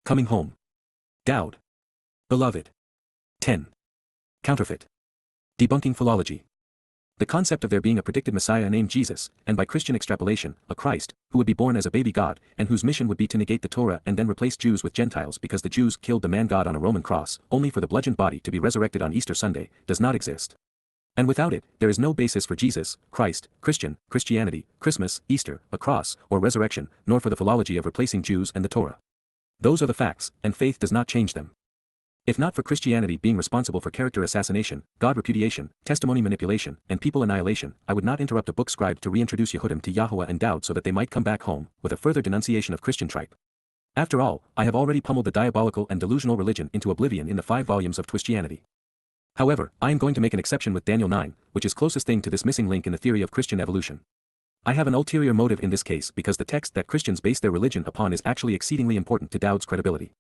Coming home. Dowd. Beloved. 10. Counterfeit. Debunking philology. The concept of there being a predicted Messiah named Jesus, and by Christian extrapolation, a Christ, who would be born as a baby God, and whose mission would be to negate the Torah and then replace Jews with Gentiles because the Jews killed the man God on a Roman cross, only for the bludgeoned body to be resurrected on Easter Sunday, does not exist. And without it, there is no basis for Jesus, Christ, Christianity, Christmas, Easter, a cross, or resurrection, nor for the philology of replacing Jews and the Torah. Those are the facts, and faith does not change them. If not for Christianity being responsible for character assassination, God repudiation, testimony manipulation, and people annihilation, I would not interrupt a book scribed to reintroduce Yehudim to YAHOWAH and Dowd so that they might come back home, with a further denunciation of Christian tripe. After all, I have already pummeled the diabolical and delusional religion into oblivion in the 5 volumes of Twistianity. However, I am going to make an exception with Daniel 9, which is closest thing to this missing link in the theory of Christian evolution. I have an ulterior motive in this case because the text that Christians base their religion upon is actually exceedingly important to Dowd's credibility.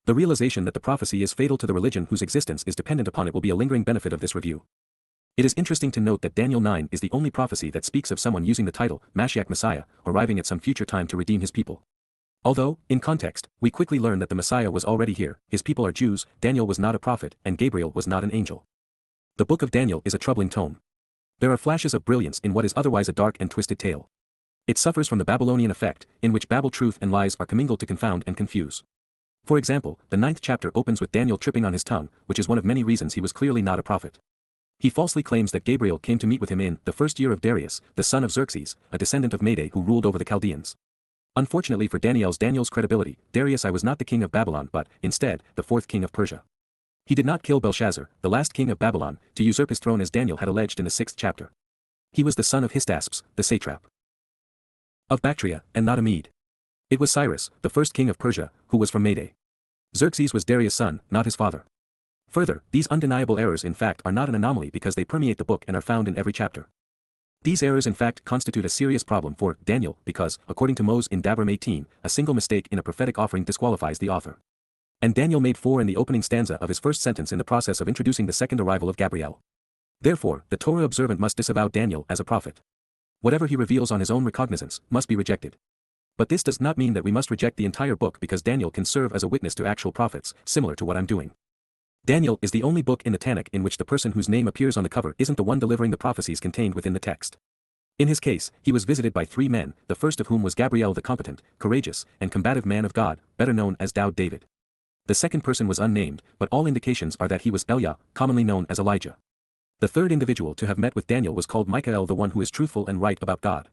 The realization that the prophecy is fatal to the religion whose existence is dependent upon it will be a lingering benefit of this review. It is interesting to note that Daniel 9 is the only prophecy that speaks of someone using the title, Mashiach Messiah, arriving at some future time to redeem his people. Although, in context, we quickly learn that the Messiah was already here, his people are Jews, Daniel was not a prophet, and Gabriel was not an angel. The book of Daniel is a troubling tome. There are flashes of brilliance in what is otherwise a dark and twisted tale. It suffers from the Babylonian effect, in which Babel truth and lies are commingled to confound and confuse. For example, the 9th chapter opens with Daniel tripping on his tongue, which is one of many reasons he was clearly not a prophet. He falsely claims that Gabriel came to meet with him in the 1st year of Darius, the son of Xerxes, a descendant of Mede who ruled over the Chaldeans. Unfortunately for Daniel's credibility, Darius I was not the king of Babylon but, instead, the 4th king of Persia. He did not kill Belshazzar, the last king of Babylon, to usurp his throne as Daniel had alleged in the 6th chapter. He was the son of Hystaspes, the satrap of Bactria, and not a Mede. It was Cyrus, the 1st king of Persia, who was from Mede. Xerxes was Darius' son, not his father. Further, these undeniable errors in fact are not an anomaly because they permeate the book and are found in every chapter. These errors in fact constitute a serious problem for Daniel because, according to Moses in Dabram 18, a single mistake in a prophetic offering disqualifies the author. And Daniel made 4 in the opening stanza of his first sentence in the process of introducing the second arrival of Gabriel. Therefore, the Torah observant must disavow Daniel as a prophet. Whatever he reveals on his own recognizance must be rejected. But this does not mean that we must reject the entire book because Daniel can serve as a witness to actual prophets, similar to what I'm doing. Daniel is the only book in the Tanakh in which the person whose name appears on the cover isn't the one delivering the prophecies contained within the text. In his case, he was visited by 3 men, the first of whom was Gabriel the competent, courageous, and combative man of God, better known as Dowd David. The second person was unnamed, but all indications are that he was Eliah, commonly known as Elijah. The third individual to have met with Daniel was called Michael, the one who is truthful and right about God.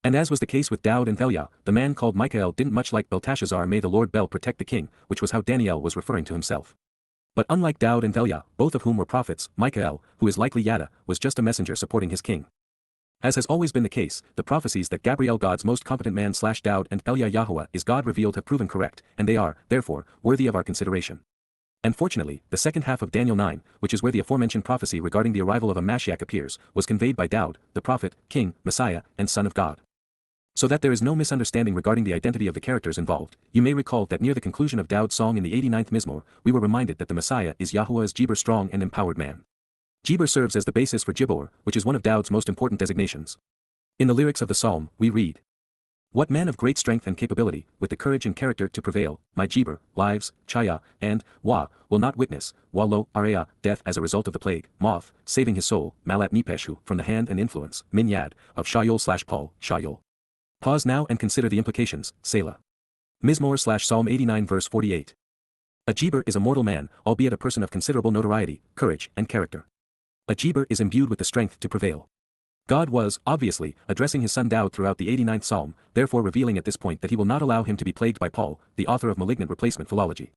And as was the case with Dowd and Eliah, the man called Michael didn't much like Belteshazzar may the Lord Bel protect the king, which was how Daniel was referring to himself. But unlike Dowd and Eliah, both of whom were prophets, Michael, who is likely Yada, was just a messenger supporting his king. As has always been the case, the prophecies that Gabriel, God's most competent man / Dowd and Yada Yahowah is God revealed have proven correct, and they are, therefore, worthy of our consideration. And fortunately, the second half of Daniel 9, which is where the aforementioned prophecy regarding the arrival of a Mashiach appears, was conveyed by Dowd, the prophet, king, Messiah, and son of God. So that there is no misunderstanding regarding the identity of the characters involved, you may recall that near the conclusion of Dowd's song in the 89th Mizmor, we were reminded that the Messiah is Yahuwah's Jibber, strong and empowered man. Jibber serves as the basis for Gibbor, which is one of Dowd's most important designations. In the lyrics of the psalm, we read, "What man of great strength and capability, with the courage and character to prevail, my Jibber, lives, Chaya, and Wa, will not witness, Walo, Area, death as a result of the plague, moth, saving his soul, Malat Nipeshu, from the hand and influence, Minyad, of Shayol/Paul, Shayol." Pause now and consider the implications, Selah. Mizmor / Psalm 89 verse 48. A Jibber is a mortal man, albeit a person of considerable notoriety, courage, and character. A Jibber is imbued with the strength to prevail. God was, obviously, addressing his son Dowd throughout the 89th Psalm, therefore revealing at this point that he will not allow him to be plagued by Paul, the author of malignant replacement philology.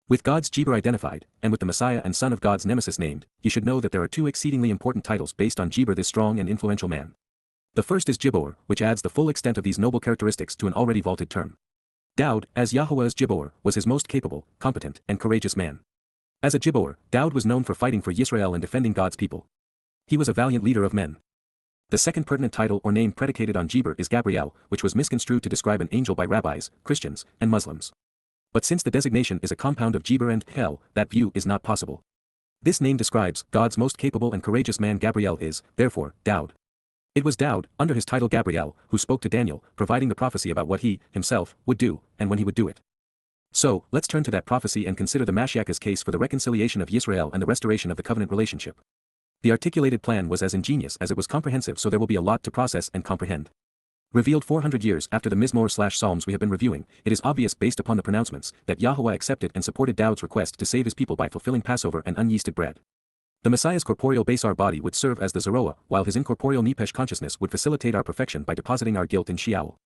With God's Jibber identified, and with the Messiah and son of God's nemesis named, you should know that there are 2 exceedingly important titles based on Jibber, this strong and influential man. The first is Gibbor, which adds the full extent of these noble characteristics to an already vaulted term. Dowd, as Yahowah's Gibbor, was his most capable, competent, and courageous man. As a Gibbor, Dowd was known for fighting for Yisrael and defending God's people. He was a valiant leader of men. The second pertinent title or name predicated on Jibber is Gabriel, which was misconstrued to describe an angel by rabbis, Christians, and Muslims. But since the designation is a compound of Jibber and Hel, that view is not possible. This name describes God's most capable and courageous man. Gabriel is, therefore, Dowd. It was Dowd, under his title Gabriel, who spoke to Daniel, providing the prophecy about what he, himself, would do, and when he would do it. So, let's turn to that prophecy and consider the Mashiach's case for the reconciliation of Yisrael and the restoration of the covenant relationship. The articulated plan was as ingenious as it was comprehensive, so there will be a lot to process and comprehend. Revealed 400 years after the Mizmor/Psalms we have been reviewing, it is obvious based upon the pronouncements that Yahuwah accepted and supported Dowd's request to save his people by fulfilling Passover and unyeasted bread. The Messiah's corporeal Basar body would serve as the Zeroah, while his incorporeal Nepesh consciousness would facilitate our perfection by depositing our guilt in Sheol.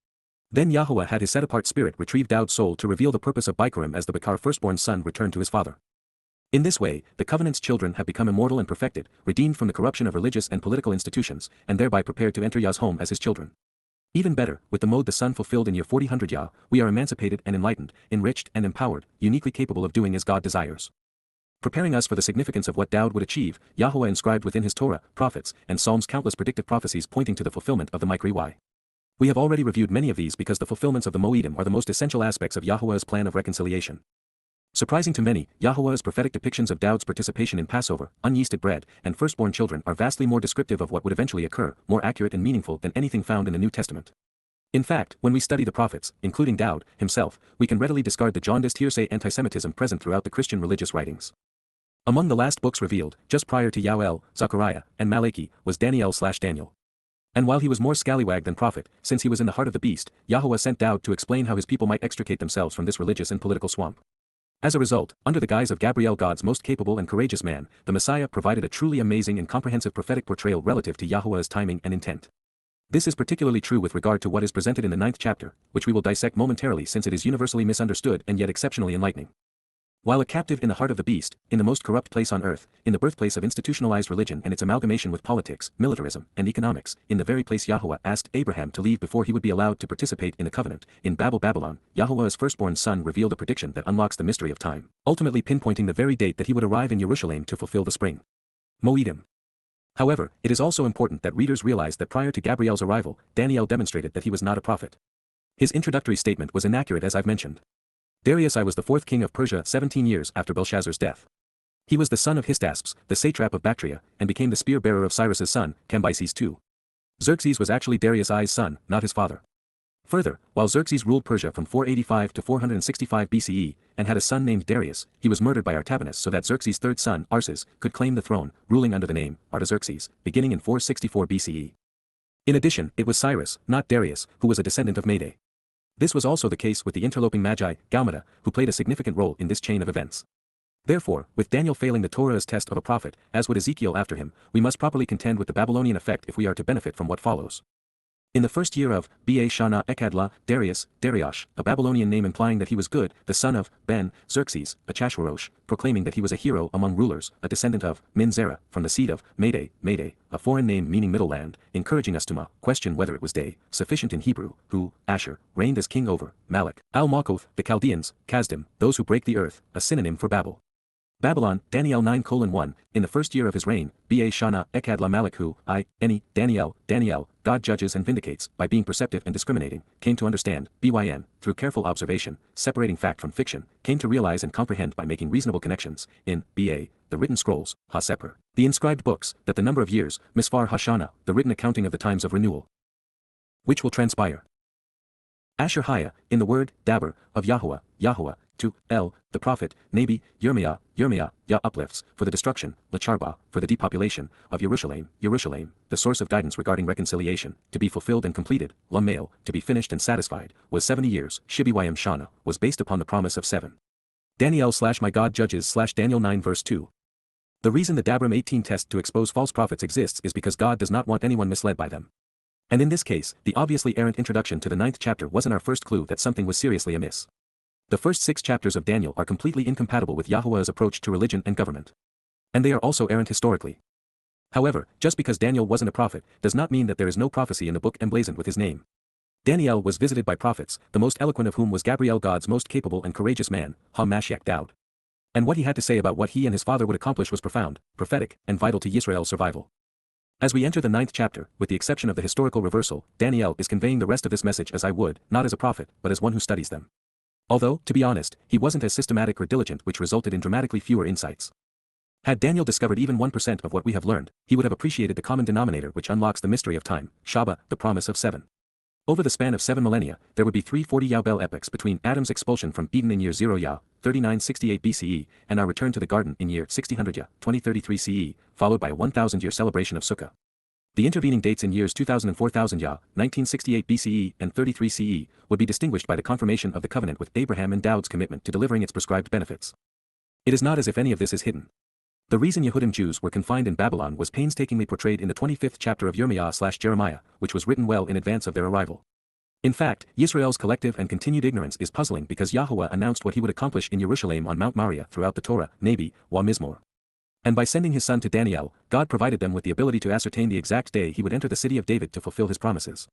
Then Yahuwah had his set-apart spirit retrieve Dowd's soul to reveal the purpose of Bikurim as the Bakar firstborn son returned to his father. In this way, the covenant's children have become immortal and perfected, redeemed from the corruption of religious and political institutions, and thereby prepared to enter Yah's home as his children. Even better, with the mode the Son fulfilled in year 4000 Yah, we are emancipated and enlightened, enriched and empowered, uniquely capable of doing as God desires. Preparing us for the significance of what Dowd would achieve, Yahuwah inscribed within his Torah, prophets, and Psalms countless predictive prophecies pointing to the fulfillment of the Mikri Y. We have already reviewed many of these because the fulfillments of the Moedim are the most essential aspects of Yahuwah's plan of reconciliation. Surprising to many, Yahuwah's prophetic depictions of Dowd's participation in Passover, unyeasted bread, and firstborn children are vastly more descriptive of what would eventually occur, more accurate and meaningful than anything found in the New Testament. In fact, when we study the prophets, including Dowd himself, we can readily discard the jaundiced hearsay antisemitism present throughout the Christian religious writings. Among the last books revealed, just prior to Yoel, Zechariah, and Malachi, was Daniel/Daniel. And while he was more scallywag than prophet, since he was in the heart of the beast, Yahuwah sent Dowd to explain how his people might extricate themselves from this religious and political swamp. As a result, under the guise of Gabriel, God's most capable and courageous man, the Messiah provided a truly amazing and comprehensive prophetic portrayal relative to Yahuwah's timing and intent. This is particularly true with regard to what is presented in the 9th chapter, which we will dissect momentarily since it is universally misunderstood and yet exceptionally enlightening. While a captive in the heart of the beast, in the most corrupt place on earth, in the birthplace of institutionalized religion and its amalgamation with politics, militarism, and economics, in the very place Yahuwah asked Abraham to leave before he would be allowed to participate in the covenant, in Babel, Babylon, Yahuwah's firstborn son revealed a prediction that unlocks the mystery of time, ultimately pinpointing the very date that he would arrive in Jerusalem to fulfill the spring Moedim. However, it is also important that readers realize that prior to Gabriel's arrival, Daniel demonstrated that he was not a prophet. His introductory statement was inaccurate, as I've mentioned. Darius I was the 4th king of Persia 17 years after Belshazzar's death. He was the son of Histasps, the satrap of Bactria, and became the spear-bearer of Cyrus's son, Cambyses II. Xerxes was actually Darius I's son, not his father. Further, while Xerxes ruled Persia from 485 to 465 BCE, and had a son named Darius, he was murdered by Artabanus so that Xerxes' third son, Arses, could claim the throne, ruling under the name Artaxerxes, beginning in 464 BCE. In addition, it was Cyrus, not Darius, who was a descendant of Mede. This was also the case with the interloping Magi, Gaumata, who played a significant role in this chain of events. Therefore, with Daniel failing the Torah's test of a prophet, as would Ezekiel after him, we must properly contend with the Babylonian effect if we are to benefit from what follows. In the first year of Ba Shana Ekadla, Darius, Dariash, a Babylonian name implying that he was good, the son of Ben, Xerxes, Achashwerosh, proclaiming that he was a hero among rulers, a descendant of Min-Zerah, from the seed of Mede, a foreign name meaning middle land, encouraging us to question whether it was day, sufficient in Hebrew, who, Asher, reigned as king over, Malak, Al-Makoth, the Chaldeans, Kasdim, those who break the earth, a synonym for Babel. Babylon, Daniel 9:1, in the first year of his reign, Ba Shana Ekadla Malak who, Daniel, God judges and vindicates, by being perceptive and discriminating, came to understand, Byn, through careful observation, separating fact from fiction, came to realize and comprehend by making reasonable connections, in Ba, the written scrolls, Ha-Seper, the inscribed books, that the number of years, Misfar Hashana, the written accounting of the times of renewal, which will transpire. Asher Haya, in the word, Daber, of Yahowah, to, El, the prophet, Nabi, Yirmiah, Yah uplifts, for the destruction, Lacharba, for the depopulation, of Jerusalem, the source of guidance regarding reconciliation, to be fulfilled and completed, Lamail, to be finished and satisfied, was 70 years, Shibiwayim Shana, was based upon the promise of 7. Daniel/My God Judges/Daniel 9 verse 2. The reason the Dabram 18 test to expose false prophets exists is because God does not want anyone misled by them. And in this case, the obviously errant introduction to the 9th chapter wasn't our first clue that something was seriously amiss. The first 6 chapters of Daniel are completely incompatible with Yahuwah's approach to religion and government. And they are also errant historically. However, just because Daniel wasn't a prophet, does not mean that there is no prophecy in the book emblazoned with his name. Daniel was visited by prophets, the most eloquent of whom was Gabriel, God's most capable and courageous man, Ha-Mashiach Dowd. And what he had to say about what he and his father would accomplish was profound, prophetic, and vital to Yisrael's survival. As we enter the 9th chapter, with the exception of the historical reversal, Daniel is conveying the rest of this message as I would, not as a prophet, but as one who studies them. Although, to be honest, he wasn't as systematic or diligent, which resulted in dramatically fewer insights. Had Daniel discovered even 1% of what we have learned, he would have appreciated the common denominator which unlocks the mystery of time, Shabat, the promise of 7. Over the span of 7 millennia, there would be 340 Yabel epochs between Adam's expulsion from Eden in year 0 Yah, 3968 BCE, and our return to the garden in year 1600 Yah, 2033 CE, followed by a 1,000-year celebration of Sukkah. The intervening dates in years 2000 and 4000 Yah, 1968 BCE and 33 CE, would be distinguished by the confirmation of the covenant with Abraham and Dowd's commitment to delivering its prescribed benefits. It is not as if any of this is hidden. The reason Yehudim Jews were confined in Babylon was painstakingly portrayed in the 25th chapter of Yirmiyah/Jeremiah, which was written well in advance of their arrival. In fact, Yisrael's collective and continued ignorance is puzzling because Yahuwah announced what he would accomplish in Jerusalem on Mount Moriah throughout the Torah, Nabi, Wa Mizmor. And by sending his son to Daniel, God provided them with the ability to ascertain the exact day he would enter the city of David to fulfill his promises.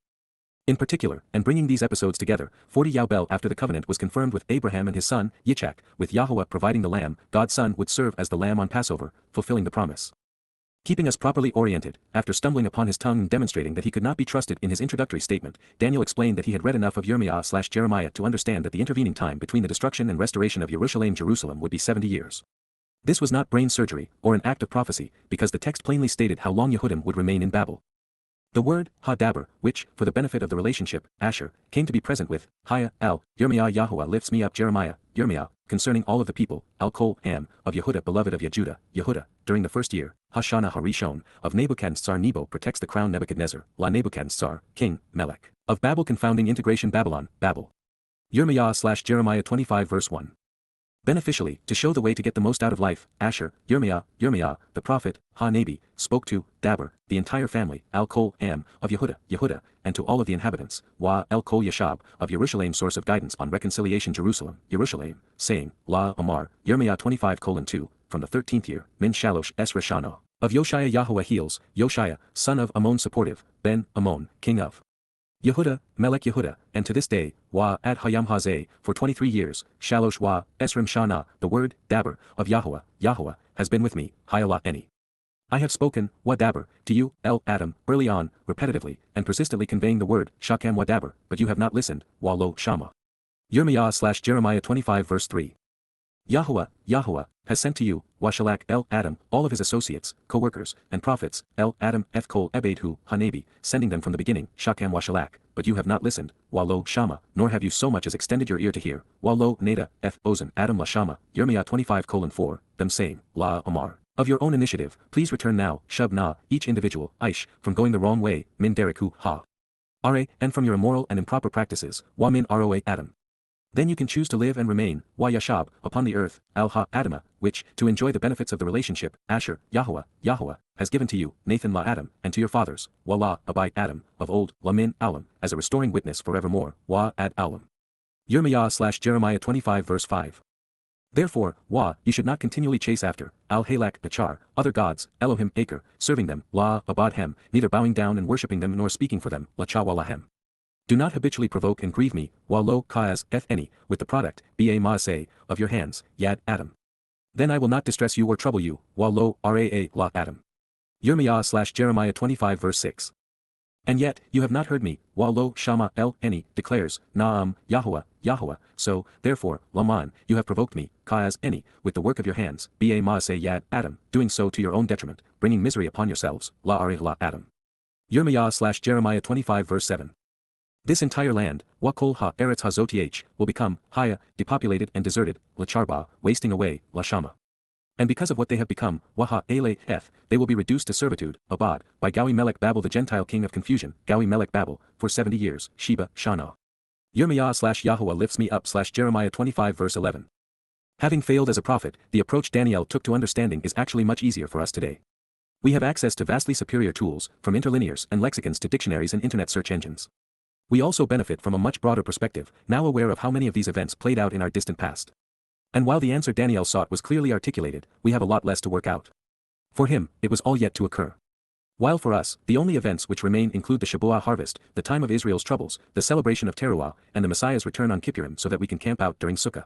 In particular, and bringing these episodes together, 40 Yabel after the covenant was confirmed with Abraham and his son, Yitzchak, with Yahuwah providing the lamb, God's son would serve as the lamb on Passover, fulfilling the promise. Keeping us properly oriented, after stumbling upon his tongue and demonstrating that he could not be trusted in his introductory statement, Daniel explained that he had read enough of Yirmiyah/Jeremiah to understand that the intervening time between the destruction and restoration of Jerusalem would be 70 years. This was not brain surgery, or an act of prophecy, because the text plainly stated how long Yehudim would remain in Babel. The word, ha-daber, which, for the benefit of the relationship, Asher, came to be present with, Haya, al, Yirmiyah Yahuwah lifts me up Jeremiah, Yirmiyah, concerning all of the people, al-Kol, Am, of Yehudah beloved of Yehudah, Yehudah, during the first year, Hashana Harishon, of Nebuchadnezzar Nebo protects the crown Nebuchadnezzar, La Nebuchadnezzar, king, Melech, of Babel confounding integration Babylon, Babel. Yirmiyah/Jeremiah 25 verse 1. Beneficially, to show the way to get the most out of life, Asher, Yirmiyah, the prophet, Ha-Nabi, spoke to, Daber, the entire family, Al-Kol, Am, of Yehudah, and to all of the inhabitants, Wa, El-Kol Yashab, of Jerusalem source of guidance on reconciliation Jerusalem, saying, La, Amar, Yirmiyah 25:2, from the 13th year, Min Shalosh Esra Shana, of Yoshiah Yahuwah heals, Yoshiah, son of Ammon supportive, Ben, Ammon, king of Yehudah, Melech Yehudah, and to this day, Wa ad Hayam Hazeh, for 23 years, Shalosh Wa, Esrim Shana, the word, Daber, of Yahuwah, has been with me, Hayallah Eni. I have spoken, Wa Daber, to you, El Adam, early on, repetitively, and persistently conveying the word, Shakam Wa Daber, but you have not listened, Wa Lo Shama. Yirmiyah/Jeremiah 25 verse 3. Yahuwah, has sent to you, Washalak El Adam, all of his associates, co-workers, and prophets, El Adam Eth Kol Ebedhu, Ha-Nabi, sending them from the beginning, Shakam Washalak, but you have not listened, Wa-Lo Shama, nor have you so much as extended your ear to hear, Wa-Lo Neda Eth Ozen Adam La Shama, Yirmiyah 25:4, them saying, La Amar. Of your own initiative, please return now, Shub Na, each individual, Aish, from going the wrong way, Min Dereku, Ha. Ra, and from your immoral and improper practices, Wa Min Roa Adam. Then you can choose to live and remain, Wa Yashab, upon the earth, Al-Ha Adamah, which, to enjoy the benefits of the relationship, Asher, Yahuwah, has given to you, Nathan La Adam, and to your fathers, Wa La Abai Adam, of old, La Min Alam, as a restoring witness forevermore, Wa Ad Alam. Yirmiyah/Jeremiah 25 verse 5. Therefore, Wa, you should not continually chase after, Al-Halak Achar, other gods, Elohim Acre, serving them, La Abad Hem, neither bowing down and worshipping them nor speaking for them, La Chawalahem. Do not habitually provoke and grieve me, Wa Lo Kaaz Eth Eni, with the product, Ba Maaseh, of your hands, Yad Adam. Then I will not distress you or trouble you, Wa Lo Raa La Adam. Yirmiyah/Jeremiah 25 verse 6. And yet, you have not heard me, Wa Lo Shama El Eni, declares, Naam, Yahuwah, so, therefore, Laman, you have provoked me, Kaaz Eni, with the work of your hands, Ba Maaseh Yad Adam, doing so to your own detriment, bringing misery upon yourselves, La Areh La Adam. Yirmiyah/Jeremiah 25 verse 7. This entire land, Wakol ha Eretz Hazoth, will become, Haya, depopulated and deserted, Lacharba, wasting away, Lashama. And because of what they have become, Waha Ele Eth, they will be reduced to servitude, Abad, by Gawi Melech Babel the Gentile king of confusion, Gawi Melech Babel, for 70 years, Sheba, Shana. Yirmiyah/Yahuwah lifts me up/Jeremiah 25 verse 11. Having failed as a prophet, the approach Daniel took to understanding is actually much easier for us today. We have access to vastly superior tools, from interlinears and lexicons to dictionaries and internet search engines. We also benefit from a much broader perspective, now aware of how many of these events played out in our distant past. And while the answer Daniel sought was clearly articulated, we have a lot less to work out. For him, it was all yet to occur. While for us, the only events which remain include the Shabuah harvest, the time of Israel's troubles, the celebration of Towrah, and the Messiah's return on Kippurim so that we can camp out during Sukkah.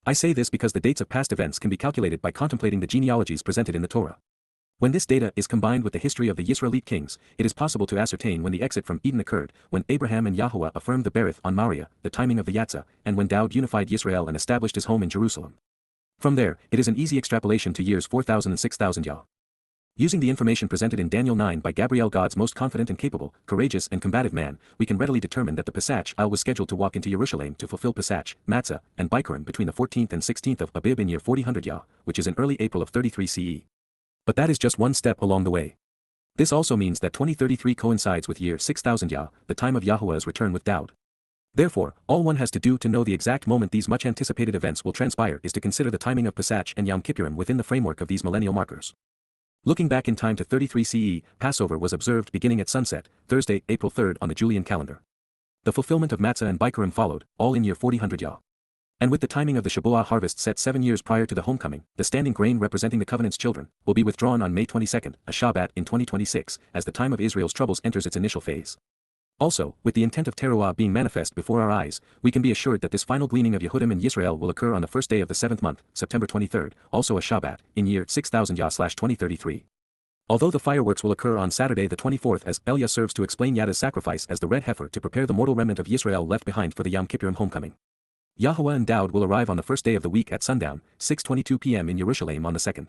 I say this because the dates of past events can be calculated by contemplating the genealogies presented in the Torah. When this data is combined with the history of the Yisraelite kings, it is possible to ascertain when the exit from Eden occurred, when Abraham and Yahuwah affirmed the Berith on Moriah, the timing of the Yatzah, and when Dowd unified Yisrael and established his home in Jerusalem. From there, it is an easy extrapolation to years 4000 and 6000 Yah. Using the information presented in Daniel 9 by Gabriel, God's most confident and capable, courageous and combative man, we can readily determine that the Pesach was scheduled to walk into Jerusalem to fulfill Pesach, Matzah, and Bikurim between the 14th and 16th of Abib in year 4000 Yah, which is in early April of 33 CE. But that is just one step along the way. This also means that 2033 coincides with year 6000 Yah, the time of Yahuwah's return with Dowd. Therefore, all one has to do to know the exact moment these much anticipated events will transpire is to consider the timing of Pesach and Yom Kippurim within the framework of these millennial markers. Looking back in time to 33 CE, Passover was observed beginning at sunset, Thursday, April 3 on the Julian calendar. The fulfillment of Matzah and Bikurim followed, all in year 4000 Yah. And with the timing of the Shabuah harvest set 7 years prior to the homecoming, the standing grain representing the covenant's children will be withdrawn on May 22, a Shabat in 2026, as the time of Israel's troubles enters its initial phase. Also, with the intent of Towrah being manifest before our eyes, we can be assured that this final gleaning of Yehudim and Yisrael will occur on the first day of the 7th month, September 23, also a Shabat, in year 6000 Yah/2033. Although the fireworks will occur on Saturday the 24th as Elia serves to explain Yada's sacrifice as the red heifer to prepare the mortal remnant of Yisrael left behind for the Yom Kippurim homecoming. Yahuwah and Dowd will arrive on the first day of the week at sundown, 6:22 p.m. in Jerusalem on the 2nd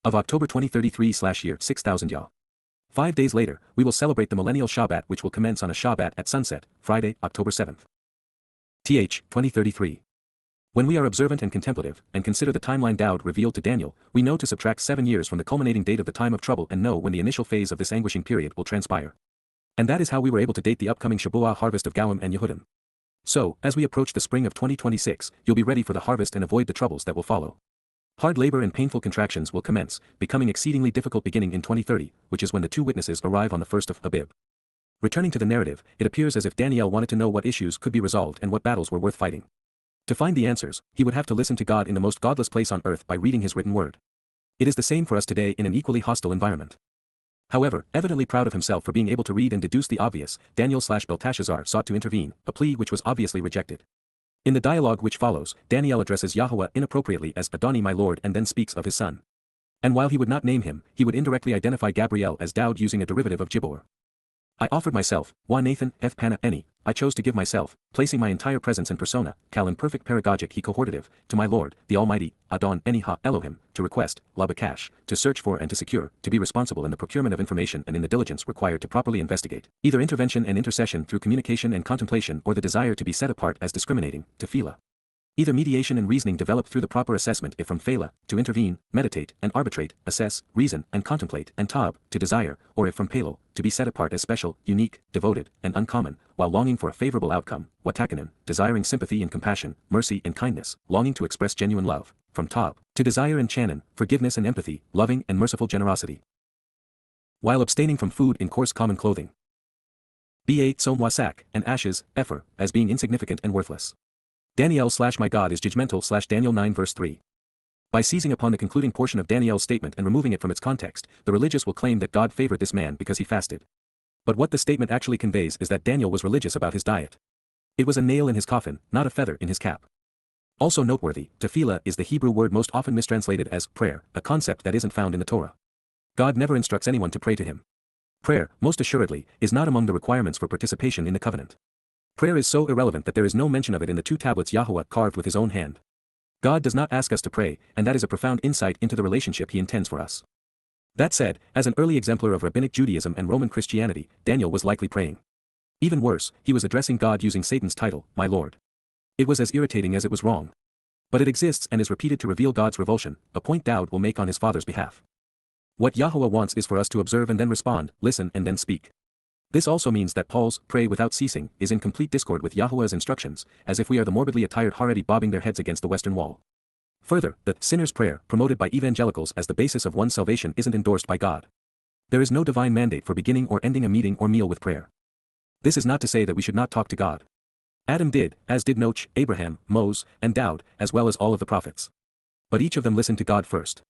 of October 2033/year 6000 Yah. 5 days later, we will celebrate the millennial Shabat, which will commence on a Shabat at sunset, Friday, October 7th. 2033. When we are observant and contemplative, and consider the timeline Dowd revealed to Daniel, we know to subtract 7 years from the culminating date of the time of trouble and know when the initial phase of this anguishing period will transpire. And that is how we were able to date the upcoming Shabuah harvest of Gawim and Yehudim. So, as we approach the spring of 2026, you'll be ready for the harvest and avoid the troubles that will follow. Hard labor and painful contractions will commence, becoming exceedingly difficult beginning in 2030, which is when the two witnesses arrive on the 1st of Abib. Returning to the narrative, it appears as if Daniel wanted to know what issues could be resolved and what battles were worth fighting. To find the answers, he would have to listen to God in the most godless place on earth by reading his written word. It is the same for us today in an equally hostile environment. However, evidently proud of himself for being able to read and deduce the obvious, Daniel/Belteshazzar sought to intervene, a plea which was obviously rejected. In the dialogue which follows, Daniel addresses Yahuwah inappropriately as Adoni my lord and then speaks of his son. And while he would not name him, he would indirectly identify Gabriel as Dowd using a derivative of Gibor. I offered myself, Wa Nathan, F Pana Eni, I chose to give myself, placing my entire presence and persona, Kal in perfect pedagogic he cohortative, to my Lord, the Almighty, Adon Eni Ha Elohim, to request, Labakash, to search for and to secure, to be responsible in the procurement of information and in the diligence required to properly investigate, either intervention and intercession through communication and contemplation or the desire to be set apart as discriminating, tefillah. Either mediation and reasoning developed through the proper assessment if from Phela, to intervene, meditate, and arbitrate, assess, reason, and contemplate, and Tab, to desire, or if from Palo, to be set apart as special, unique, devoted, and uncommon, while longing for a favorable outcome, Watakanan, desiring sympathy and compassion, mercy and kindness, longing to express genuine love, from Tab, to desire and Chanan, forgiveness and empathy, loving and merciful generosity. While abstaining from food in coarse common clothing. Ba Tsom Wasak, and ashes, Epher, as being insignificant and worthless. Daniel/my God is judgmental/Daniel 9 verse 3. By seizing upon the concluding portion of Daniel's statement and removing it from its context, the religious will claim that God favored this man because he fasted. But what the statement actually conveys is that Daniel was religious about his diet. It was a nail in his coffin, not a feather in his cap. Also noteworthy, tefillah is the Hebrew word most often mistranslated as prayer, a concept that isn't found in the Torah. God never instructs anyone to pray to him. Prayer, most assuredly, is not among the requirements for participation in the covenant. Prayer is so irrelevant that there is no mention of it in the 2 tablets Yahuwah carved with his own hand. God does not ask us to pray, and that is a profound insight into the relationship he intends for us. That said, as an early exemplar of Rabbinic Judaism and Roman Christianity, Daniel was likely praying. Even worse, he was addressing God using Satan's title, my Lord. It was as irritating as it was wrong. But it exists and is repeated to reveal God's revulsion, a point Dowd will make on his father's behalf. What Yahuwah wants is for us to observe and then respond, listen and then speak. This also means that Paul's pray without ceasing is in complete discord with Yahuwah's instructions, as if we are the morbidly attired Haredi bobbing their heads against the western wall. Further, the sinner's prayer, promoted by evangelicals as the basis of one's salvation, isn't endorsed by God. There is no divine mandate for beginning or ending a meeting or meal with prayer. This is not to say that we should not talk to God. Adam did, as did Noach, Abraham, Moses, and Dowd, as well as all of the prophets. But each of them listened to God first.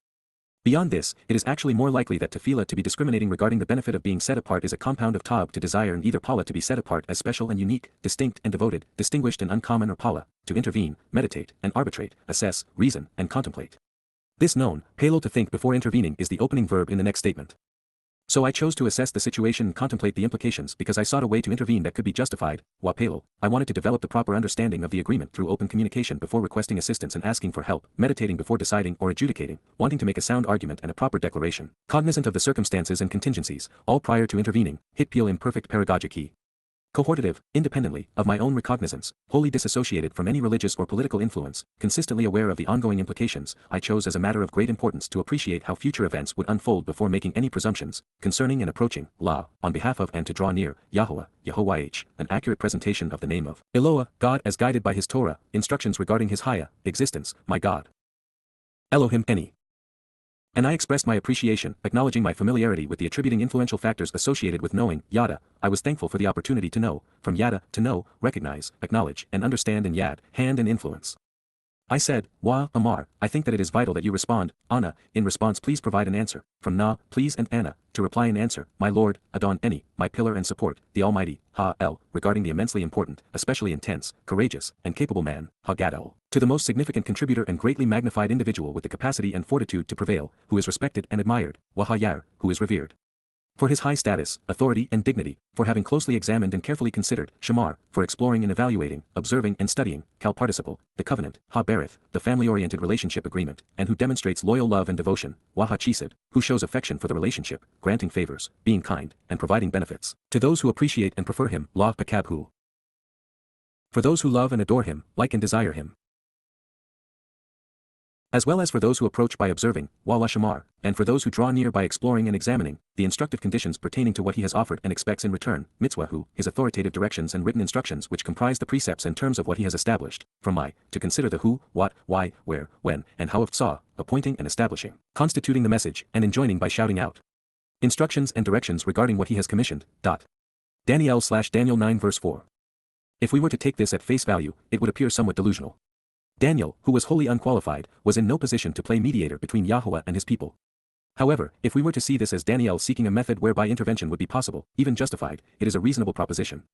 Beyond this, it is actually more likely that tefillah to be discriminating regarding the benefit of being set apart is a compound of tab to desire and either pala to be set apart as special and unique, distinct and devoted, distinguished and uncommon, or pala, to intervene, meditate, and arbitrate, assess, reason, and contemplate. This known, palo to think before intervening is the opening verb in the next statement. So I chose to assess the situation and contemplate the implications because I sought a way to intervene that could be justified. Wapelo, I wanted to develop the proper understanding of the agreement through open communication before requesting assistance and asking for help, meditating before deciding or adjudicating, wanting to make a sound argument and a proper declaration, cognizant of the circumstances and contingencies, all prior to intervening. Hitpeel imperfect pedagogic. Cohortative, independently, of my own recognizance, wholly disassociated from any religious or political influence, consistently aware of the ongoing implications, I chose as a matter of great importance to appreciate how future events would unfold before making any presumptions, concerning and approaching, law, on behalf of and to draw near, Yahowah, Yahowah, an accurate presentation of the name of Eloah, God as guided by his Torah, instructions regarding his Haya, existence, my God. Elohim Eni. And I expressed my appreciation, acknowledging my familiarity with the attributing influential factors associated with knowing, Yada. I was thankful for the opportunity to know, from Yada, to know, recognize, acknowledge, and understand and Yad, hand and influence. I said, Wa, Amar, I think that it is vital that you respond, Anna, in response please provide an answer, from Na, please and Anna, to reply and answer, my Lord, Adon Eni, my pillar and support, the Almighty, Ha-El, regarding the immensely important, especially intense, courageous, and capable man, Ha-Gadol, to the most significant contributor and greatly magnified individual with the capacity and fortitude to prevail, who is respected and admired, Wahayar, who is revered. For his high status, authority and dignity, for having closely examined and carefully considered, Shamar, for exploring and evaluating, observing and studying, Cal participle, the covenant, Ha-Berith, the family-oriented relationship agreement, and who demonstrates loyal love and devotion, Wah-Chisid, who shows affection for the relationship, granting favors, being kind, and providing benefits, to those who appreciate and prefer him, Lah-Pakabhu. For those who love and adore him, like and desire him. As well as for those who approach by observing, Wala Shamar, and for those who draw near by exploring and examining, the instructive conditions pertaining to what he has offered and expects in return, Mitzwahu, his authoritative directions and written instructions which comprise the precepts and terms of what he has established, from my, to consider the who, what, why, where, when, and how of Tsaw, appointing and establishing, constituting the message, and enjoining by shouting out. Instructions and directions regarding what he has commissioned. Daniel 9 verse 4. If we were to take this at face value, it would appear somewhat delusional. Daniel, who was wholly unqualified, was in no position to play mediator between Yahowah and his people. However, if we were to see this as Daniel seeking a method whereby intervention would be possible, even justified, it is a reasonable proposition.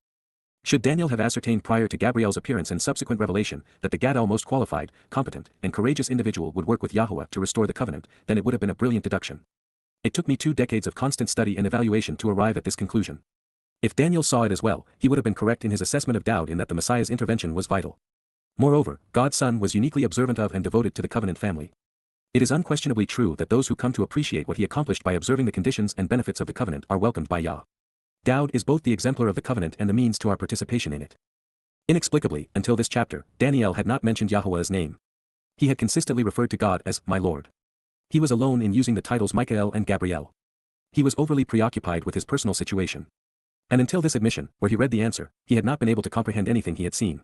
Should Daniel have ascertained prior to Gabriel's appearance and subsequent revelation that the Gadol most qualified, competent, and courageous individual would work with Yahowah to restore the covenant, then it would have been a brilliant deduction. It took me 2 decades of constant study and evaluation to arrive at this conclusion. If Daniel saw it as well, he would have been correct in his assessment of Dowd in that the Messiah's intervention was vital. Moreover, God's Son was uniquely observant of and devoted to the covenant family. It is unquestionably true that those who come to appreciate what he accomplished by observing the conditions and benefits of the covenant are welcomed by Yah. Dowd is both the exemplar of the covenant and the means to our participation in it. Inexplicably, until this chapter, Daniel had not mentioned Yahowah's name. He had consistently referred to God as, my Lord. He was alone in using the titles Michael and Gabriel. He was overly preoccupied with his personal situation. And until this admission, where he read the answer, he had not been able to comprehend anything he had seen.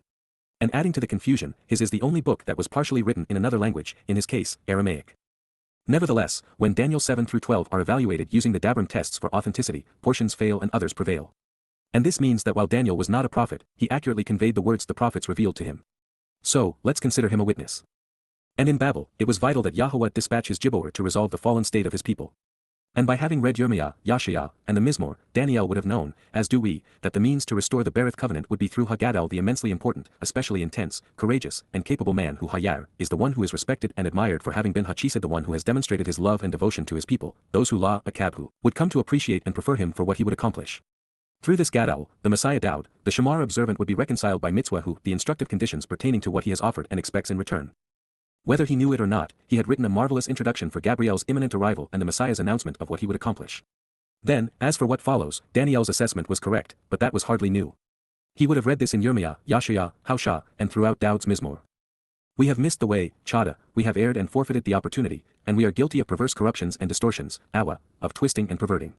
And adding to the confusion, his is the only book that was partially written in another language, in his case, Aramaic. Nevertheless, when Daniel 7 through 12 are evaluated using the Dabram tests for authenticity, portions fail and others prevail. And this means that while Daniel was not a prophet, he accurately conveyed the words the prophets revealed to him. So, let's consider him a witness. And in Babel, it was vital that Yahowah dispatch his Gibor to resolve the fallen state of his people. And by having read Yirmiah, Yashayah, and the Mizmor, Daniel would have known, as do we, that the means to restore the Berith covenant would be through Ha-Gadol, the immensely important, especially intense, courageous, and capable man who Hayar, is the one who is respected and admired for having been Ha-Chisid, the one who has demonstrated his love and devotion to his people, those who La-Akabhu, would come to appreciate and prefer him for what he would accomplish. Through this Gadol, the Messiah Dowd, the Shamar observant would be reconciled by Mitzwahu, the instructive conditions pertaining to what he has offered and expects in return. Whether he knew it or not, he had written a marvelous introduction for Gabriel's imminent arrival and the Messiah's announcement of what he would accomplish. Then, as for what follows, Daniel's assessment was correct, but that was hardly new. He would have read this in Yirmiah, Yashayah, Haushah, and throughout Dowd's Mizmor. We have missed the way, Chada, we have erred and forfeited the opportunity, and we are guilty of perverse corruptions and distortions, Awa, of twisting and perverting.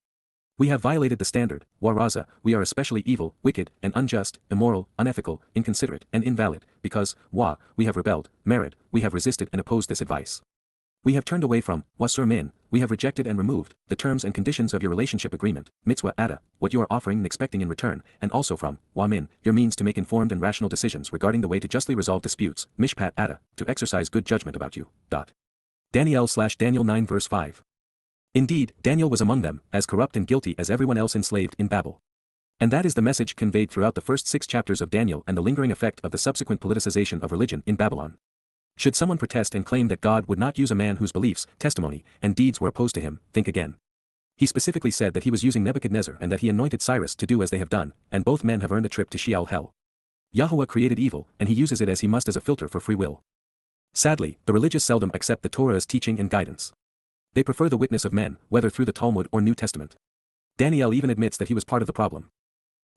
We have violated the standard, Waraza, we are especially evil, wicked, and unjust, immoral, unethical, inconsiderate, and invalid, because, we have rebelled, Merid, we have resisted and opposed this advice. We have turned away from, Wasur Min, we have rejected and removed, the terms and conditions of your relationship agreement, Mitzvah Ada, what you are offering and expecting in return, and also from, Wamin, your means to make informed and rational decisions regarding the way to justly resolve disputes, Mishpat Ada, to exercise good judgment about you. Daniel 9 verse 5. Indeed, Daniel was among them, as corrupt and guilty as everyone else enslaved in Babel. And that is the message conveyed throughout the first 6 chapters of Daniel and the lingering effect of the subsequent politicization of religion in Babylon. Should someone protest and claim that God would not use a man whose beliefs, testimony, and deeds were opposed to him, think again. He specifically said that he was using Nebuchadnezzar and that he anointed Cyrus to do as they have done, and both men have earned a trip to Sheol hell. Yahowah created evil, and he uses it as he must as a filter for free will. Sadly, the religious seldom accept the Torah as teaching and guidance. They prefer the witness of men, whether through the Talmud or New Testament. Daniel even admits that he was part of the problem.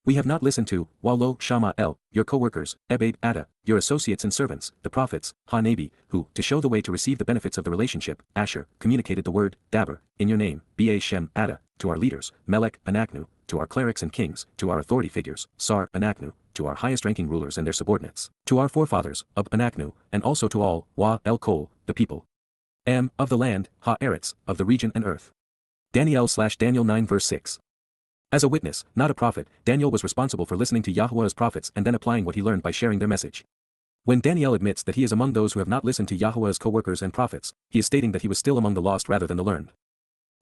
We have not listened to, Wallo Shama El, your co-workers, Ebed Ada, your associates and servants, the prophets, Ha-Nabi, who, to show the way to receive the benefits of the relationship, Asher, communicated the word, Daber, in your name, Ba Shem Ada, to our leaders, Melech, Anachnu, to our clerics and kings, to our authority figures, Sar, Anachnu, to our highest-ranking rulers and their subordinates, to our forefathers, of Anachnu, and also to all, Wa El Kol, the people. Of the land, Ha-Eretz, of the region and earth. Daniel 9 verse 6. As a witness, not a prophet, Daniel was responsible for listening to Yahuwah's prophets and then applying what he learned by sharing their message. When Daniel admits that he is among those who have not listened to Yahuwah's co-workers and prophets, he is stating that he was still among the lost rather than the learned.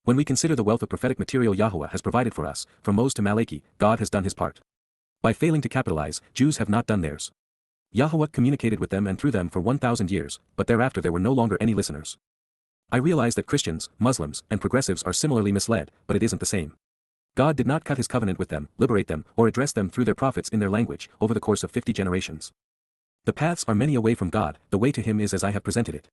When we consider the wealth of prophetic material Yahuwah has provided for us, from Moses to Malachi, God has done his part. By failing to capitalize, Jews have not done theirs. Yahuwah communicated with them and through them for 1,000 years, but thereafter there were no longer any listeners. I realize that Christians, Muslims, and progressives are similarly misled, but it isn't the same. God did not cut his covenant with them, liberate them, or address them through their prophets in their language, over the course of 50 generations. The paths are many away from God, the way to him is as I have presented it.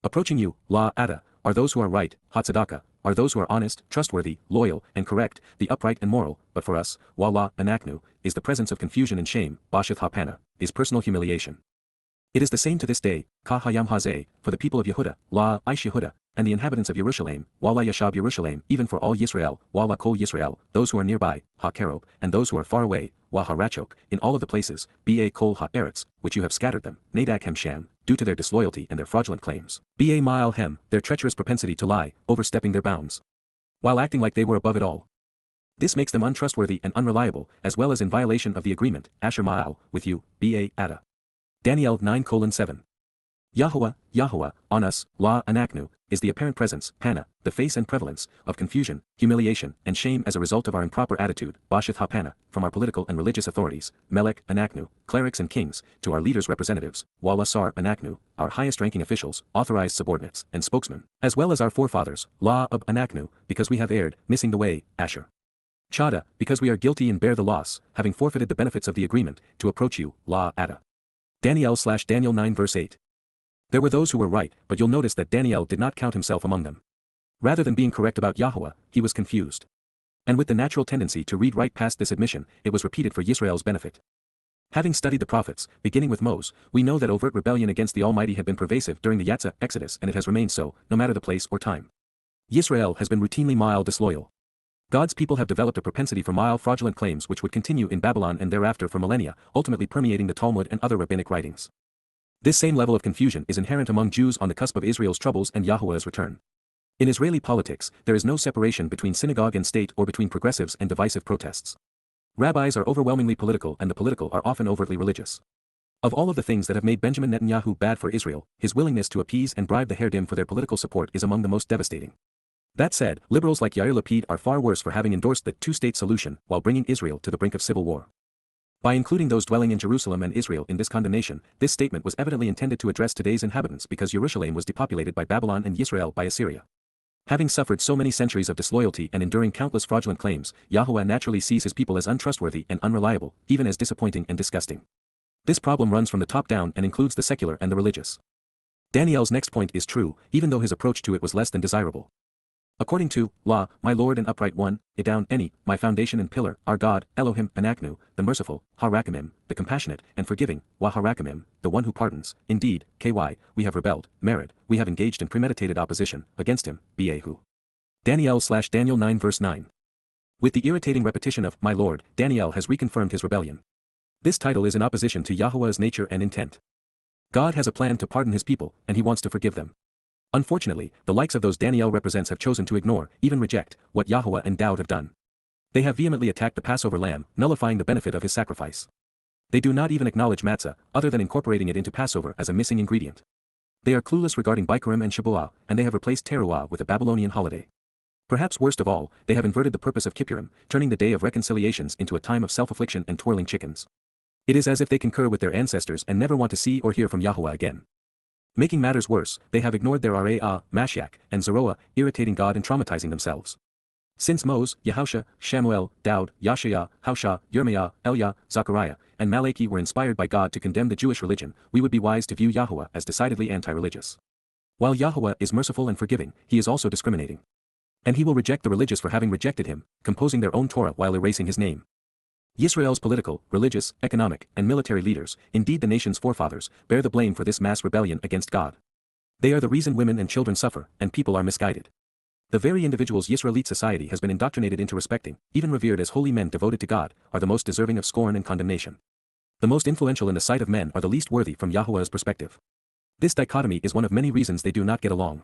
Approaching you, La Ada, are those who are right, Hatzedakah, are those who are honest, trustworthy, loyal, and correct, the upright and moral, but for us, Wallah Anachnu, is the presence of confusion and shame, Bashath Hapana, is personal humiliation. It is the same to this day, Ka Hayam Hazeh, for the people of Yehuda, La Aish Yehuda, and the inhabitants of Jerusalem, Wallah Yashab Jerusalem, even for all Yisrael, Wallah Kol Yisrael, those who are nearby, Ha Kerob, and those who are far away, Wa Harachok, in all of the places, Ba Kol Ha Eretz, which you have scattered them, Nadak Hem Sham, due to their disloyalty and their fraudulent claims, Ba Ma'al Hem, their treacherous propensity to lie, overstepping their bounds, while acting like they were above it all. This makes them untrustworthy and unreliable, as well as in violation of the agreement, Asher Ma'al, with you, Ba Ada. Daniel 9:7. Yahowah, on us, La Anachnu, is the apparent presence, Pana, the face and prevalence, of confusion, humiliation, and shame as a result of our improper attitude, Bashath Hapana, from our political and religious authorities, Melech, Anachnu, clerics and kings, to our leaders' representatives, Wallah Sar Anachnu, our highest-ranking officials, authorized subordinates, and spokesmen, as well as our forefathers, La of Anachnu, because we have erred, missing the way, Asher. Chada, because we are guilty and bear the loss, having forfeited the benefits of the agreement, to approach you, La Ada. Daniel 9 verse 8. There were those who were right, but you'll notice that Daniel did not count himself among them. Rather than being correct about Yahowah, he was confused. And with the natural tendency to read right past this admission, it was repeated for Yisrael's benefit. Having studied the prophets, beginning with Moses, we know that overt rebellion against the Almighty had been pervasive during the Yatzah Exodus and it has remained so, no matter the place or time. Yisrael has been routinely mild disloyal. God's people have developed a propensity for mild fraudulent claims which would continue in Babylon and thereafter for millennia, ultimately permeating the Talmud and other rabbinic writings. This same level of confusion is inherent among Jews on the cusp of Israel's troubles and Yahuwah's return. In Israeli politics, there is no separation between synagogue and state or between progressives and divisive protests. Rabbis are overwhelmingly political and the political are often overtly religious. Of all of the things that have made Benjamin Netanyahu bad for Israel, his willingness to appease and bribe the Haredim for their political support is among the most devastating. That said, liberals like Yair Lapid are far worse for having endorsed the two-state solution while bringing Israel to the brink of civil war. By including those dwelling in Jerusalem and Israel in this condemnation, this statement was evidently intended to address today's inhabitants because Jerusalem was depopulated by Babylon and Israel by Assyria. Having suffered so many centuries of disloyalty and enduring countless fraudulent claims, Yahowah naturally sees his people as untrustworthy and unreliable, even as disappointing and disgusting. This problem runs from the top down and includes the secular and the religious. Daniel's next point is true, even though his approach to it was less than desirable. According to, La, my Lord and upright one, Idown Eni, my foundation and pillar, our God, Elohim, Anachnu, the merciful, Harakamim, the compassionate, and forgiving, Waharakamim, the one who pardons, indeed, KY, we have rebelled, Merid, we have engaged in premeditated opposition, against him, Bahu. Daniel 9 verse 9. With the irritating repetition of, my Lord, Daniel has reconfirmed his rebellion. This title is in opposition to Yahuwah's nature and intent. God has a plan to pardon his people, and he wants to forgive them. Unfortunately, the likes of those Daniel represents have chosen to ignore, even reject, what Yahowah and Dowd have done. They have vehemently attacked the Passover lamb, nullifying the benefit of his sacrifice. They do not even acknowledge matzah, other than incorporating it into Passover as a missing ingredient. They are clueless regarding Bikurim and Shabuah, and they have replaced Towrah with a Babylonian holiday. Perhaps worst of all, they have inverted the purpose of Kippurim, turning the day of reconciliations into a time of self-affliction and twirling chickens. It is as if they concur with their ancestors and never want to see or hear from Yahowah again. Making matters worse, they have ignored their Mashiach, and Zoroah, irritating God and traumatizing themselves. Since Moses, Yahusha, Shamuel, Dowd, Yashaya, Haushah, Yirmiah, Eliah, Zechariah, and Malachi were inspired by God to condemn the Jewish religion, we would be wise to view Yahuwah as decidedly anti-religious. While Yahuwah is merciful and forgiving, he is also discriminating. And he will reject the religious for having rejected him, composing their own Torah while erasing his name. Yisrael's political, religious, economic, and military leaders, indeed the nation's forefathers, bear the blame for this mass rebellion against God. They are the reason women and children suffer, and people are misguided. The very individuals Yisraelite society has been indoctrinated into respecting, even revered as holy men devoted to God, are the most deserving of scorn and condemnation. The most influential in the sight of men are the least worthy from Yahuwah's perspective. This dichotomy is one of many reasons they do not get along.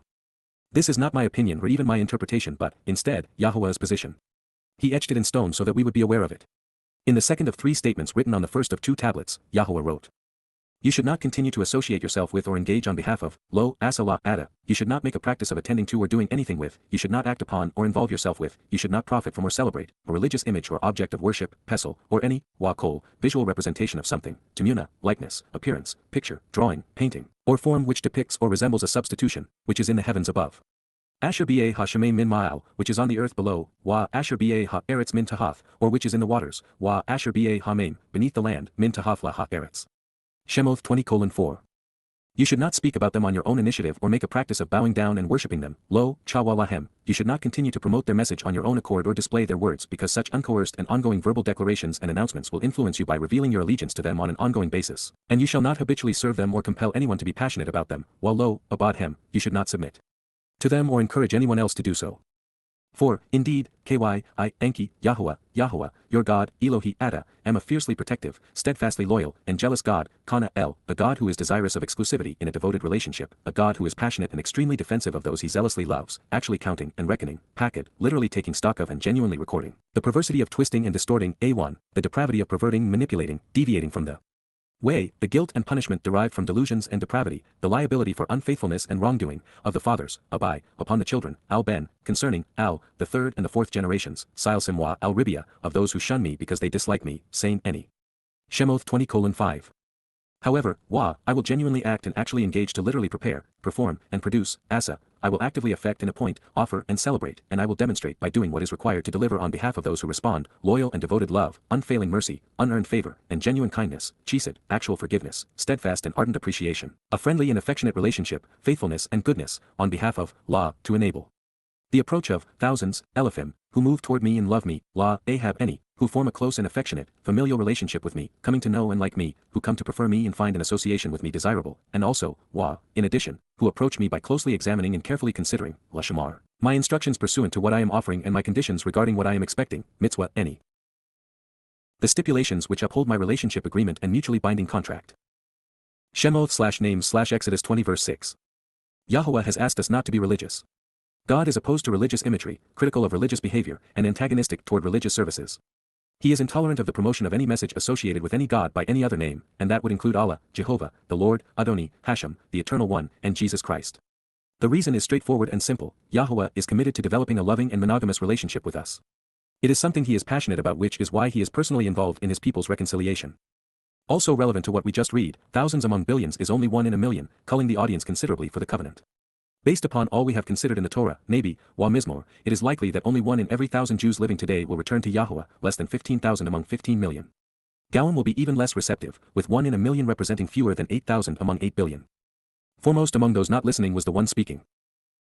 This is not my opinion or even my interpretation but, instead, Yahuwah's position. He etched it in stone so that we would be aware of it. In the second of 3 statements written on the first of 2 tablets, Yahuwah wrote, "You should not continue to associate yourself with or engage on behalf of, lo, asala, ada, you should not make a practice of attending to or doing anything with, you should not act upon or involve yourself with, you should not profit from or celebrate, a religious image or object of worship, pesel, or any, wakol, visual representation of something, timuna, likeness, appearance, picture, drawing, painting, or form which depicts or resembles a substitution, which is in the heavens above. Asher ba ha shemaim min ma'al, which is on the earth below, wa asher ba ha eretz min tahath, or which is in the waters, wa asher ba ha maim, beneath the land, min tahath la ha eretz. Shemoth 20:4. You should not speak about them on your own initiative or make a practice of bowing down and worshipping them, lo, chawa lahem, you should not continue to promote their message on your own accord or display their words because such uncoerced and ongoing verbal declarations and announcements will influence you by revealing your allegiance to them on an ongoing basis, and you shall not habitually serve them or compel anyone to be passionate about them, while lo, abad hem, you should not submit to them or encourage anyone else to do so. For, indeed, Enki, Yahuwah, your God, Elohi Ada, am a fiercely protective, steadfastly loyal, and jealous God, Kana El, a God who is desirous of exclusivity in a devoted relationship, a God who is passionate and extremely defensive of those he zealously loves, actually counting and reckoning, packet, literally taking stock of and genuinely recording, the perversity of twisting and distorting, A1, the depravity of perverting, manipulating, deviating from the way, the guilt and punishment derived from delusions and depravity, the liability for unfaithfulness and wrongdoing, of the fathers, Abai, upon the children, Al-Ben, concerning, Al, the 3rd and the 4th generations, Silsimwa, Al-Ribia, of those who shun me because they dislike me, saying any. Shemoth 20:5. However, I will genuinely act and actually engage to literally prepare, perform, and produce, Asa, I will actively affect and appoint, offer and celebrate, and I will demonstrate by doing what is required to deliver on behalf of those who respond, loyal and devoted love, unfailing mercy, unearned favor, and genuine kindness, chesed, actual forgiveness, steadfast and ardent appreciation, a friendly and affectionate relationship, faithfulness and goodness, on behalf of, to enable the approach of, thousands, Elephim, who move toward me and love me, Ahab any, who form a close and affectionate, familial relationship with me, coming to know and like me, who come to prefer me and find an association with me desirable, and also, in addition, who approach me by closely examining and carefully considering, Lashamar, my instructions pursuant to what I am offering and my conditions regarding what I am expecting, mitzvah, any. The stipulations which uphold my relationship agreement and mutually binding contract. Shemoth/names/Exodus 20:6. Yahuwah has asked us not to be religious. God is opposed to religious imagery, critical of religious behavior, and antagonistic toward religious services. He is intolerant of the promotion of any message associated with any god by any other name, and that would include Allah, Jehovah, the Lord, Adoni, Hashem, the Eternal One, and Jesus Christ. The reason is straightforward and simple: Yahuwah is committed to developing a loving and monogamous relationship with us. It is something he is passionate about, which is why he is personally involved in his people's reconciliation. Also relevant to what we just read, thousands among billions is only 1 in a million, culling the audience considerably for the covenant. Based upon all we have considered in the Torah, Nabi, Mizmor, it is likely that only 1 in every 1,000 Jews living today will return to Yahuwah, less than 15,000 among 15 million. Gowan will be even less receptive, with 1 in a million representing fewer than 8,000 among 8 billion. Foremost among those not listening was the one speaking.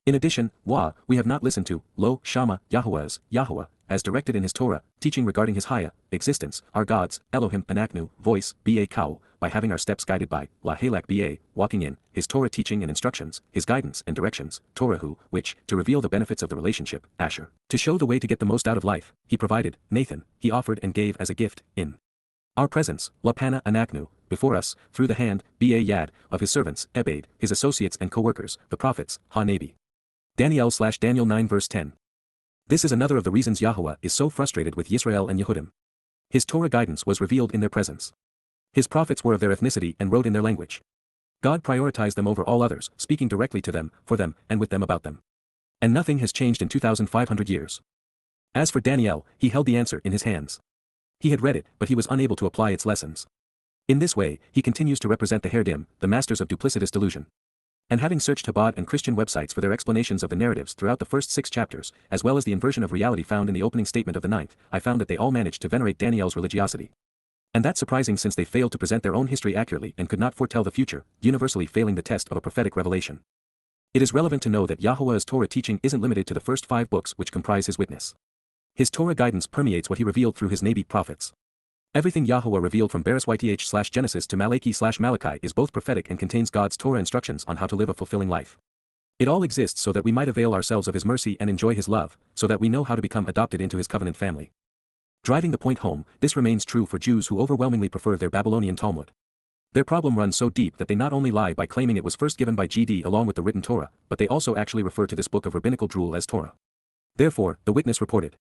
In addition, we have not listened to, Shama, Yahuwah, as directed in his Torah, teaching regarding his Haya, existence, our gods, Elohim, Anaknu, voice, Ba Kau, by having our steps guided by, Lahalak Ba, walking in, his Torah teaching and instructions, his guidance and directions, Torah which, to reveal the benefits of the relationship, Asher, to show the way to get the most out of life, he provided, Nathan, he offered and gave as a gift, in our presence, Lapana Anaknu, before us, through the hand, Ba Yad, of his servants, Ebed, his associates and co-workers, the prophets, Ha-Nabi. Daniel 9:10. This is another of the reasons Yahuwah is so frustrated with Yisrael and Yehudim. His Torah guidance was revealed in their presence. His prophets were of their ethnicity and wrote in their language. God prioritized them over all others, speaking directly to them, for them, and with them about them. And nothing has changed in 2,500 years. As for Daniel, he held the answer in his hands. He had read it, but he was unable to apply its lessons. In this way, he continues to represent the Herdim, the masters of duplicitous delusion. And having searched Chabad and Christian websites for their explanations of the narratives throughout the first 6 chapters, as well as the inversion of reality found in the opening statement of the 9th, I found that they all managed to venerate Daniel's religiosity. And that's surprising since they failed to present their own history accurately and could not foretell the future, universally failing the test of a prophetic revelation. It is relevant to know that Yahuwah's Torah teaching isn't limited to the first 5 books which comprise his witness. His Torah guidance permeates what he revealed through his Nabi prophets. Everything Yahuwah revealed from Bereshit/Genesis to Malachi/Malachi is both prophetic and contains God's Torah instructions on how to live a fulfilling life. It all exists so that we might avail ourselves of his mercy and enjoy his love, so that we know how to become adopted into his covenant family. Driving the point home, this remains true for Jews who overwhelmingly prefer their Babylonian Talmud. Their problem runs so deep that they not only lie by claiming it was first given by GD along with the written Torah, but they also actually refer to this book of rabbinical drool as Torah. Therefore, the witness reported,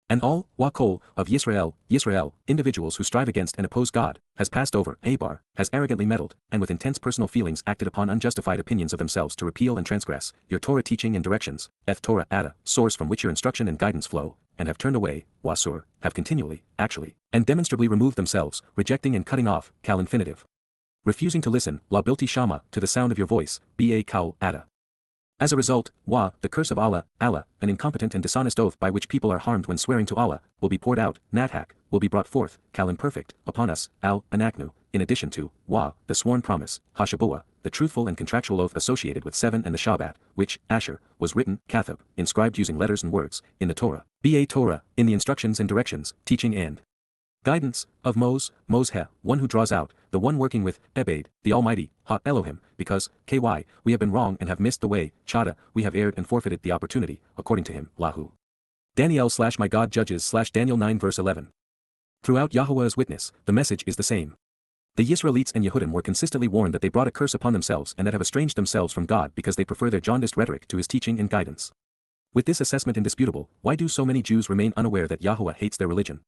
"And all, Wakol, of Yisrael, individuals who strive against and oppose God, has passed over, Abar, has arrogantly meddled, and with intense personal feelings acted upon unjustified opinions of themselves to repeal and transgress your Torah teaching and directions, Torah Ada, source from which your instruction and guidance flow, and have turned away, Wasur, have continually, actually, and demonstrably removed themselves, rejecting and cutting off, Kal infinitive. Refusing to listen, La Bilti Shama, to the sound of your voice, Ba Kal Ada. As a result, the curse of Allah, an incompetent and dishonest oath by which people are harmed when swearing to Allah, will be poured out, Nathak, will be brought forth, Kal imperfect, upon us, Anaknu, in addition to, the sworn promise, Hashabuah, the truthful and contractual oath associated with 7 and the Shabat, which, Asher, was written, Kathab, inscribed using letters and words, in the Torah, Ba Torah, in the instructions and directions, teaching and guidance, of Moshe, one who draws out, the one working with, Ebed, the Almighty, Ha Elohim, because, KY, we have been wrong and have missed the way, Chada, we have erred and forfeited the opportunity, according to him, Lahu. Daniel/My God Judges/Daniel 9 verse 11. Throughout Yahuwah's witness, the message is the same. The Yisraelites and Yehudim were consistently warned that they brought a curse upon themselves and that have estranged themselves from God because they prefer their jaundiced rhetoric to his teaching and guidance. With this assessment indisputable, why do so many Jews remain unaware that Yahuwah hates their religion?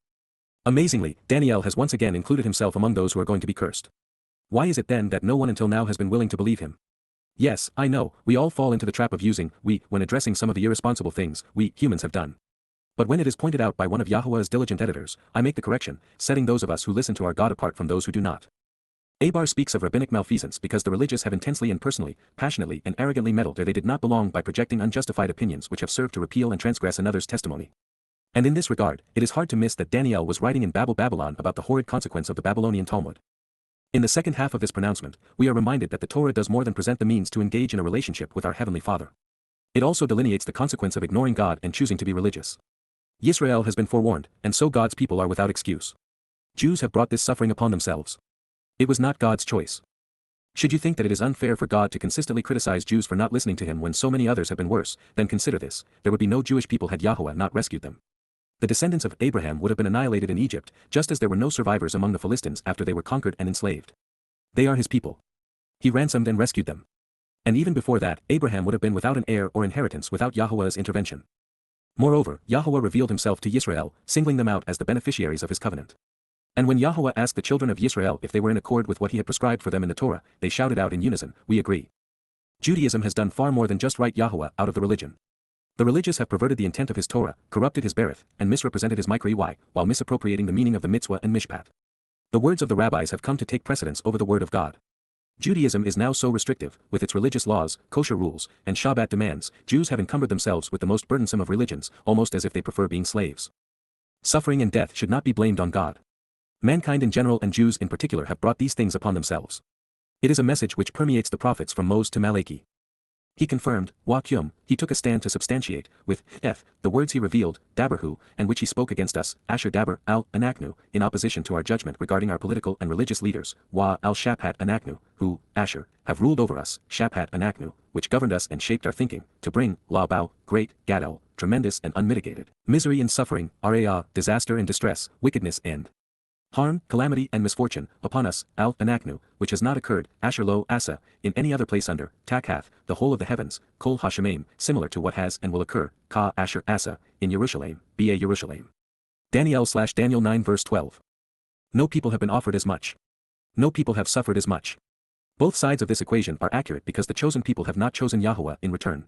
Amazingly, Daniel has once again included himself among those who are going to be cursed. Why is it then that no one until now has been willing to believe him? Yes, I know, we all fall into the trap of using we when addressing some of the irresponsible things we humans have done. But when it is pointed out by one of Yahuwah's diligent editors, I make the correction, setting those of us who listen to our God apart from those who do not. Abar speaks of rabbinic malfeasance because the religious have intensely and personally, passionately and arrogantly meddled where they did not belong by projecting unjustified opinions which have served to repeal and transgress another's testimony. And in this regard, it is hard to miss that Daniel was writing in Babylon about the horrid consequence of the Babylonian Talmud. In the second half of this pronouncement, we are reminded that the Torah does more than present the means to engage in a relationship with our Heavenly Father. It also delineates the consequence of ignoring God and choosing to be religious. Yisrael has been forewarned, and so God's people are without excuse. Jews have brought this suffering upon themselves. It was not God's choice. Should you think that it is unfair for God to consistently criticize Jews for not listening to him when so many others have been worse, then consider this, there would be no Jewish people had Yahuwah not rescued them. The descendants of Abraham would have been annihilated in Egypt, just as there were no survivors among the Philistines after they were conquered and enslaved. They are his people. He ransomed and rescued them. And even before that, Abraham would have been without an heir or inheritance without Yahuwah's intervention. Moreover, Yahuwah revealed himself to Yisrael, singling them out as the beneficiaries of his covenant. And when Yahuwah asked the children of Yisrael if they were in accord with what he had prescribed for them in the Torah, they shouted out in unison, "We agree." Judaism has done far more than just write Yahuwah out of the religion. The religious have perverted the intent of his Torah, corrupted his berith, and misrepresented his Mikra while misappropriating the meaning of the mitzvah and mishpat. The words of the rabbis have come to take precedence over the word of God. Judaism is now so restrictive, with its religious laws, kosher rules, and Shabat demands, Jews have encumbered themselves with the most burdensome of religions, almost as if they prefer being slaves. Suffering and death should not be blamed on God. Mankind in general and Jews in particular have brought these things upon themselves. It is a message which permeates the prophets from Moses to Malachi. He confirmed, he took a stand to substantiate, with the words he revealed, Daberhu, and which he spoke against us, Asher Daber al-Anaknu, in opposition to our judgment regarding our political and religious leaders, al-Shaphat Anaknu, who, Asher, have ruled over us, Shaphat Anaknu, which governed us and shaped our thinking, to bring, Labau, great, Gadol, tremendous and unmitigated, misery and suffering, Raa, disaster and distress, wickedness and harm, calamity and misfortune, upon us, al-Anaknu, which has not occurred, Asher lo Asa, in any other place under, Takhath, the whole of the heavens, Kol Hashemayim, similar to what has and will occur, Ka Asher Asa, in Jerusalem, Ba Jerusalem. Daniel 9 verse 12. No people have been offered as much. No people have suffered as much. Both sides of this equation are accurate because the chosen people have not chosen Yahuwah in return.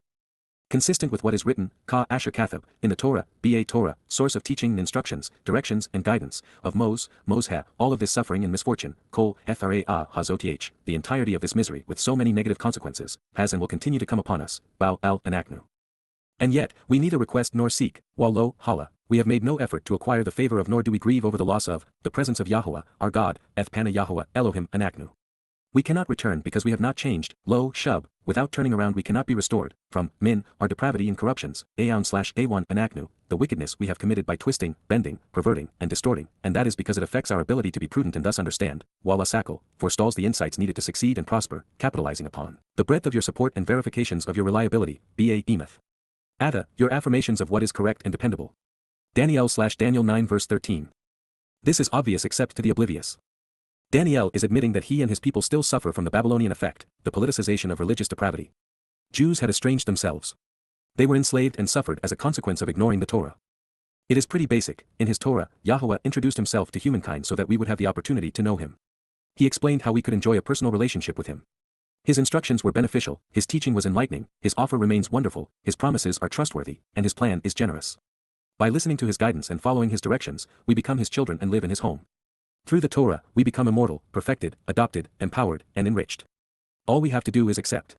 consistent with what is written, Ka Asher Kathab, in the Torah, Ba Torah, source of teaching and instructions, directions and guidance, of Moshe, all of this suffering and misfortune, Kol Thra Hazoth, the entirety of this misery with so many negative consequences, has and will continue to come upon us, Baal al Anaknu. And yet, we neither request nor seek, while lo, hala, we have made no effort to acquire the favor of nor do we grieve over the loss of, the presence of Yahowah, our God, Pana Yahowah, Elohim, Anaknu. We cannot return because we have not changed, lo, shub, without turning around we cannot be restored, from, min, our depravity and corruptions, aon/a1 Anaknu, the wickedness we have committed by twisting, bending, perverting, and distorting, and that is because it affects our ability to be prudent and thus understand, while asakal, forestalls the insights needed to succeed and prosper, capitalizing upon, the breadth of your support and verifications of your reliability, ba emeth. Atta, your affirmations of what is correct and dependable. Daniel 9 verse 13. This is obvious except to the oblivious. Daniel is admitting that he and his people still suffer from the Babylonian effect, the politicization of religious depravity. Jews had estranged themselves. They were enslaved and suffered as a consequence of ignoring the Torah. It is pretty basic. In his Torah, Yahowah introduced himself to humankind so that we would have the opportunity to know him. He explained how we could enjoy a personal relationship with him. His instructions were beneficial, his teaching was enlightening, his offer remains wonderful, his promises are trustworthy, and his plan is generous. By listening to his guidance and following his directions, we become his children and live in his home. Through the Torah, we become immortal, perfected, adopted, empowered, and enriched. All we have to do is accept.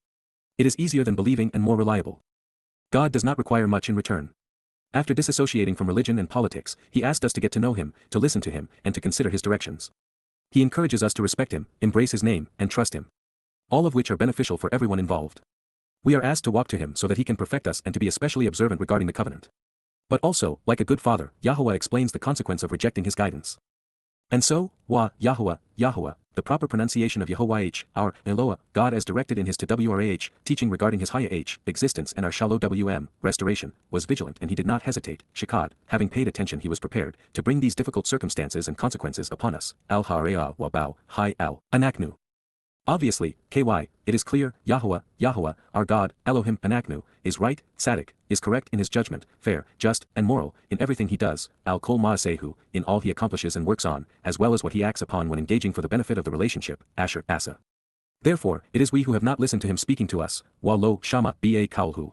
It is easier than believing and more reliable. God does not require much in return. After disassociating from religion and politics, he asked us to get to know him, to listen to him, and to consider his directions. He encourages us to respect him, embrace his name, and trust him. All of which are beneficial for everyone involved. We are asked to walk to him so that he can perfect us and to be especially observant regarding the covenant. But also, like a good father, Yahowah explains the consequence of rejecting his guidance. And so, Yahowah, the proper pronunciation of Yahowah, our Eloah, God as directed in his Twrah, teaching regarding his Hayah, existence and our Shalom Wm, restoration, was vigilant and he did not hesitate, Shakad, having paid attention he was prepared, to bring these difficult circumstances and consequences upon us, Al-Ha're'ah Wabau, Hi Al, Anaknu. Obviously, KY, it is clear, Yahowah, our God, Elohim, Anaknu, is right, tzaddik, is correct in his judgment, fair, just, and moral, in everything he does, al-kol ma'asehu, in all he accomplishes and works on, as well as what he acts upon when engaging for the benefit of the relationship, Asher, Asa. Therefore, it is we who have not listened to him speaking to us, while lo, shama, ba kaulhu.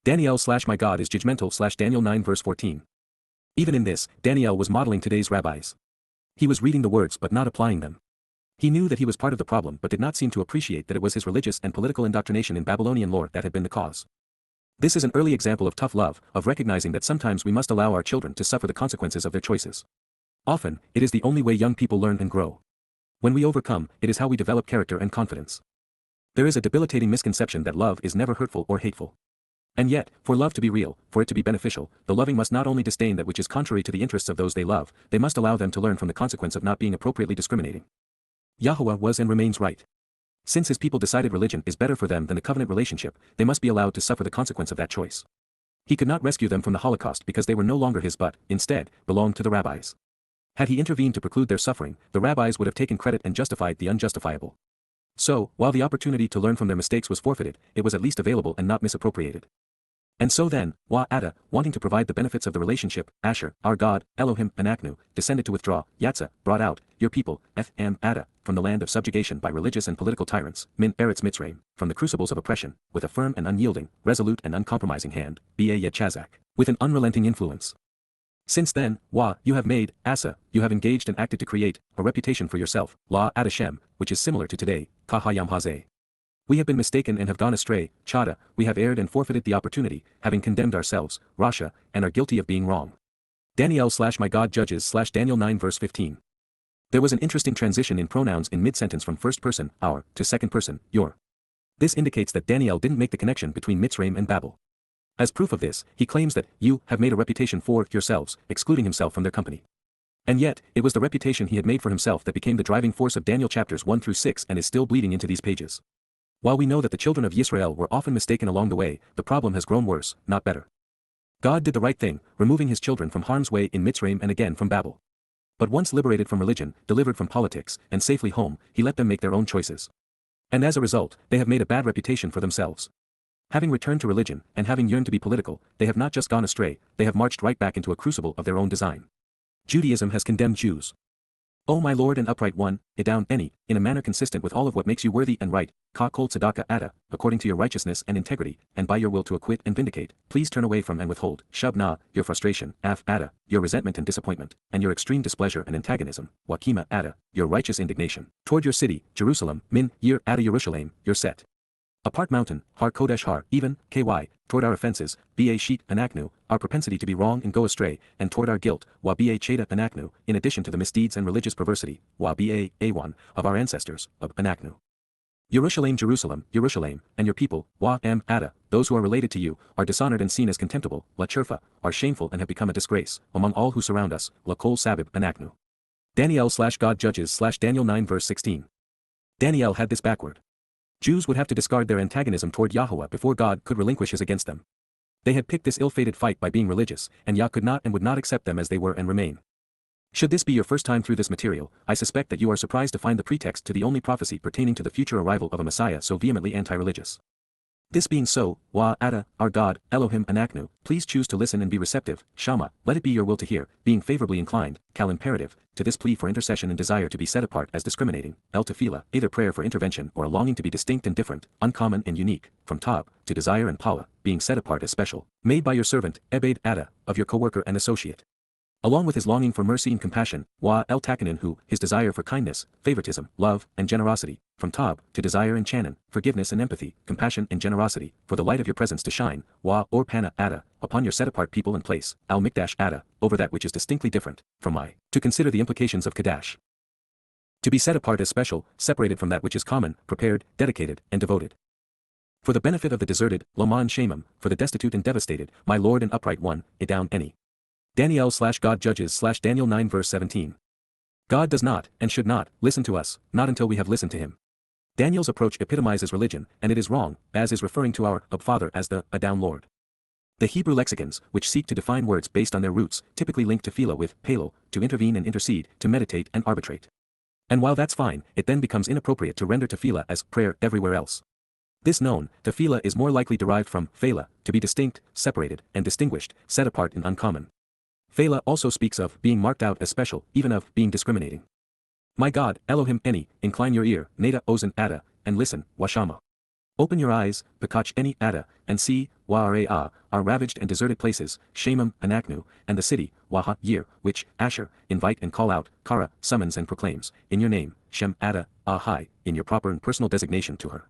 Daniel/my God is judgmental/Daniel 9 verse 14. Even in this, Daniel was modeling today's rabbis. He was reading the words but not applying them. He knew that he was part of the problem but did not seem to appreciate that it was his religious and political indoctrination in Babylonian lore that had been the cause. This is an early example of tough love, of recognizing that sometimes we must allow our children to suffer the consequences of their choices. Often, it is the only way young people learn and grow. When we overcome, it is how we develop character and confidence. There is a debilitating misconception that love is never hurtful or hateful. And yet, for love to be real, for it to be beneficial, the loving must not only disdain that which is contrary to the interests of those they love, they must allow them to learn from the consequence of not being appropriately discriminating. Yahowah was and remains right. Since his people decided religion is better for them than the covenant relationship, they must be allowed to suffer the consequence of that choice. He could not rescue them from the Holocaust because they were no longer his but, instead, belonged to the rabbis. Had he intervened to preclude their suffering, the rabbis would have taken credit and justified the unjustifiable. So, while the opportunity to learn from their mistakes was forfeited, it was at least available and not misappropriated. And so then, Atta, wanting to provide the benefits of the relationship, Asher, our God, Elohim, Anaknu, descended to withdraw, Yatsa, brought out, your people, Atta, from the land of subjugation by religious and political tyrants, Min Eretz Mitzrayim, from the crucibles of oppression, with a firm and unyielding, resolute and uncompromising hand, Ba Yechazak, with an unrelenting influence. Since then, you have made, Asa, you have engaged and acted to create, a reputation for yourself, La Adashem, which is similar to today, Kahayam Hazeh. We have been mistaken and have gone astray, Chada, we have erred and forfeited the opportunity, having condemned ourselves, Rasha, and are guilty of being wrong. Daniel/my God Judges/Daniel 9 verse 15. There was an interesting transition in pronouns in mid-sentence from first person, our, to second person, your. This indicates that Daniel didn't make the connection between Mitzrayim and Babel. As proof of this, he claims that, you have made a reputation for yourselves, excluding himself from their company. And yet, it was the reputation he had made for himself that became the driving force of Daniel chapters 1 through 6 and is still bleeding into these pages. While we know that the children of Yisrael were often mistaken along the way, the problem has grown worse, not better. God did the right thing, removing his children from harm's way in Mitzrayim and again from Babel. But once liberated from religion, delivered from politics, and safely home, he let them make their own choices. And as a result, they have made a bad reputation for themselves. Having returned to religion, and having yearned to be political, they have not just gone astray, they have marched right back into a crucible of their own design. Judaism has condemned Jews. O my Lord and upright one, Dowd any, in a manner consistent with all of what makes you worthy and right, ka kol tzedakah ada, according to your righteousness and integrity, and by your will to acquit and vindicate, please turn away from and withhold, shub na, your frustration, af ada, your resentment and disappointment, and your extreme displeasure and antagonism, wakima ada, your righteous indignation, toward your city, Jerusalem, min, yir ada Yerushalayim, your set. Apart mountain, har kodesh har, even, ky, toward our offenses, ba sheet anaknu, our propensity to be wrong and go astray, and toward our guilt, wa ba cheda anaknu, in addition to the misdeeds and religious perversity, wa ba a1, of our ancestors, of anaknu. Yerushalayim Jerusalem, and your people, wa am ada, those who are related to you, are dishonored and seen as contemptible, la churfa, are shameful and have become a disgrace, among all who surround us, la kol sabib anaknu. Daniel/God Judges/Daniel 9 verse 16. Daniel had this backward. Jews would have to discard their antagonism toward Yahowah before God could relinquish his against them. They had picked this ill-fated fight by being religious, and Yah could not and would not accept them as they were and remain. Should this be your first time through this material, I suspect that you are surprised to find the pretext to the only prophecy pertaining to the future arrival of a Messiah so vehemently anti-religious. This being so, Wa Ada, our God, Elohim Anaknu, please choose to listen and be receptive, Shama, let it be your will to hear, being favorably inclined, Kal imperative, to this plea for intercession and desire to be set apart as discriminating, El Tefillah, either prayer for intervention or a longing to be distinct and different, uncommon and unique, from Tab, to desire and Paula, being set apart as special, made by your servant, Ebed Ada, of your co-worker and associate. Along with his longing for mercy and compassion, Wa El Takanin who, his desire for kindness, favoritism, love, and generosity, from Tab, to desire and Chanan, forgiveness and empathy, compassion and generosity, for the light of your presence to shine, Wa or Pana Ada, upon your set-apart people and place, Al Mikdash Ada, over that which is distinctly different, from I, to consider the implications of Kadash. To be set apart as special, separated from that which is common, prepared, dedicated, and devoted. For the benefit of the deserted, Loman Shamam, for the destitute and devastated, my Lord and upright one, Dowd any. Daniel/God Judges/Daniel 9 verse 17. God does not, and should not, listen to us, not until we have listened to him. Daniel's approach epitomizes religion, and it is wrong, as is referring to our Father as the Dowd Lord. The Hebrew lexicons, which seek to define words based on their roots, typically link tefillah with pelo, to intervene and intercede, to meditate and arbitrate. And while that's fine, it then becomes inappropriate to render tefillah as prayer everywhere else. This known, tefillah is more likely derived from phela, to be distinct, separated, and distinguished, set apart and uncommon. Phela also speaks of being marked out as special, even of being discriminating. My God, Elohim any, incline your ear, Nada Ozen Ada, and listen, Washama. Open your eyes, Pakach any Ada, and see, Wa'are'ah, our ravaged and deserted places, Shamam, Anaknu, and the city, Waha, Yir, which, Asher, invite and call out, Kara, summons and proclaims, in your name, Shem Ada, Ahai, in your proper and personal designation to her.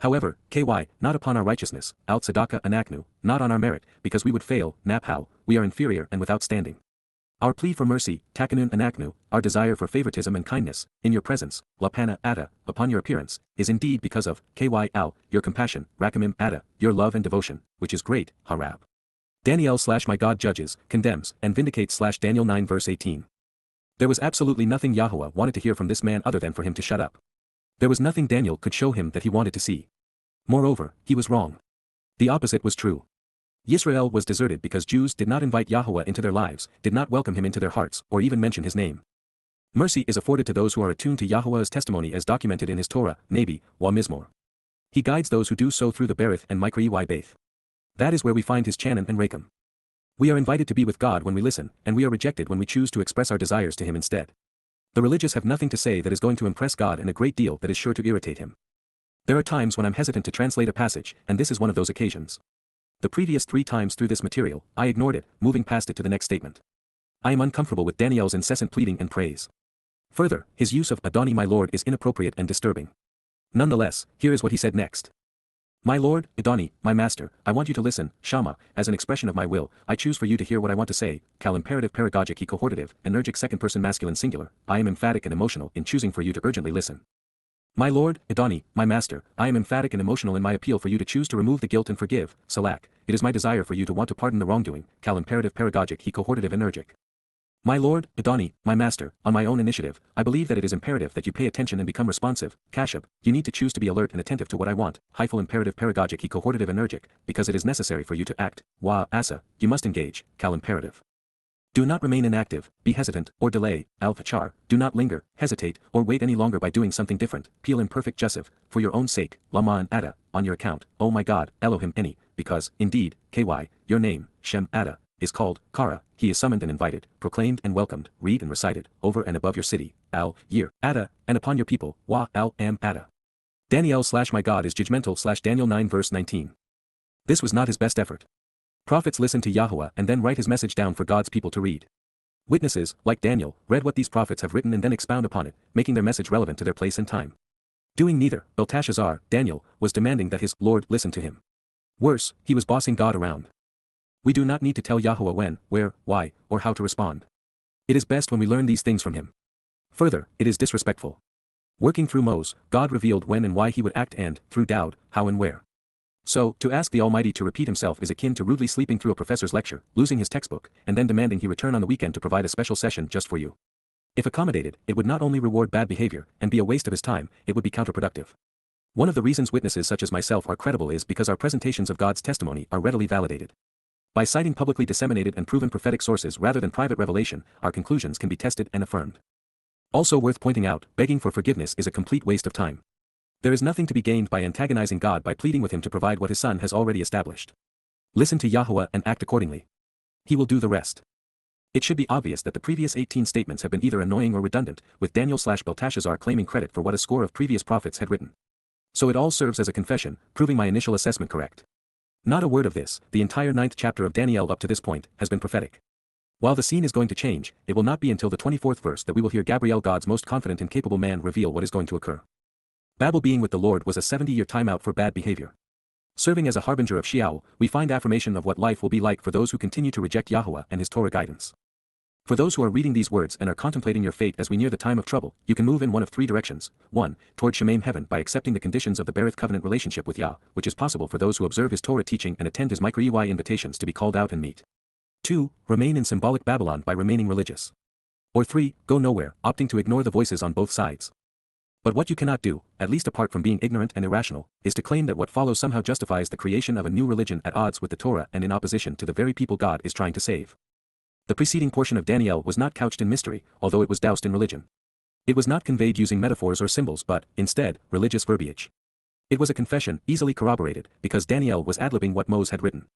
However, KY, not upon our righteousness, Al Tzedakah Anaknu, not on our merit, because we would fail, Naphau, we are inferior and without standing. Our plea for mercy, Takanun Anaknu, our desire for favoritism and kindness, in your presence, Lapana Ada, upon your appearance, is indeed because of, KY Al, your compassion, Rakamim Ada, your love and devotion, which is great, Harab. Daniel/My God judges, condemns, and vindicates/Daniel 9 verse 18. There was absolutely nothing Yahowah wanted to hear from this man other than for him to shut up. There was nothing Daniel could show him that he wanted to see. Moreover, he was wrong. The opposite was true. Yisrael was deserted because Jews did not invite Yahowah into their lives, did not welcome him into their hearts, or even mention his name. Mercy is afforded to those who are attuned to Yahowah's testimony as documented in his Torah, Nabi, Wa Mizmor. He guides those who do so through the Berith and Mikra Beth. That is where we find his Chanan and Rakam. We are invited to be with God when we listen, and we are rejected when we choose to express our desires to him instead. The religious have nothing to say that is going to impress God and a great deal that is sure to irritate him. There are times when I'm hesitant to translate a passage, and this is one of those occasions. The previous 3 times through this material, I ignored it, moving past it to the next statement. I am uncomfortable with Daniel's incessant pleading and praise. Further, his use of Adoni my Lord is inappropriate and disturbing. Nonetheless, here is what he said next. My Lord, Adoni, my Master, I want you to listen, Shama, as an expression of my will, I choose for you to hear what I want to say, Kal imperative paragogic ecohortative, energic second person masculine singular, I am emphatic and emotional in choosing for you to urgently listen. My Lord, Adoni, my Master, I am emphatic and emotional in my appeal for you to choose to remove the guilt and forgive, Salak, it is my desire for you to want to pardon the wrongdoing, Kal imperative paragogic ecohortative energic. My Lord, Adoni, my Master, on my own initiative, I believe that it is imperative that you pay attention and become responsive, Kashab, you need to choose to be alert and attentive to what I want, hyphal imperative paragogic ecohortative energic, because it is necessary for you to act, Wa Asa, you must engage, Kal imperative. Do not remain inactive, be hesitant, or delay, Al-Fachar, do not linger, hesitate, or wait any longer by doing something different, Peel imperfect Jussif, for your own sake, Lama and Ada, on your account, O my God, Elohim any, because, indeed, KY, your name, Shem Ada, is called, Kara, he is summoned and invited, proclaimed and welcomed, read and recited, over and above your city, year, Ada, and upon your people, Ada. Daniel/my God is judgmental/ Daniel 9 verse 19. This was not his best effort. Prophets listened to Yahowah and then write his message down for God's people to read. Witnesses, like Daniel, read what these prophets have written and then expound upon it, making their message relevant to their place and time. Doing neither, Belteshazzar, Daniel, was demanding that his Lord listen to him. Worse, he was bossing God around. We do not need to tell Yahowah when, where, why, or how to respond. It is best when we learn these things from him. Further, it is disrespectful. Working through Moses, God revealed when and why he would act, and, through Dowd, how and where. So, to ask the Almighty to repeat himself is akin to rudely sleeping through a professor's lecture, losing his textbook, and then demanding he return on the weekend to provide a special session just for you. If accommodated, it would not only reward bad behavior, and be a waste of his time, it would be counterproductive. One of the reasons witnesses such as myself are credible is because our presentations of God's testimony are readily validated. By citing publicly disseminated and proven prophetic sources rather than private revelation, our conclusions can be tested and affirmed. Also worth pointing out, begging for forgiveness is a complete waste of time. There is nothing to be gained by antagonizing God by pleading with him to provide what his Son has already established. Listen to Yahowah and act accordingly. He will do the rest. It should be obvious that the previous 18 statements have been either annoying or redundant, with Daniel/Belteshazzar claiming credit for what a score of previous prophets had written. So it all serves as a confession, proving my initial assessment correct. Not a word of this, the entire 9th chapter of Daniel up to this point, has been prophetic. While the scene is going to change, it will not be until the 24th verse that we will hear Gabriel, God's most confident and capable man, reveal what is going to occur. Babel being with the Lord was a 70-year timeout for bad behavior. Serving as a harbinger of Sheol, we find affirmation of what life will be like for those who continue to reject Yahowah and his Torah guidance. For those who are reading these words and are contemplating your fate as we near the time of trouble, you can move in one of three directions. 1. Toward Shemaim heaven by accepting the conditions of the Berith covenant relationship with Yah, which is possible for those who observe his Torah teaching and attend his YYV invitations to be called out and meet. 2. Remain in symbolic Babylon by remaining religious. Or 3. Go nowhere, opting to ignore the voices on both sides. But what you cannot do, at least apart from being ignorant and irrational, is to claim that what follows somehow justifies the creation of a new religion at odds with the Torah and in opposition to the very people God is trying to save. The preceding portion of Daniel was not couched in mystery, although it was doused in religion. It was not conveyed using metaphors or symbols but, instead, religious verbiage. It was a confession, easily corroborated, because Daniel was ad-libbing what Moses had written.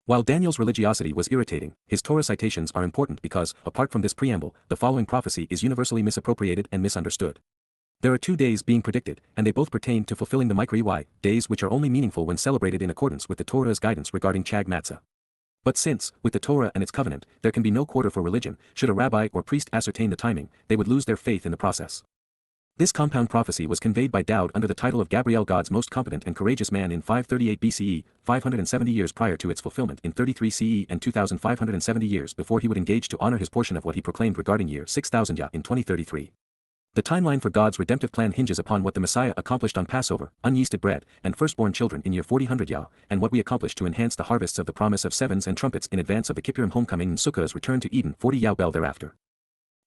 While Daniel's religiosity was irritating, his Torah citations are important because, apart from this preamble, the following prophecy is universally misappropriated and misunderstood. There are 2 days being predicted, and they both pertain to fulfilling the YYV, days which are only meaningful when celebrated in accordance with the Torah's guidance regarding Chag Matzah. But since, with the Torah and its covenant, there can be no quarter for religion, should a rabbi or priest ascertain the timing, they would lose their faith in the process. This compound prophecy was conveyed by Dowd under the title of Gabriel, God's most competent and courageous man in 538 BCE, 570 years prior to its fulfillment in 33 CE and 2570 years before he would engage to honor his portion of what he proclaimed regarding year 6000 Yah in 2033. The timeline for God's redemptive plan hinges upon what the Messiah accomplished on Passover, unyeasted bread, and firstborn children in year 4000 Yah, and what we accomplished to enhance the harvests of the promise of sevens and trumpets in advance of the Kippurim homecoming and Sukkah's return to Eden 40 Yah Bel thereafter.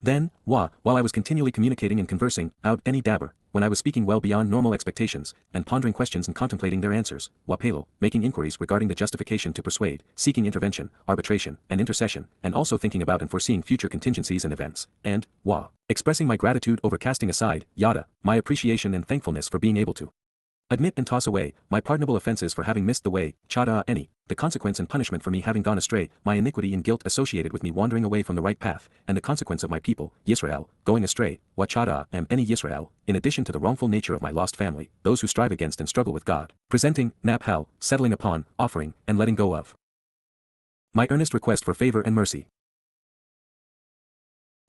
Then, while I was continually communicating and conversing, out any dabber, when I was speaking well beyond normal expectations, and pondering questions and contemplating their answers, Pelo, making inquiries regarding the justification to persuade, seeking intervention, arbitration, and intercession, and also thinking about and foreseeing future contingencies and events, and, expressing my gratitude over casting aside, Yada, my appreciation and thankfulness for being able to admit and toss away, my pardonable offenses for having missed the way, Chada any, the consequence and punishment for me having gone astray, my iniquity and guilt associated with me wandering away from the right path, and the consequence of my people, Yisrael, going astray, Chada any Yisrael, in addition to the wrongful nature of my lost family, those who strive against and struggle with God, presenting, Naphal, settling upon, offering, and letting go of. My earnest request for favor and mercy.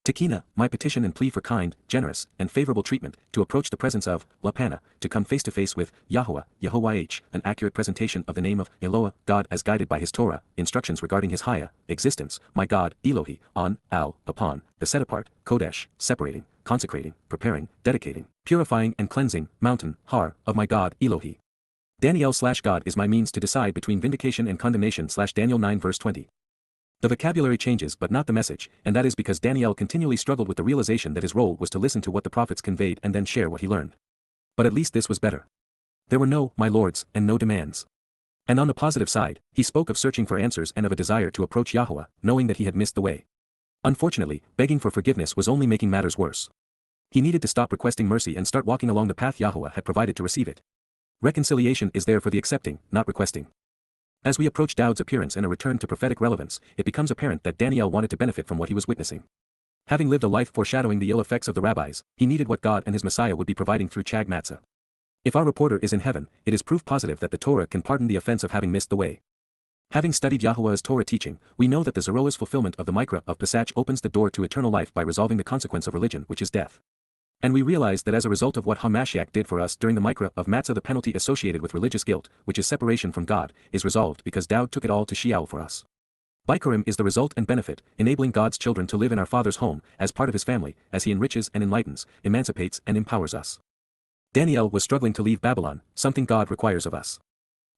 Tekina, my petition and plea for kind, generous, and favorable treatment, to approach the presence of, Lapana, to come face to face with, Yahowah, an accurate presentation of the name of, Eloah, God as guided by his Torah, instructions regarding his Hayah, existence, my God, Elohi, on, upon, the set apart, Kodesh, separating, consecrating, preparing, dedicating, purifying and cleansing, mountain, Har, of my God, Elohi. Daniel/God is my means to decide between vindication and condemnation Daniel 9 verse 20. The vocabulary changes but not the message, and that is because Daniel continually struggled with the realization that his role was to listen to what the prophets conveyed and then share what he learned. But at least this was better. There were no, my lords, and no demands. And on the positive side, he spoke of searching for answers and of a desire to approach Yahowah, knowing that he had missed the way. Unfortunately, begging for forgiveness was only making matters worse. He needed to stop requesting mercy and start walking along the path Yahowah had provided to receive it. Reconciliation is there for the accepting, not requesting. As we approach Dowd's appearance and a return to prophetic relevance, it becomes apparent that Daniel wanted to benefit from what he was witnessing. Having lived a life foreshadowing the ill effects of the rabbis, he needed what God and his Messiah would be providing through Chag Matzah. If our reporter is in heaven, it is proof positive that the Torah can pardon the offense of having missed the way. Having studied Yahuwah's Torah teaching, we know that the Zoroa's fulfillment of the Mikra of Pesach opens the door to eternal life by resolving the consequence of religion, which is death. And we realize that as a result of what HaMashiach did for us during the Mikra of Matzah, the penalty associated with religious guilt, which is separation from God, is resolved because Dowd took it all to Sheol for us. Bikurim is the result and benefit, enabling God's children to live in our Father's home, as part of his family, as he enriches and enlightens, emancipates and empowers us. Daniel was struggling to leave Babylon, something God requires of us.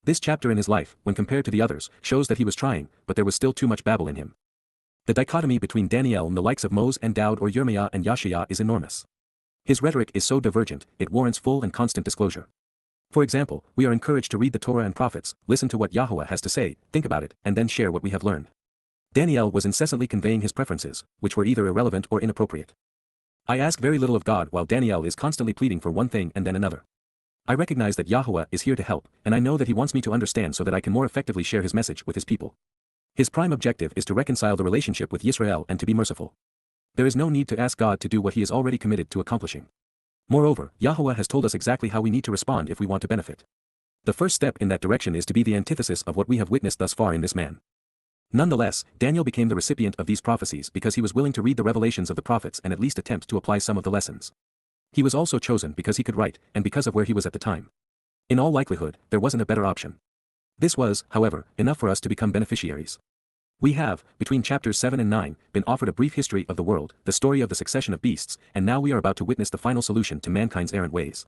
This chapter in his life, when compared to the others, shows that he was trying, but there was still too much Babel in him. The dichotomy between Daniel and the likes of Moses and Dowd or Yirmiah and Yashaya is enormous. His rhetoric is so divergent, it warrants full and constant disclosure. For example, we are encouraged to read the Torah and prophets, listen to what Yahuwah has to say, think about it, and then share what we have learned. Daniel was incessantly conveying his preferences, which were either irrelevant or inappropriate. I ask very little of God while Daniel is constantly pleading for one thing and then another. I recognize that Yahuwah is here to help, and I know that he wants me to understand so that I can more effectively share his message with his people. His prime objective is to reconcile the relationship with Yisrael and to be merciful. There is no need to ask God to do what he is already committed to accomplishing. Moreover, Yahuwah has told us exactly how we need to respond if we want to benefit. The first step in that direction is to be the antithesis of what we have witnessed thus far in this man. Nonetheless, Daniel became the recipient of these prophecies because he was willing to read the revelations of the prophets and at least attempt to apply some of the lessons. He was also chosen because he could write, and because of where he was at the time. In all likelihood, there wasn't a better option. This was, however, enough for us to become beneficiaries. We have, between chapters 7 and 9, been offered a brief history of the world, the story of the succession of beasts, and now we are about to witness the final solution to mankind's errant ways.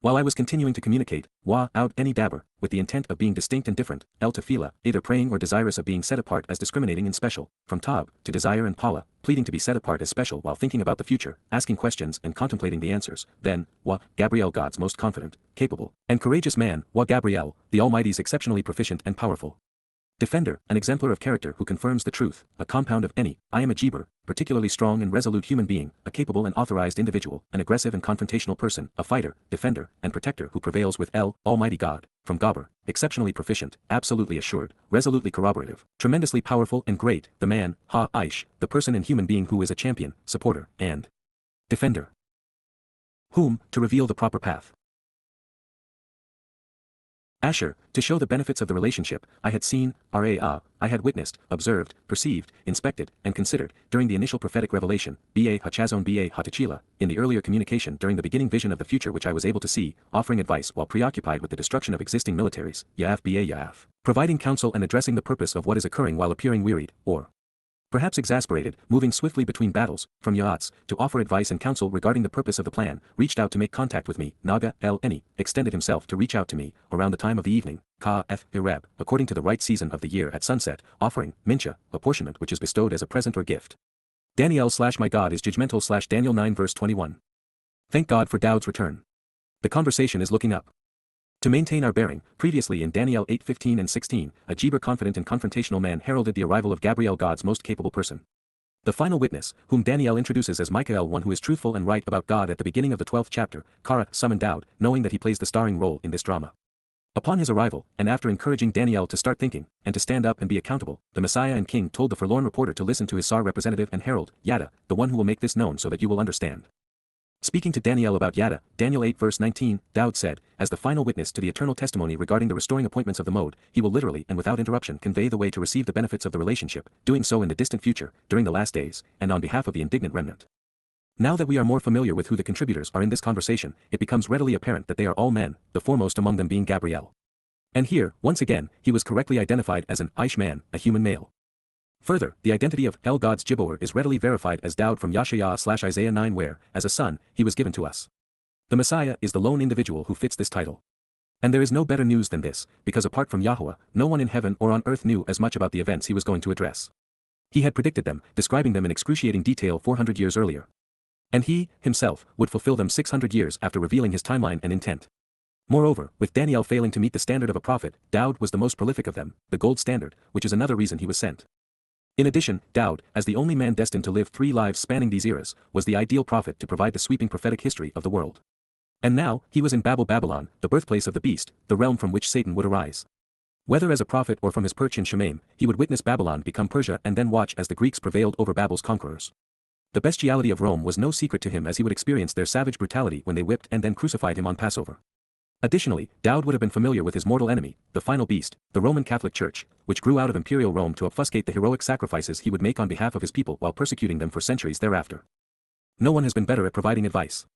While I was continuing to communicate, out any dabber, with the intent of being distinct and different, el tefillah, either praying or desirous of being set apart as discriminating and special, from tab, to desire and pala, pleading to be set apart as special while thinking about the future, asking questions and contemplating the answers, then, Gabriel, God's most confident, capable, and courageous man, Gabriel, the Almighty's exceptionally proficient and powerful defender, an exemplar of character who confirms the truth, a compound of any, I am a Jeber, particularly strong and resolute human being, a capable and authorized individual, an aggressive and confrontational person, a fighter, defender, and protector who prevails with Almighty God, from Gaber, exceptionally proficient, absolutely assured, resolutely corroborative, tremendously powerful and great, the man, Ha-Aish, the person and human being who is a champion, supporter, and defender. Whom, to reveal the proper path. Asher, to show the benefits of the relationship, I had seen, I had witnessed, observed, perceived, inspected, and considered, during the initial prophetic revelation, Ba Hachazon Ba Hatachila, in the earlier communication during the beginning vision of the future which I was able to see, offering advice while preoccupied with the destruction of existing militaries, Ya'af Ba Ya'af, providing counsel and addressing the purpose of what is occurring while appearing wearied, or perhaps exasperated, moving swiftly between battles, from Yaats, to offer advice and counsel regarding the purpose of the plan, reached out to make contact with me, Naga, Eni, extended himself to reach out to me, around the time of the evening, Irab, according to the right season of the year at sunset, offering, Mincha, apportionment which is bestowed as a present or gift. Daniel/my God is judgmental/ Daniel 9 verse 21. Thank God for Dowd's return. The conversation is looking up. To maintain our bearing, previously in Daniel 8:15 and 16, a Jeber confident and confrontational man heralded the arrival of Gabriel, God's most capable person. The final witness, whom Daniel introduces as Michael, one who is truthful and right about God at the beginning of the 12th chapter, Kara summoned Dowd, knowing that he plays the starring role in this drama. Upon his arrival, and after encouraging Daniel to start thinking, and to stand up and be accountable, the Messiah and King told the forlorn reporter to listen to his Sar representative and herald, Yada, the one who will make this known so that you will understand. Speaking to Daniel about Yada, Daniel 8 verse 19, Dowd said, as the final witness to the eternal testimony regarding the restoring appointments of the mode, he will literally and without interruption convey the way to receive the benefits of the relationship, doing so in the distant future, during the last days, and on behalf of the indignant remnant. Now that we are more familiar with who the contributors are in this conversation, it becomes readily apparent that they are all men, the foremost among them being Gabriel. And here, once again, he was correctly identified as an Aish man, a human male. Further, the identity of God's Gibor is readily verified as Dowd from Yashaya/Isaiah 9 where, as a son, he was given to us. The Messiah is the lone individual who fits this title. And there is no better news than this, because apart from Yahuwah, no one in heaven or on earth knew as much about the events he was going to address. He had predicted them, describing them in excruciating detail 400 years earlier. And he, himself, would fulfill them 600 years after revealing his timeline and intent. Moreover, with Daniel failing to meet the standard of a prophet, Dowd was the most prolific of them, the gold standard, which is another reason he was sent. In addition, Dowd, as the only man destined to live 3 lives spanning these eras, was the ideal prophet to provide the sweeping prophetic history of the world. And now, he was in Babel, Babylon, the birthplace of the beast, the realm from which Satan would arise. Whether as a prophet or from his perch in Shemaim, he would witness Babylon become Persia and then watch as the Greeks prevailed over Babel's conquerors. The bestiality of Rome was no secret to him, as he would experience their savage brutality when they whipped and then crucified him on Passover. Additionally, Dowd would have been familiar with his mortal enemy, the final beast, the Roman Catholic Church, which grew out of imperial Rome to obfuscate the heroic sacrifices he would make on behalf of his people while persecuting them for centuries thereafter. No one has been better at providing advice.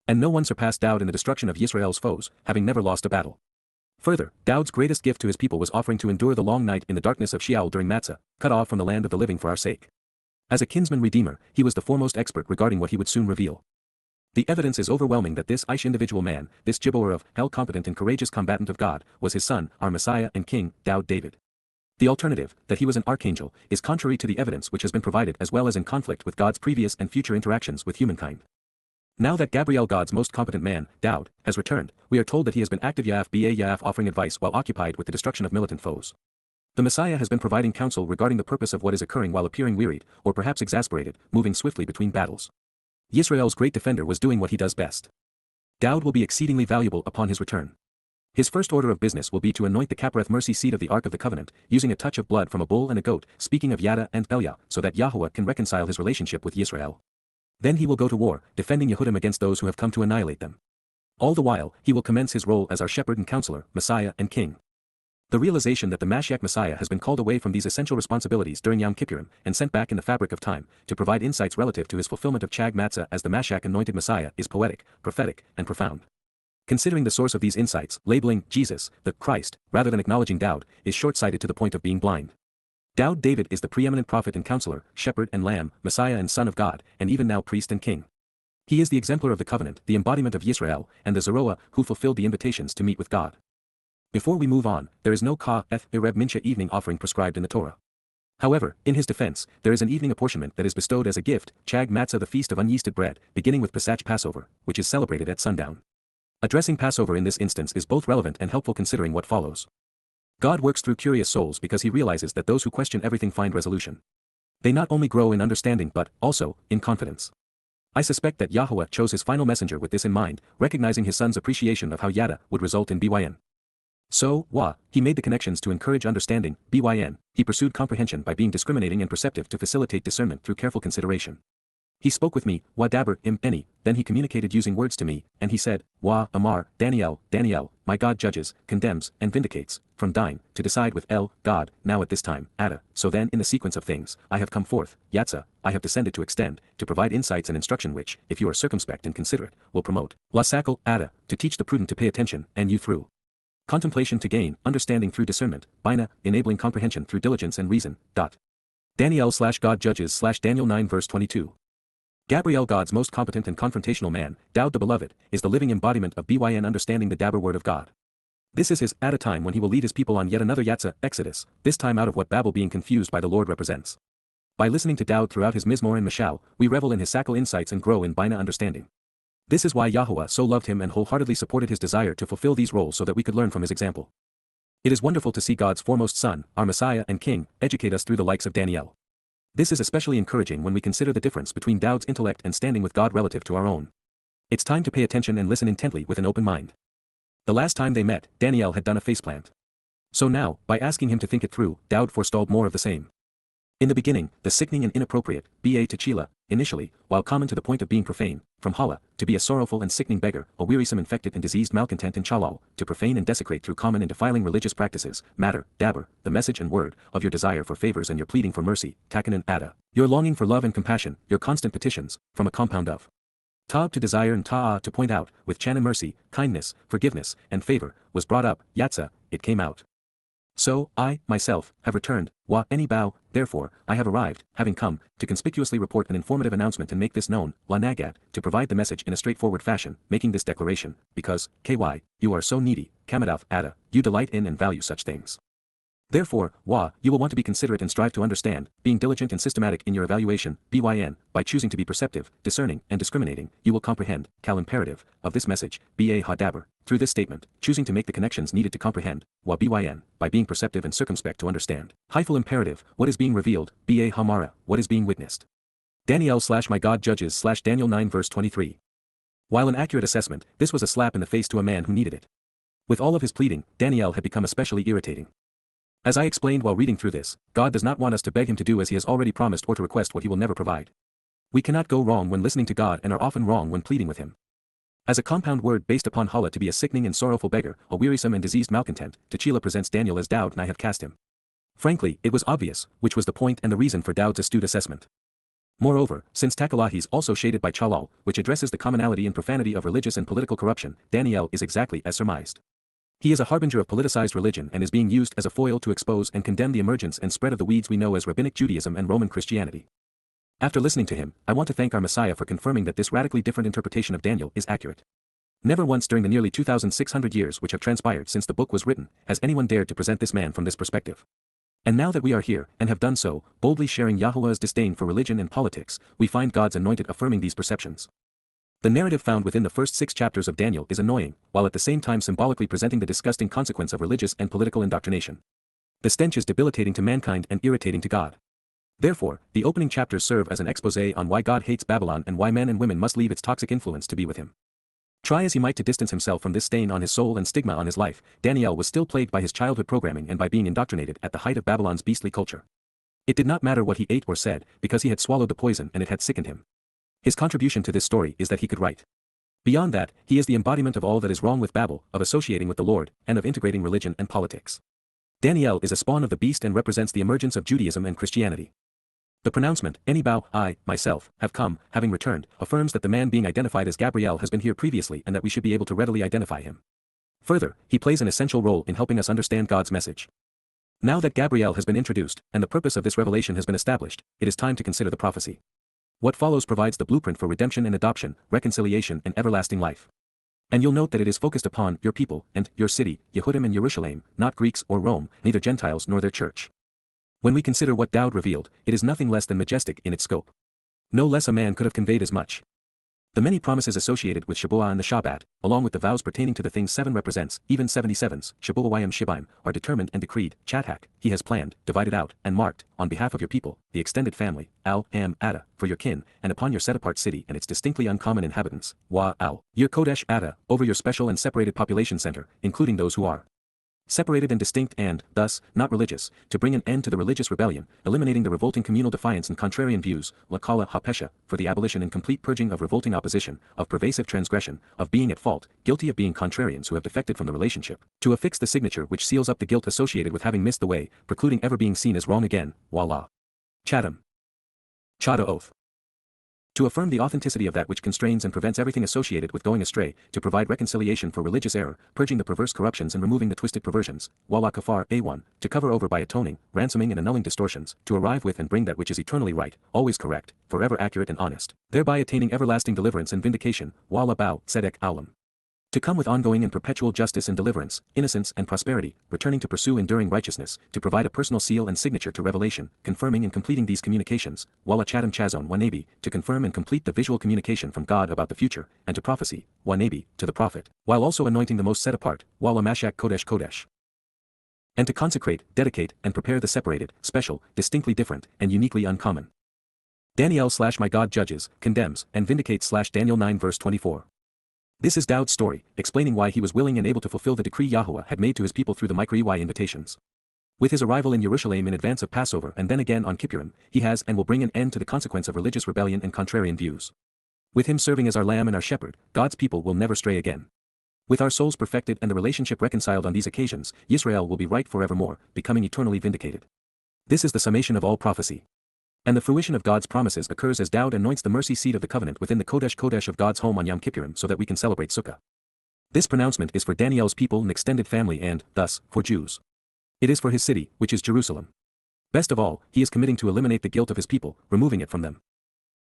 And no one surpassed Dowd in the destruction of Yisrael's foes, having never lost a battle. Further, Dowd's greatest gift to his people was offering to endure the long night in the darkness of Sheol during Matzah, cut off from the land of the living for our sake. As a kinsman redeemer, he was the foremost expert regarding what he would soon reveal. The evidence is overwhelming that this Aish individual man, this gibber of hell, competent and courageous combatant of God, was his son, our Messiah and King, Dowd David. The alternative, that he was an archangel, is contrary to the evidence which has been provided, as well as in conflict with God's previous and future interactions with humankind. Now that Gabriel, God's most competent man, Dowd, has returned, we are told that he has been active YAHOWAH offering advice while occupied with the destruction of militant foes. The Messiah has been providing counsel regarding the purpose of what is occurring while appearing wearied, or perhaps exasperated, moving swiftly between battles. Yisrael's great defender was doing what he does best. Dowd will be exceedingly valuable upon his return. His first order of business will be to anoint the Capereth mercy seat of the Ark of the Covenant, using a touch of blood from a bull and a goat, speaking of Yada and Belia, so that Yahowah can reconcile his relationship with Yisrael. Then he will go to war, defending Yehudim against those who have come to annihilate them. All the while, he will commence his role as our shepherd and counselor, Messiah and King. The realization that the Mashiach Messiah has been called away from these essential responsibilities during Yom Kippurim and sent back in the fabric of time to provide insights relative to his fulfillment of Chag Matzah as the Mashiach anointed Messiah is poetic, prophetic, and profound. Considering the source of these insights, labeling Jesus, the Christ, rather than acknowledging Dowd, is short-sighted to the point of being blind. Dowd David is the preeminent prophet and counselor, shepherd and lamb, Messiah and Son of God, and even now priest and king. He is the exemplar of the covenant, the embodiment of Yisrael, and the Zeroah who fulfilled the invitations to meet with God. Before we move on, there is no Ka'eth Ereb Mincha evening offering prescribed in the Torah. However, in his defense, there is an evening apportionment that is bestowed as a gift, Chag Matzah, the feast of unyeasted bread, beginning with Pesach Passover, which is celebrated at sundown. Addressing Passover in this instance is both relevant and helpful considering what follows. God works through curious souls because he realizes that those who question everything find resolution. They not only grow in understanding but, also, in confidence. I suspect that Yahowah chose his final messenger with this in mind, recognizing his son's appreciation of how Yada would result in Byn. So, he made the connections to encourage understanding, Byn, he pursued comprehension by being discriminating and perceptive to facilitate discernment through careful consideration. He spoke with me, Daber im Eni, then he communicated using words to me, and he said, Amar, Daniel, my God judges, condemns, and vindicates, from Dine, to decide with El, God, now at this time, Ada, so then in the sequence of things, I have come forth, Yatzah, I have descended to extend, to provide insights and instruction which, if you are circumspect and considerate, will promote, Lasakal, Ada, to teach the prudent to pay attention, and you through contemplation to gain, understanding through discernment, Bina, enabling comprehension through diligence and reason. Daniel/God Judges /Daniel 9 verse 22. Gabriel, God's most competent and confrontational man, Dowd the beloved, is the living embodiment of Byn understanding the Daber word of God. This is his at a time when he will lead his people on yet another Yatzah, Exodus, this time out of what Babel being confused by the Lord represents. By listening to Dowd throughout his Mizmor and Mashal, we revel in his Sakal insights and grow in Bina understanding. This is why Yahowah so loved him and wholeheartedly supported his desire to fulfill these roles so that we could learn from his example. It is wonderful to see God's foremost son, our Messiah and King, educate us through the likes of Daniel. This is especially encouraging when we consider the difference between Dowd's intellect and standing with God relative to our own. It's time to pay attention and listen intently with an open mind. The last time they met, Daniel had done a faceplant. So now, by asking him to think it through, Dowd forestalled more of the same. In the beginning, the sickening and inappropriate, Ba to Chila, initially, while common to the point of being profane, from Hala, to be a sorrowful and sickening beggar, a wearisome infected and diseased malcontent in Chalal, to profane and desecrate through common and defiling religious practices, matter, Daber, the message and word, of your desire for favors and your pleading for mercy, Takan and Ada, your longing for love and compassion, your constant petitions, from a compound of Tab to desire and Ta'ah to point out, with Chan and mercy, kindness, forgiveness, and favor, was brought up, Yatzah, it came out. So, I, myself, have returned, any bow, therefore, I have arrived, having come, to conspicuously report an informative announcement and make this known, La Nagad, to provide the message in a straightforward fashion, making this declaration, because, Ky, you are so needy, Kamadaf, Ada, you delight in and value such things. Therefore, you will want to be considerate and strive to understand, being diligent and systematic in your evaluation, Byn, by choosing to be perceptive, discerning, and discriminating, you will comprehend, Cal imperative, of this message, Ba Hadaber, through this statement, choosing to make the connections needed to comprehend, Byn, by being perceptive and circumspect to understand, Hyphal imperative, what is being revealed, Ba Hamara, what is being witnessed. Daniel/My God Judges /Daniel 9 verse 23. While an accurate assessment, this was a slap in the face to a man who needed it. With all of his pleading, Daniel had become especially irritating. As I explained while reading through this, God does not want us to beg him to do as he has already promised or to request what he will never provide. We cannot go wrong when listening to God and are often wrong when pleading with him. As a compound word based upon Hala to be a sickening and sorrowful beggar, a wearisome and diseased malcontent, Tchila presents Daniel as Dowd and I have cast him. Frankly, it was obvious, which was the point and the reason for Dowd's astute assessment. Moreover, since Takalahi is also shaded by Chalal, which addresses the commonality and profanity of religious and political corruption, Daniel is exactly as surmised. He is a harbinger of politicized religion and is being used as a foil to expose and condemn the emergence and spread of the weeds we know as Rabbinic Judaism and Roman Christianity. After listening to him, I want to thank our Messiah for confirming that this radically different interpretation of Daniel is accurate. Never once during the nearly 2,600 years which have transpired since the book was written, has anyone dared to present this man from this perspective. And now that we are here, and have done so, boldly sharing Yahuwah's disdain for religion and politics, we find God's anointed affirming these perceptions. The narrative found within the first 6 chapters of Daniel is annoying, while at the same time symbolically presenting the disgusting consequence of religious and political indoctrination. The stench is debilitating to mankind and irritating to God. Therefore, the opening chapters serve as an exposé on why God hates Babylon and why men and women must leave its toxic influence to be with him. Try as he might to distance himself from this stain on his soul and stigma on his life, Daniel was still plagued by his childhood programming and by being indoctrinated at the height of Babylon's beastly culture. It did not matter what he ate or said, because he had swallowed the poison and it had sickened him. His contribution to this story is that he could write. Beyond that, he is the embodiment of all that is wrong with Babel, of associating with the Lord, and of integrating religion and politics. Daniel is a spawn of the beast and represents the emergence of Judaism and Christianity. The pronouncement, any bow, I, myself, have come, having returned, affirms that the man being identified as Gabriel has been here previously and that we should be able to readily identify him. Further, he plays an essential role in helping us understand God's message. Now that Gabriel has been introduced, and the purpose of this revelation has been established, it is time to consider the prophecy. What follows provides the blueprint for redemption and adoption, reconciliation and everlasting life. And you'll note that it is focused upon your people and your city, Yehudim and Jerusalem, not Greeks or Rome, neither Gentiles nor their church. When we consider what Dowd revealed, it is nothing less than majestic in its scope. No less a man could have conveyed as much. The many promises associated with Shabuah and the Shabat, along with the vows pertaining to the things 7 represents, even 77s, YYV3C10, Shibaim, are determined and decreed, Chathak, he has planned, divided out, and marked, on behalf of your people, the extended family, Ada, for your kin, and upon your set-apart city and its distinctly uncommon inhabitants, your Kodesh Ada, over your special and separated population center, including those who are separated and distinct and, thus, not religious, to bring an end to the religious rebellion, eliminating the revolting communal defiance and contrarian views, Lakala Hapesha, for the abolition and complete purging of revolting opposition, of pervasive transgression, of being at fault, guilty of being contrarians who have defected from the relationship, to affix the signature which seals up the guilt associated with having missed the way, precluding ever being seen as wrong again, Wallah. Chatham. Chada Oath. To affirm the authenticity of that which constrains and prevents everything associated with going astray, to provide reconciliation for religious error, purging the perverse corruptions and removing the twisted perversions, Wallah Kafar A1, to cover over by atoning, ransoming and annulling distortions, to arrive with and bring that which is eternally right, always correct, forever accurate and honest, thereby attaining everlasting deliverance and vindication, Wallah Bao, Tzedek Aulam. To come with ongoing and perpetual justice and deliverance, innocence and prosperity, returning to pursue enduring righteousness, to provide a personal seal and signature to revelation, confirming and completing these communications, Wallah Chatham Chazon Wanabi, to confirm and complete the visual communication from God about the future, and to prophecy, Wanabi, to the prophet, while also anointing the most set apart, Wallah Mashak Kodesh Kodesh. And to consecrate, dedicate, and prepare the separated, special, distinctly different, and uniquely uncommon. Daniel/My God judges, condemns, and vindicates Daniel 9 verse 24. This is Dowd's story, explaining why he was willing and able to fulfill the decree Yahuwah had made to his people through the YYV3C10 invitations. With his arrival in Jerusalem in advance of Passover and then again on Kippurim, he has and will bring an end to the consequence of religious rebellion and contrarian views. With him serving as our lamb and our shepherd, God's people will never stray again. With our souls perfected and the relationship reconciled on these occasions, Yisrael will be right forevermore, becoming eternally vindicated. This is the summation of all prophecy. And the fruition of God's promises occurs as Dowd anoints the mercy seat of the covenant within the Kodesh Kodesh of God's home on Yom Kippurim so that we can celebrate Sukkah. This pronouncement is for Daniel's people and extended family and, thus, for Jews. It is for his city, which is Jerusalem. Best of all, he is committing to eliminate the guilt of his people, removing it from them.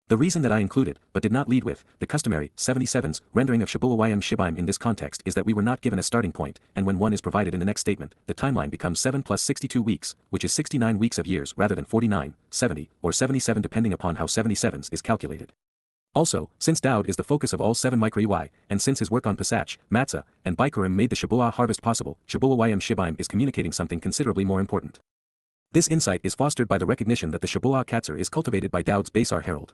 The reason that I included, but did not lead with, the customary 77s rendering of YYV3C10 Shibaim in this context is that we were not given a starting point, and when one is provided in the next statement, the timeline becomes 7 plus 62 weeks, which is 69 weeks of years rather than 49, 70, or 77 depending upon how 77s is calculated. Also, since Dowd is the focus of all 7 YYV3C10, and since his work on Pesach, Matzah, and Bikurim made the Shabuah harvest possible, YYV3C10 Shibaim is communicating something considerably more important. This insight is fostered by the recognition that the Shabuah Katzer is cultivated by Dowd's Basar Herald.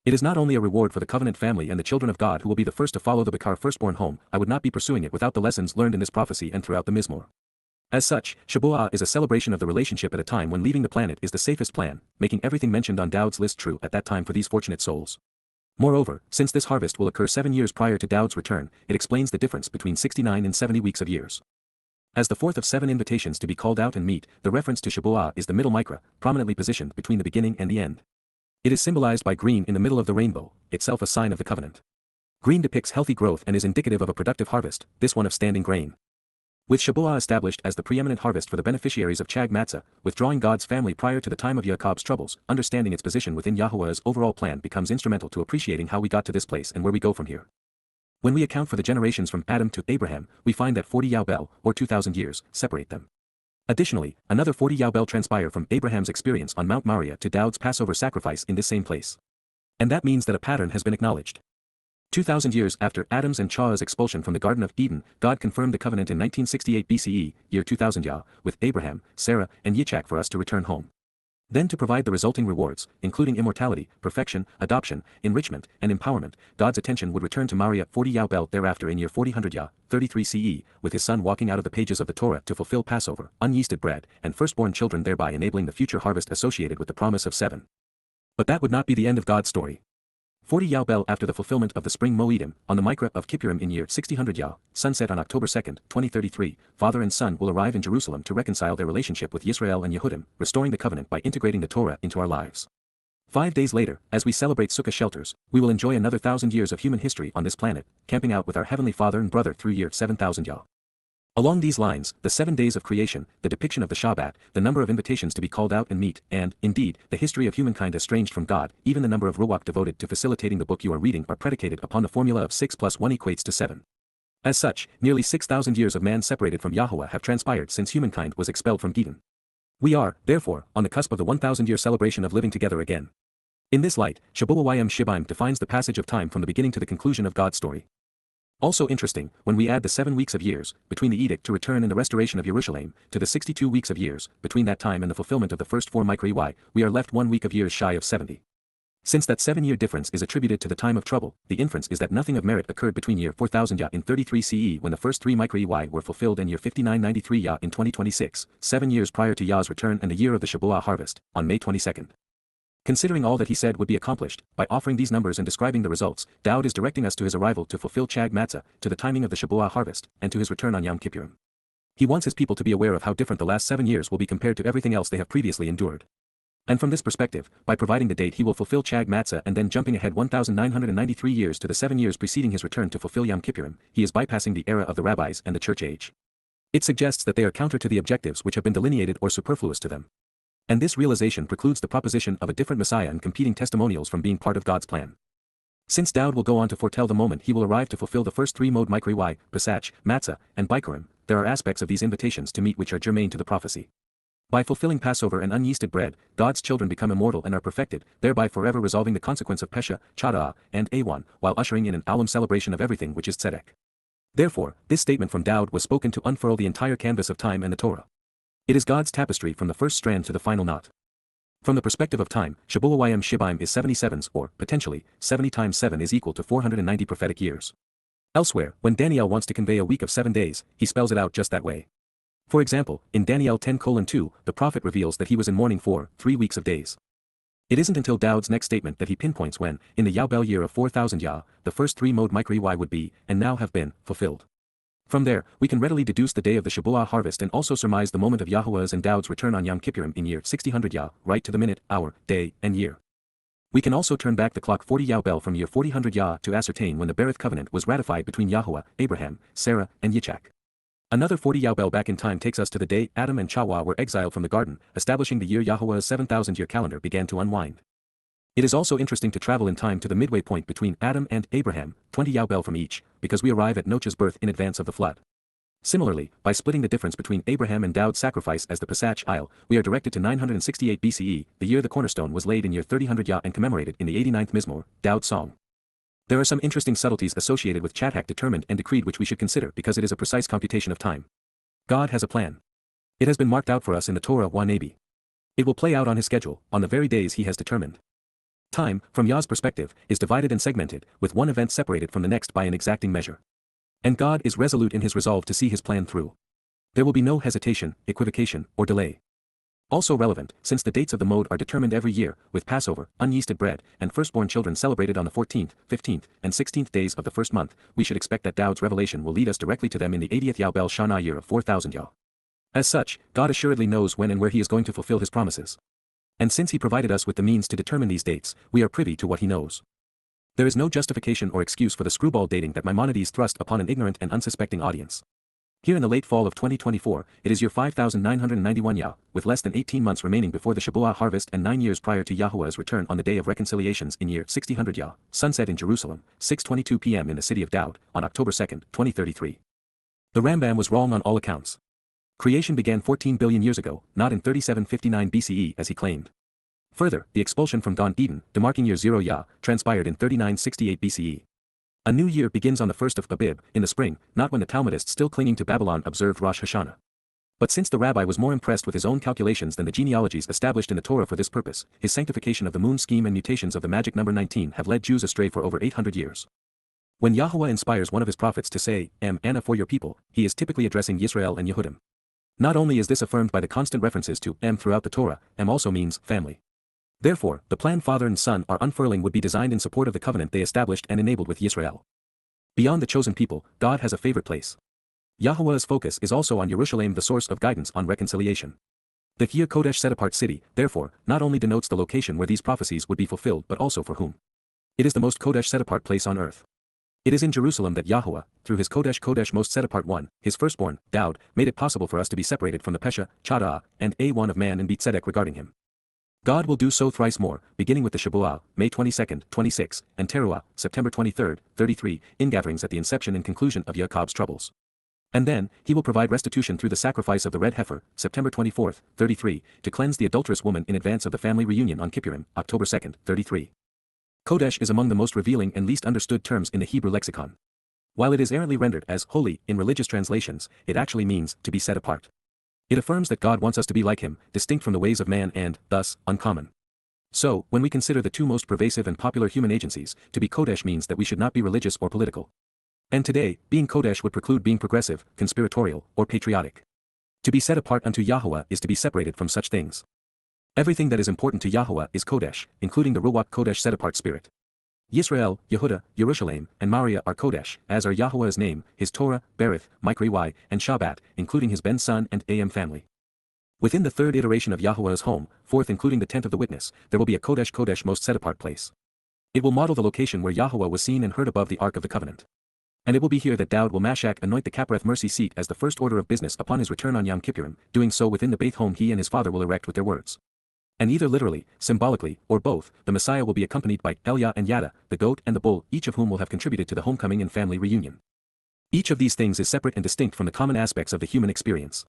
It is not only a reward for the covenant family and the children of God who will be the first to follow the Bakar firstborn home, I would not be pursuing it without the lessons learned in this prophecy and throughout the Mizmor. As such, Shabuah is a celebration of the relationship at a time when leaving the planet is the safest plan, making everything mentioned on Dowd's list true at that time for these fortunate souls. Moreover, since this harvest will occur 7 years prior to Dowd's return, it explains the difference between 69 and 70 weeks of years. As the fourth of 7 invitations to be called out and meet, the reference to Shabuah is the middle micra, prominently positioned between the beginning and the end. It is symbolized by green in the middle of the rainbow, itself a sign of the covenant. Green depicts healthy growth and is indicative of a productive harvest, this one of standing grain. With Shabuah established as the preeminent harvest for the beneficiaries of Chag Matzah, withdrawing God's family prior to the time of Jacob's troubles, understanding its position within Yahuwah's overall plan becomes instrumental to appreciating how we got to this place and where we go from here. When we account for the generations from Adam to Abraham, we find that 40 Yobel, or 2,000 years, separate them. Additionally, another 40 Yobel transpire from Abraham's experience on Mount Moriah to Dowd's Passover sacrifice in this same place. And that means that a pattern has been acknowledged. 2,000 years after Adam's and Chawah's expulsion from the Garden of Eden, God confirmed the covenant in 1968 BCE, year 2000 Yah, with Abraham, Sarah, and Yitzchak for us to return home. Then to provide the resulting rewards, including immortality, perfection, adoption, enrichment, and empowerment, God's attention would return to Moriah 40 Yobel thereafter in year 4000 Yah, 33 CE, with his son walking out of the pages of the Torah to fulfill Passover, unyeasted bread, and firstborn children, thereby enabling the future harvest associated with the promise of 7. But that would not be the end of God's story. 40 Yobel after the fulfillment of the spring Moedim, on the Micra of Kippurim in year 6000 Yah, sunset on October 2, 2033, father and son will arrive in Jerusalem to reconcile their relationship with Yisrael and Yehudim, restoring the covenant by integrating the Torah into our lives. 5 days later, as we celebrate Sukkah shelters, we will enjoy another 1,000 years of human history on this planet, camping out with our heavenly father and brother through year 7000 Yah. Along these lines, the 7 days of creation, the depiction of the Shabat, the number of invitations to be called out and meet, and, indeed, the history of humankind estranged from God, even the number of ruach devoted to facilitating the book you are reading are predicated upon the formula of 6 plus 1 equates to 7. As such, nearly 6,000 years of man separated from Yahuwah have transpired since humankind was expelled from Eden. We are, therefore, on the cusp of the 1,000-year celebration of living together again. In this light, Shabuah Shibim defines the passage of time from the beginning to the conclusion of God's story. Also interesting, when we add the 7 weeks of years, between the edict to return and the restoration of Jerusalem, to the 62 weeks of years, between that time and the fulfillment of the first 4 Micra, we are left 1 week of years shy of 70. Since that 7-year difference is attributed to the time of trouble, the inference is that nothing of merit occurred between year 4000 Yah in 33 CE when the first 3 Micra were fulfilled and year 5993 Yah in 2026, 7 years prior to Yah's return and the year of the Shabuah harvest, on May 22. Considering all that he said would be accomplished, by offering these numbers and describing the results, Dowd is directing us to his arrival to fulfill Chag Matzah, to the timing of the Shabuah harvest, and to his return on Yom Kippurim. He wants his people to be aware of how different the last 7 years will be compared to everything else they have previously endured. And from this perspective, by providing the date he will fulfill Chag Matzah and then jumping ahead 1,993 years to the 7 years preceding his return to fulfill Yom Kippurim, he is bypassing the era of the rabbis and the church age. It suggests that they are counter to the objectives which have been delineated or superfluous to them. And this realization precludes the proposition of a different Messiah and competing testimonials from being part of God's plan. Since Dowd will go on to foretell the moment he will arrive to fulfill the first 3 Mod Micra, Pesach, Matzah, and Bikurim, there are aspects of these invitations to meet which are germane to the prophecy. By fulfilling Passover and unyeasted bread, God's children become immortal and are perfected, thereby forever resolving the consequence of Pesha, Chada'ah, and Awan, while ushering in an Olam celebration of everything which is Tzedek. Therefore, this statement from Dowd was spoken to unfurl the entire canvas of time and the Torah. It is God's tapestry from the first strand to the final knot. From the perspective of time, Shabuah Shibim is 77s or, potentially, 70 times 7 is equal to 490 prophetic years. Elsewhere, when Daniel wants to convey a week of 7 days, he spells it out just that way. For example, in Daniel 10:2, the prophet reveals that he was in mourning for 3 weeks of days. It isn't until Dowd's next statement that he pinpoints when, in the Yobel year of 4000 Yah, the first 3 Mod Micra would be, and now have been, fulfilled. From there, we can readily deduce the day of the Shabuah harvest and also surmise the moment of Yahuwah's and Dowd's return on Yom Kippurim in year 6000 Yah, right to the minute, hour, day, and year. We can also turn back the clock 40 Yobel from year 4000 Yah to ascertain when the Berith covenant was ratified between Yahuwah, Abraham, Sarah, and Yitzchak. Another 40 Yobel back in time takes us to the day Adam and Chawah were exiled from the garden, establishing the year Yahuwah's 7,000-year calendar began to unwind. It is also interesting to travel in time to the midway point between Adam and Abraham, 20 Yobel from each, because we arrive at Noach's birth in advance of the flood. Similarly, by splitting the difference between Abraham and Dowd's sacrifice as the Pesach Isle, we are directed to 968 BCE, the year the cornerstone was laid in year 3000 Yah and commemorated in the 89th Mizmor, Dowd's song. There are some interesting subtleties associated with Chathak determined and decreed which we should consider because it is a precise computation of time. God has a plan. It has been marked out for us in the Torah Wa Nabi. It will play out on his schedule, on the very days he has determined. Time, from Yah's perspective, is divided and segmented, with one event separated from the next by an exacting measure. And God is resolute in his resolve to see his plan through. There will be no hesitation, equivocation, or delay. Also relevant, since the dates of the mode are determined every year, with Passover, unyeasted bread, and firstborn children celebrated on the 14th, 15th, and 16th days of the first month, we should expect that Dowd's revelation will lead us directly to them in the 80th Yahweh Shana year of 4000 Yah. As such, God assuredly knows when and where he is going to fulfill his promises. And since he provided us with the means to determine these dates, we are privy to what he knows. There is no justification or excuse for the screwball dating that Maimonides thrust upon an ignorant and unsuspecting audience. Here in the late fall of 2024, it is year 5991 Yah, with less than 18 months remaining before the Shabuah harvest and 9 years prior to Yahuwah's return on the day of reconciliations in year 6000 Yah, sunset in Jerusalem, 6:22 p.m. in the city of Dowd, on October 2, 2033. The Rambam was wrong on all accounts. Creation began 14 billion years ago, not in 3759 BCE as he claimed. Further, the expulsion from Gan Eden, demarking year 0 Yah, transpired in 3968 BCE. A new year begins on the 1st of Abib, in the spring, not when the Talmudists still clinging to Babylon observed Rosh Hashanah. But since the rabbi was more impressed with his own calculations than the genealogies established in the Torah for this purpose, his sanctification of the moon scheme and mutations of the magic number 19 have led Jews astray for over 800 years. When Yahuwah inspires one of his prophets to say, Anna for your people, he is typically addressing Yisrael and Yehudim. Not only is this affirmed by the constant references to throughout the Torah, also means family. Therefore, the plan father and son are unfurling would be designed in support of the covenant they established and enabled with Yisrael. Beyond the chosen people, God has a favorite place. Yahuwah's focus is also on Jerusalem, the source of guidance on reconciliation. The Yir Kodesh set-apart city, therefore, not only denotes the location where these prophecies would be fulfilled but also for whom. It is the most Kodesh set-apart place on earth. It is in Jerusalem that Yahuwah, through his Kodesh most set-apart one, his firstborn, Dowd, made it possible for us to be separated from the Pesha, Chada'ah, and A1 of man and Betzedek regarding him. God will do so thrice more, beginning with the Shabuah, May 22, 26, and Towrah, September 23, 33, ingatherings at the inception and conclusion of Jacob's troubles. And then, he will provide restitution through the sacrifice of the red heifer, September 24, 33, to cleanse the adulterous woman in advance of the family reunion on Kippurim, October 2, 33. Kodesh is among the most revealing and least understood terms in the Hebrew lexicon. While it is errantly rendered as holy in religious translations, it actually means to be set apart. It affirms that God wants us to be like him, distinct from the ways of man and, thus, uncommon. So, when we consider the two most pervasive and popular human agencies, to be Kodesh means that we should not be religious or political. And today, being Kodesh would preclude being progressive, conspiratorial, or patriotic. To be set apart unto Yahuwah is to be separated from such things. Everything that is important to Yahuwah is Kodesh, including the Ruach Kodesh set-apart spirit. Yisrael, Yehuda, Jerusalem, and Maria are Kodesh, as are Yahuwah's name, his Torah, Berith, Mikri, and Shabat, including his Ben son and Am family. Within the third iteration of Yahuwah's home, fourth including the tenth of the witness, there will be a Kodesh most set-apart place. It will model the location where Yahuwah was seen and heard above the Ark of the Covenant. And it will be here that Dowd will Mashach anoint the Kapareth mercy seat as the first order of business upon his return on Yom Kippurim, doing so within the Beit home he and his father will erect with their words. And either literally, symbolically, or both, the Messiah will be accompanied by Elia and Yada, the goat and the bull, each of whom will have contributed to the homecoming and family reunion. Each of these things is separate and distinct from the common aspects of the human experience.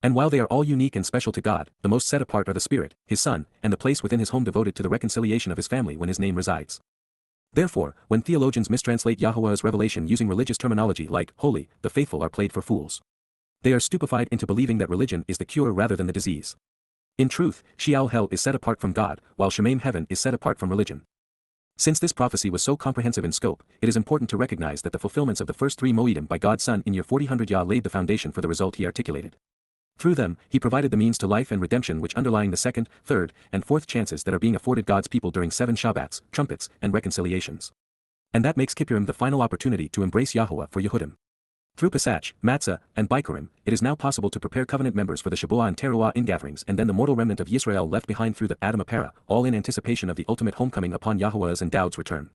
And while they are all unique and special to God, the most set apart are the Spirit, his Son, and the place within his home devoted to the reconciliation of his family when his name resides. Therefore, when theologians mistranslate Yahuwah's revelation using religious terminology like holy, the faithful are played for fools. They are stupefied into believing that religion is the cure rather than the disease. In truth, Sheol hell is set apart from God, while Shemaim heaven is set apart from religion. Since this prophecy was so comprehensive in scope, it is important to recognize that the fulfillments of the first three Moedim by God's Son in year 4000 Yah laid the foundation for the result he articulated. Through them, he provided the means to life and redemption which underlying the second, third, and fourth chances that are being afforded God's people during 7 Shabbats, trumpets, and reconciliations. And that makes Kippurim the final opportunity to embrace Yahuwah for Yehudim. Through Pesach, Matzah, and Bikurim, it is now possible to prepare covenant members for the Shabuah and Teruah ingatherings and then the mortal remnant of Yisrael left behind through the Adam Apara, all in anticipation of the ultimate homecoming upon Yahuwah's and Dowd's return.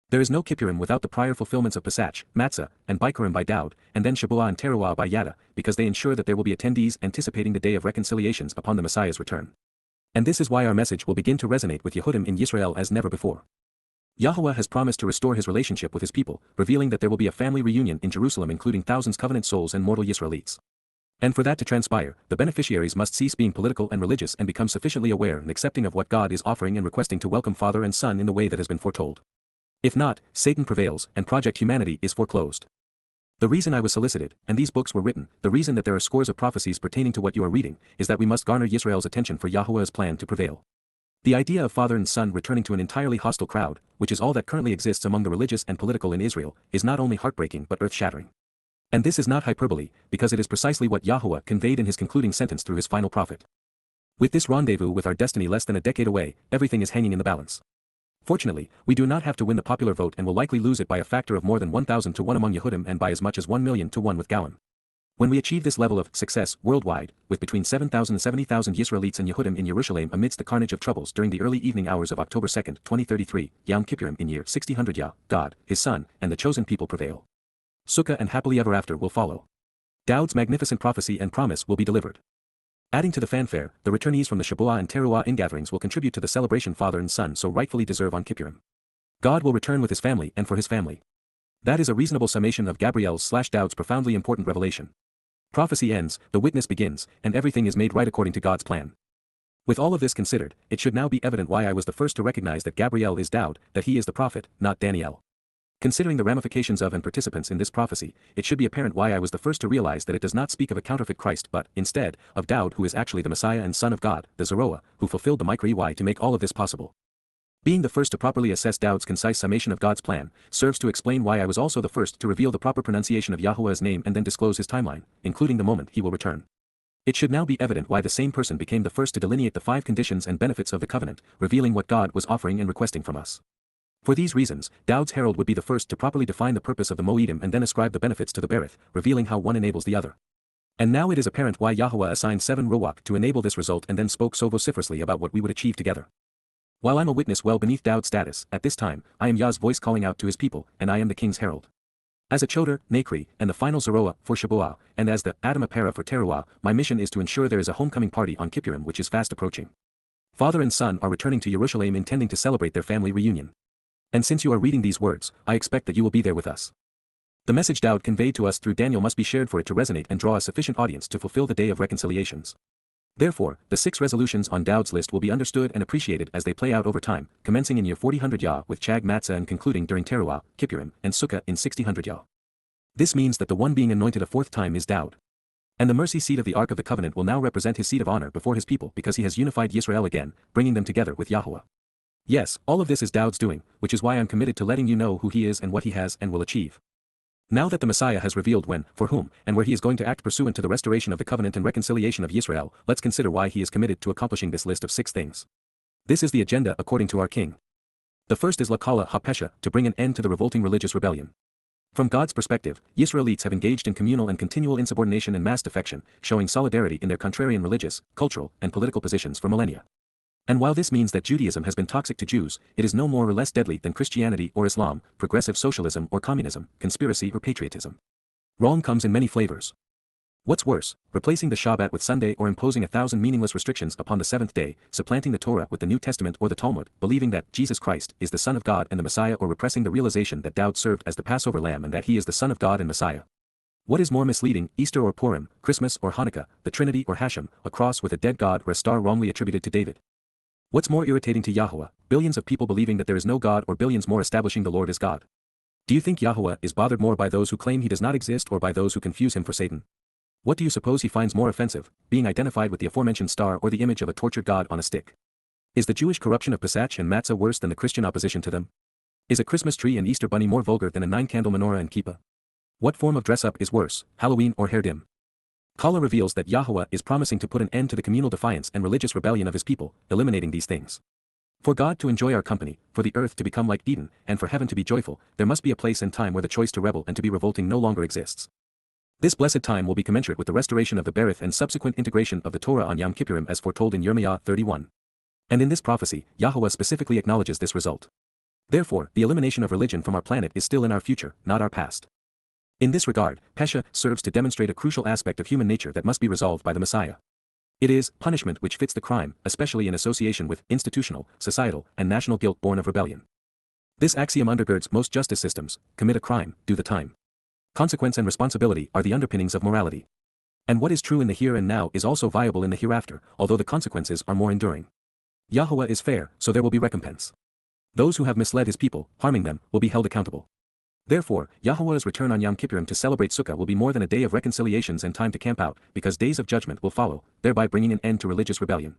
There is no Kippurim without the prior fulfillments of Pesach, Matzah, and Bikurim by Dowd, and then Shabuah and Teruah by Yada, because they ensure that there will be attendees anticipating the day of reconciliations upon the Messiah's return. And this is why our message will begin to resonate with Yehudim in Yisrael as never before. Yahuwah has promised to restore his relationship with his people, revealing that there will be a family reunion in Jerusalem including thousands covenant souls and mortal Yisraelites. And for that to transpire, the beneficiaries must cease being political and religious and become sufficiently aware and accepting of what God is offering and requesting to welcome Father and Son in the way that has been foretold. If not, Satan prevails and Project Humanity is foreclosed. The reason I was solicited, and these books were written, the reason that there are scores of prophecies pertaining to what you are reading, is that we must garner Yisrael's attention for Yahuwah's plan to prevail. The idea of father and son returning to an entirely hostile crowd, which is all that currently exists among the religious and political in Israel, is not only heartbreaking but earth-shattering. And this is not hyperbole, because it is precisely what Yahowah conveyed in his concluding sentence through his final prophet. With this rendezvous with our destiny less than a decade away, everything is hanging in the balance. Fortunately, we do not have to win the popular vote and will likely lose it by a factor of more than 1,000 to 1 among Yehudim and by as much as 1 million to 1 with Gowan. When we achieve this level of success worldwide, with between 7,000 and 70,000 Yisraelites and Yehudim in Yerushalayim amidst the carnage of troubles during the early evening hours of October 2, 2033, Yom Kippurim in year 6000 Yah, God, his Son, and the chosen people prevail. Sukkah and happily ever after will follow. Dowd's magnificent prophecy and promise will be delivered. Adding to the fanfare, the returnees from the Shabuah and Towrah ingatherings will contribute to the celebration father and son so rightfully deserve on Kippurim. God will return with his family and for his family. That is a reasonable summation of Gabriel's/Dowd's profoundly important revelation. Prophecy ends, the witness begins, and everything is made right according to God's plan. With all of this considered, it should now be evident why I was the first to recognize that Gabriel is Dowd, that he is the prophet, not Daniel. Considering the ramifications of and participants in this prophecy, it should be apparent why I was the first to realize that it does not speak of a counterfeit Christ but, instead, of Dowd who is actually the Messiah and Son of God, the Zeroah, who fulfilled the Micro-EY to make all of this possible. Being the first to properly assess Dowd's concise summation of God's plan, serves to explain why I was also the first to reveal the proper pronunciation of Yahowah's name and then disclose his timeline, including the moment he will return. It should now be evident why the same person became the first to delineate the 5 conditions and benefits of the covenant, revealing what God was offering and requesting from us. For these reasons, Dowd's herald would be the first to properly define the purpose of the Moedim and then ascribe the benefits to the Berith, revealing how one enables the other. And now it is apparent why Yahowah assigned 7 Ruach to enable this result and then spoke so vociferously about what we would achieve together. While I'm a witness well beneath Dowd's status, at this time, I am Yah's voice calling out to his people, and I am the king's herald. As a Choder, Nakri, and the final Zeroah for Shabuah, and as the Adam Apara for Teruah, my mission is to ensure there is a homecoming party on Kippurim which is fast approaching. Father and son are returning to Yerushalayim intending to celebrate their family reunion. And since you are reading these words, I expect that you will be there with us. The message Dowd conveyed to us through Daniel must be shared for it to resonate and draw a sufficient audience to fulfill the day of reconciliations. Therefore, the 6 resolutions on Dowd's list will be understood and appreciated as they play out over time, commencing in year 4000 Yah with Chag Matzah and concluding during Teruah, Kippurim, and Sukkah in 6000 Yah. This means that the one being anointed a 4th time is Dowd. And the mercy seat of the Ark of the Covenant will now represent his seat of honor before his people because he has unified Yisrael again, bringing them together with Yahowah. Yes, all of this is Dowd's doing, which is why I'm committed to letting you know who he is and what he has and will achieve. Now that the Messiah has revealed when, for whom, and where he is going to act pursuant to the restoration of the covenant and reconciliation of Yisrael, let's consider why he is committed to accomplishing this list of 6 things. This is the agenda according to our king. The first is Lakala HaPesha, to bring an end to the revolting religious rebellion. From God's perspective, Yisraelites have engaged in communal and continual insubordination and mass defection, showing solidarity in their contrarian religious, cultural, and political positions for millennia. And while this means that Judaism has been toxic to Jews, it is no more or less deadly than Christianity or Islam, progressive socialism or communism, conspiracy or patriotism. Wrong comes in many flavors. What's worse, replacing the Shabat with Sunday or imposing 1,000 meaningless restrictions upon the 7th day, supplanting the Torah with the New Testament or the Talmud, believing that Jesus Christ is the Son of God and the Messiah, or repressing the realization that Dowd served as the Passover lamb and that he is the Son of God and Messiah. What is more misleading, Easter or Purim, Christmas or Hanukkah, the Trinity or Hashem, a cross with a dead God or a star wrongly attributed to David? What's more irritating to Yahowah, billions of people believing that there is no God or billions more establishing the Lord as God? Do you think Yahowah is bothered more by those who claim he does not exist or by those who confuse him for Satan? What do you suppose he finds more offensive, being identified with the aforementioned star or the image of a tortured God on a stick? Is the Jewish corruption of Pesach and Matzah worse than the Christian opposition to them? Is a Christmas tree and Easter bunny more vulgar than a 9-candle menorah and kippah? What form of dress-up is worse, Halloween or hair dim? Kala reveals that Yahowah is promising to put an end to the communal defiance and religious rebellion of his people, eliminating these things. For God to enjoy our company, for the earth to become like Eden, and for heaven to be joyful, there must be a place and time where the choice to rebel and to be revolting no longer exists. This blessed time will be commensurate with the restoration of the Berith and subsequent integration of the Torah on Yom Kippurim as foretold in Yirmiyah 31. And in this prophecy, Yahowah specifically acknowledges this result. Therefore, the elimination of religion from our planet is still in our future, not our past. In this regard, Pesha serves to demonstrate a crucial aspect of human nature that must be resolved by the Messiah. It is punishment which fits the crime, especially in association with institutional, societal, and national guilt born of rebellion. This axiom undergirds most justice systems: commit a crime, do the time. Consequence and responsibility are the underpinnings of morality. And what is true in the here and now is also viable in the hereafter, although the consequences are more enduring. Yahowah is fair, so there will be recompense. Those who have misled his people, harming them, will be held accountable. Therefore, Yahowah's return on Yom Kippurim to celebrate Sukkah will be more than a day of reconciliations and time to camp out, because days of judgment will follow, thereby bringing an end to religious rebellion.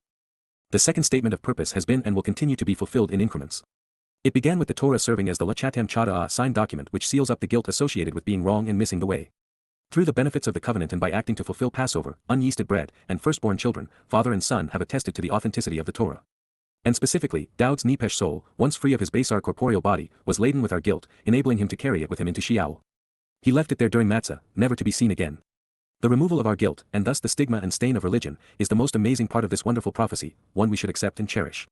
The second statement of purpose has been and will continue to be fulfilled in increments. It began with the Torah serving as the Lachatam Chada'ah signed document which seals up the guilt associated with being wrong and missing the way. Through the benefits of the covenant and by acting to fulfill Passover, unyeasted bread, and firstborn children, father and son have attested to the authenticity of the Torah. And specifically, Dowd's Nepesh soul, once free of his basar corporeal body, was laden with our guilt, enabling him to carry it with him into Sheol. He left it there during Matzah, never to be seen again. The removal of our guilt, and thus the stigma and stain of religion, is the most amazing part of this wonderful prophecy, one we should accept and cherish.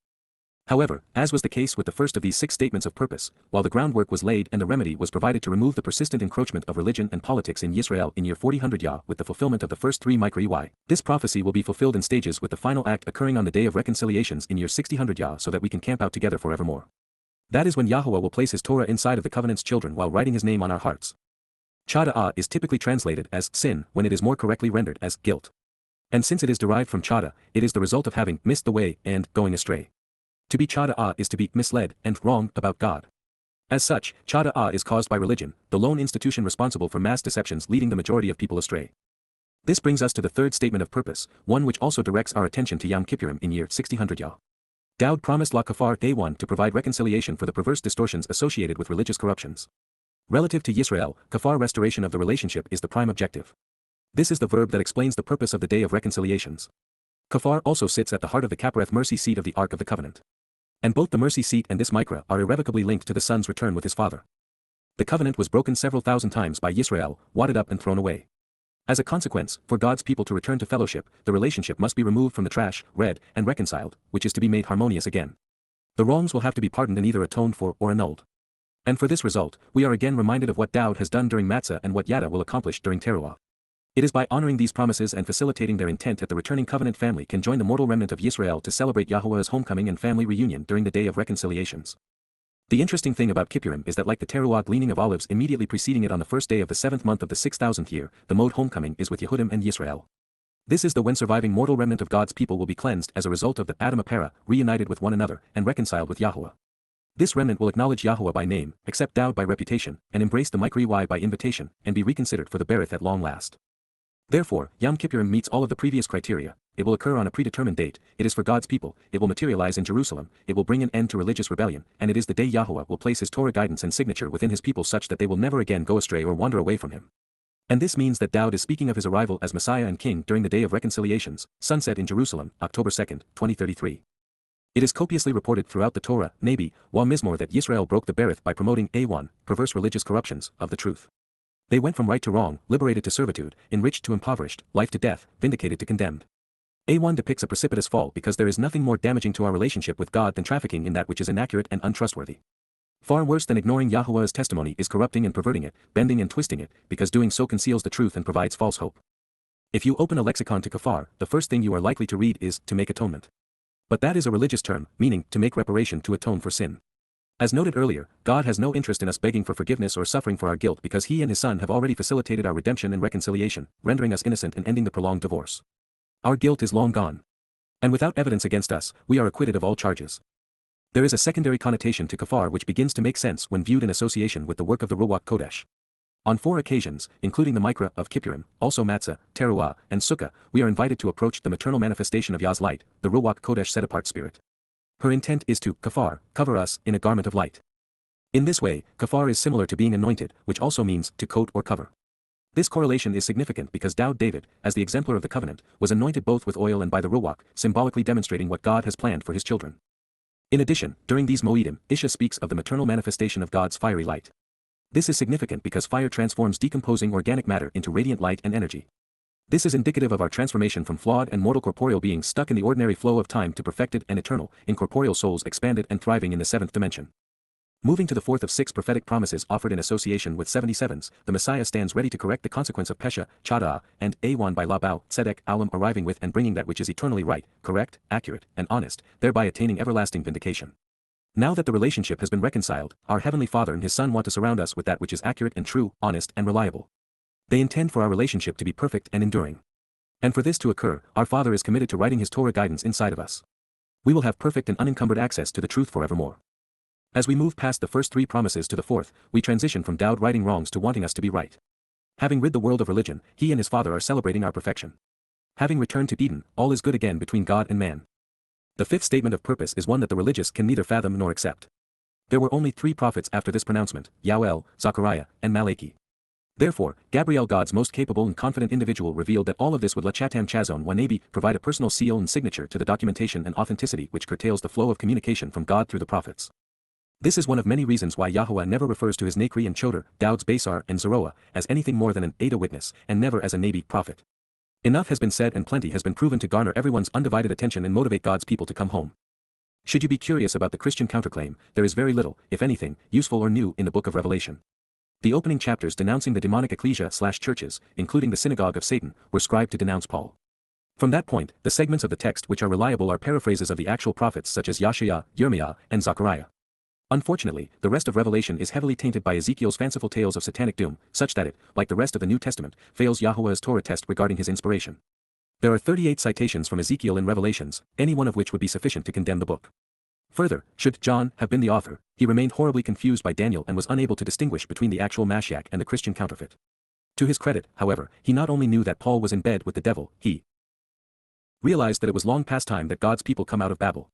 However, as was the case with the first of these 6 statements of purpose, while the groundwork was laid and the remedy was provided to remove the persistent encroachment of religion and politics in Yisrael in year 4000 Yah with the fulfillment of the first 3 micro-EY, this prophecy will be fulfilled in stages with the final act occurring on the day of reconciliations in year 6000 Yah so that we can camp out together forevermore. That is when Yahuwah will place his Torah inside of the covenant's children while writing his name on our hearts. Chada is typically translated as sin when it is more correctly rendered as guilt. And since it is derived from chada, it is the result of having missed the way and going astray. To be chada is to be misled and wrong about God. As such, chada is caused by religion, the lone institution responsible for mass deceptions leading the majority of people astray. This brings us to the third statement of purpose, one which also directs our attention to Yom Kippurim in year 6000 Yah. Dowd promised La Kafar A1 to provide reconciliation for the perverse distortions associated with religious corruptions. Relative to Yisrael, kafar restoration of the relationship is the prime objective. This is the verb that explains the purpose of the Day of Reconciliations. Kafar also sits at the heart of the Kapareth mercy seat of the Ark of the Covenant. And both the mercy seat and this mikra are irrevocably linked to the son's return with his father. The covenant was broken several thousand times by Yisrael, wadded up and thrown away. As a consequence, for God's people to return to fellowship, the relationship must be removed from the trash, read, and reconciled, which is to be made harmonious again. The wrongs will have to be pardoned and either atoned for or annulled. And for this result, we are again reminded of what Dowd has done during Matzah and what Yada will accomplish during Towrah. It is by honoring these promises and facilitating their intent that the returning covenant family can join the mortal remnant of Yisrael to celebrate Yahuwah's homecoming and family reunion during the Day of Reconciliations. The interesting thing about Kippurim is that like the Towrah gleaning of olives immediately preceding it on the first day of the 7th month of the 6000th year, the mode homecoming is with Yehudim and Yisrael. This is the when surviving mortal remnant of God's people will be cleansed as a result of the Adam Apera, reunited with one another, and reconciled with Yahuwah. This remnant will acknowledge Yahuwah by name, accept Dowd by reputation, and embrace the Mikri by invitation, and be reconsidered for the Berith at long last. Therefore, Yom Kippurim meets all of the previous criteria. It will occur on a predetermined date, it is for God's people, it will materialize in Jerusalem, it will bring an end to religious rebellion, and it is the day Yahuwah will place his Torah guidance and signature within his people such that they will never again go astray or wander away from him. And this means that Dowd is speaking of his arrival as Messiah and King during the Day of Reconciliations, sunset in Jerusalem, October 2, 2033. It is copiously reported throughout the Torah, Nabi, Wa Mizmor that Yisrael broke the Berith by promoting A1, perverse religious corruptions, of the truth. They went from right to wrong, liberated to servitude, enriched to impoverished, life to death, vindicated to condemned. A1 depicts a precipitous fall because there is nothing more damaging to our relationship with God than trafficking in that which is inaccurate and untrustworthy. Far worse than ignoring Yahuwah's testimony is corrupting and perverting it, bending and twisting it, because doing so conceals the truth and provides false hope. If you open a lexicon to kafar, the first thing you are likely to read is, to make atonement. But that is a religious term, meaning, to make reparation to atone for sin. As noted earlier, God has no interest in us begging for forgiveness or suffering for our guilt because he and his son have already facilitated our redemption and reconciliation, rendering us innocent and ending the prolonged divorce. Our guilt is long gone. And without evidence against us, we are acquitted of all charges. There is a secondary connotation to kafar which begins to make sense when viewed in association with the work of the Ruach Kodesh. On 4 occasions, including the Mikra of Kippurim, also Matzah, Teruah, and Sukkah, we are invited to approach the maternal manifestation of Yah's light, the Ruach Kodesh set-apart spirit. Her intent is to, kafar, cover us, in a garment of light. In this way, kafar is similar to being anointed, which also means, to coat or cover. This correlation is significant because Dowd David, as the exemplar of the covenant, was anointed both with oil and by the Ruach, symbolically demonstrating what God has planned for his children. In addition, during these Moedim, Isha speaks of the maternal manifestation of God's fiery light. This is significant because fire transforms decomposing organic matter into radiant light and energy. This is indicative of our transformation from flawed and mortal corporeal beings stuck in the ordinary flow of time to perfected and eternal, incorporeal souls expanded and thriving in the 7th dimension. Moving to the 4th of 6 prophetic promises offered in association with 77s, the Messiah stands ready to correct the consequence of Pesha, Chada, and A1 by Labau, Tzedek, Alam arriving with and bringing that which is eternally right, correct, accurate, and honest, thereby attaining everlasting vindication. Now that the relationship has been reconciled, our Heavenly Father and His Son want to surround us with that which is accurate and true, honest and reliable. They intend for our relationship to be perfect and enduring. And for this to occur, our Father is committed to writing His Torah guidance inside of us. We will have perfect and unencumbered access to the truth forevermore. As we move past the first 3 promises to the 4th, we transition from Dowd righting wrongs to wanting us to be right. Having rid the world of religion, he and his Father are celebrating our perfection. Having returned to Eden, all is good again between God and man. The 5th statement of purpose is one that the religious can neither fathom nor accept. There were only 3 prophets after this pronouncement, Yoel, Zechariah, and Malachi. Therefore, Gabriel, God's most capable and confident individual, revealed that all of this would let Chatam Chazon Wanabi provide a personal seal and signature to the documentation and authenticity which curtails the flow of communication from God through the prophets. This is one of many reasons why Yahowah never refers to his Nakri and Chodar, Dowd's Basar and Zeroah, as anything more than an Ada witness, and never as a Nabi prophet. Enough has been said and plenty has been proven to garner everyone's undivided attention and motivate God's people to come home. Should you be curious about the Christian counterclaim, there is very little, if anything, useful or new in the book of Revelation. The opening chapters denouncing the demonic ecclesia/churches, including the synagogue of Satan, were scribed to denounce Paul. From that point, the segments of the text which are reliable are paraphrases of the actual prophets such as Yashaya, Yirmiah, and Zechariah. Unfortunately, the rest of Revelation is heavily tainted by Ezekiel's fanciful tales of satanic doom, such that it, like the rest of the New Testament, fails Yahowah's Torah test regarding his inspiration. There are 38 citations from Ezekiel in Revelations, any one of which would be sufficient to condemn the book. Further, should John have been the author, he remained horribly confused by Daniel and was unable to distinguish between the actual Mashiach and the Christian counterfeit. To his credit, however, he not only knew that Paul was in bed with the devil, he realized that it was long past time that God's people come out of Babel.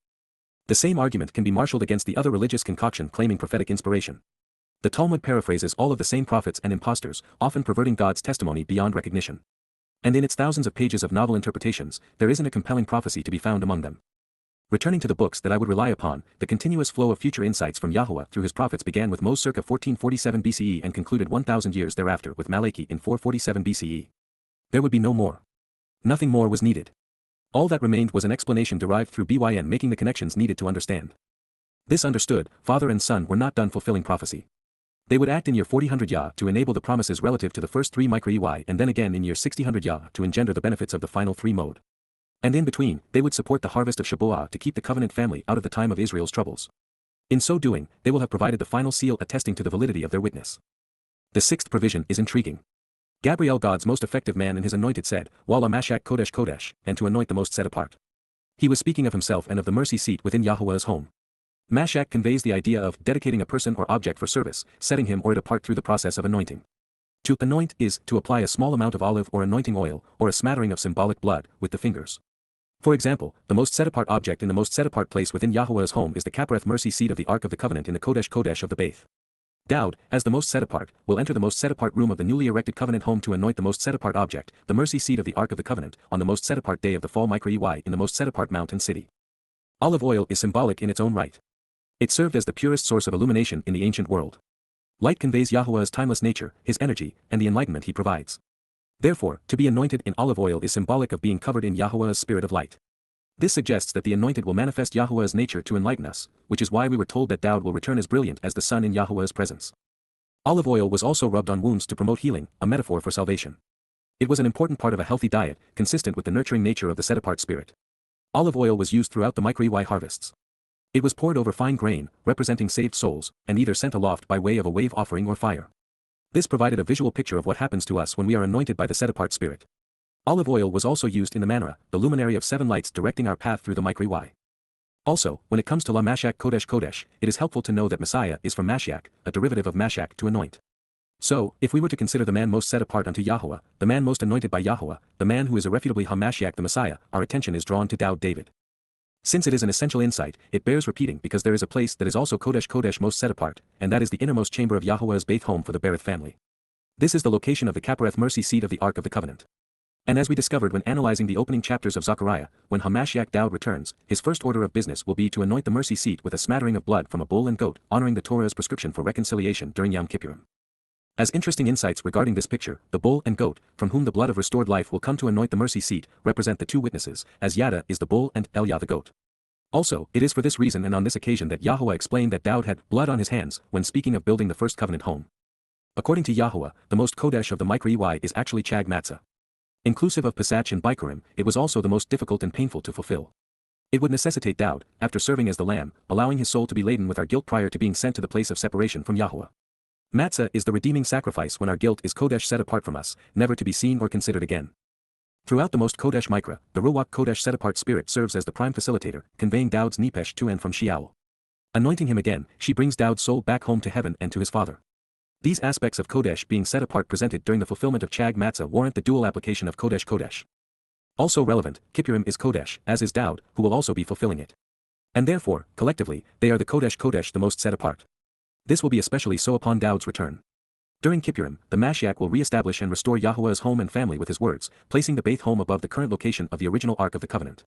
The same argument can be marshaled against the other religious concoction claiming prophetic inspiration. The Talmud paraphrases all of the same prophets and impostors, often perverting God's testimony beyond recognition. And in its thousands of pages of novel interpretations, there isn't a compelling prophecy to be found among them. Returning to the books that I would rely upon, the continuous flow of future insights from Yahowah through his prophets began with Moses circa 1447 BCE and concluded 1,000 years thereafter with Malachi in 447 BCE. There would be no more. Nothing more was needed. All that remained was an explanation derived through Byn making the connections needed to understand. This understood, father and son were not done fulfilling prophecy. They would act in year 4000 Yah to enable the promises relative to the first 3 micro-EY and then again in year 6000 Yah to engender the benefits of the final 3 mode. And in between, they would support the harvest of Shabat to keep the covenant family out of the time of Israel's troubles. In so doing, they will have provided the final seal attesting to the validity of their witness. The 6th provision is intriguing. Gabriel, God's most effective man and his anointed, said, Wala Mashak Kodesh Kodesh, and to anoint the most set apart. He was speaking of himself and of the mercy seat within Yahowah's home. Mashak conveys the idea of dedicating a person or object for service, setting him or it apart through the process of anointing. To anoint is to apply a small amount of olive or anointing oil, or a smattering of symbolic blood, with the fingers. For example, the most set-apart object in the most set-apart place within Yahowah's home is the Kapareth mercy seat of the Ark of the Covenant in the Kodesh Kodesh of the Beth. Dowd, as the most set-apart, will enter the most set-apart room of the newly erected covenant home to anoint the most set-apart object, the mercy seat of the Ark of the Covenant, on the most set-apart day of the fall micro-EY in the most set-apart mountain city. Olive oil is symbolic in its own right. It served as the purest source of illumination in the ancient world. Light conveys Yahowah's timeless nature, his energy, and the enlightenment he provides. Therefore, to be anointed in olive oil is symbolic of being covered in Yahowah's spirit of light. This suggests that the anointed will manifest Yahowah's nature to enlighten us, which is why we were told that Dowd will return as brilliant as the sun in Yahowah's presence. Olive oil was also rubbed on wounds to promote healing, a metaphor for salvation. It was an important part of a healthy diet, consistent with the nurturing nature of the set-apart spirit. Olive oil was used throughout the micro-EY harvests. It was poured over fine grain, representing saved souls, and either sent aloft by way of a wave offering or fire. This provided a visual picture of what happens to us when we are anointed by the set-apart spirit. Olive oil was also used in the menorah, the luminary of 7 lights directing our path through the micro-EY. Also, when it comes to La Mashak Kodesh Kodesh, it is helpful to know that Messiah is from Mashiach, a derivative of Mashak to anoint. So, if we were to consider the man most set apart unto Yahowah, the man most anointed by Yahowah, the man who is irrefutably HaMashiach the Messiah, our attention is drawn to Dowd David. Since it is an essential insight, it bears repeating because there is a place that is also Kodesh Kodesh most set apart, and that is the innermost chamber of Yahowah's Beth home for the Berith family. This is the location of the Kapareth mercy seat of the Ark of the Covenant. And as we discovered when analyzing the opening chapters of Zechariah, when HaMashiach Dowd returns, his first order of business will be to anoint the mercy seat with a smattering of blood from a bull and goat, honoring the Torah's prescription for reconciliation during Yom Kippurim. As interesting insights regarding this picture, the bull and goat, from whom the blood of restored life will come to anoint the mercy seat, represent the 2 witnesses, as Yada is the bull and Elia the goat. Also, it is for this reason and on this occasion that Yahowah explained that Dowd had blood on his hands when speaking of building the first covenant home. According to Yahowah, the most Kodesh of the micro-EY is actually Chag Matzah. Inclusive of Pesach and Bikurim, it was also the most difficult and painful to fulfill. It would necessitate Dowd, after serving as the lamb, allowing his soul to be laden with our guilt prior to being sent to the place of separation from Yahowah. Matzah is the redeeming sacrifice when our guilt is Kodesh set apart from us, never to be seen or considered again. Throughout the most Kodesh Mikra, the Ruach Kodesh set-apart spirit serves as the prime facilitator, conveying Dowd's Nepesh to and from Sheol. Anointing him again, she brings Dowd's soul back home to heaven and to his father. These aspects of Kodesh being set apart presented during the fulfillment of Chag Matzah warrant the dual application of Kodesh Kodesh. Also relevant, Kippurim is Kodesh, as is Dowd, who will also be fulfilling it. And therefore, collectively, they are the Kodesh Kodesh the most set apart. This will be especially so upon Dowd's return. During Kippurim, the Mashiach will re-establish and restore Yahowah's home and family with his words, placing the Beit home above the current location of the original Ark of the Covenant.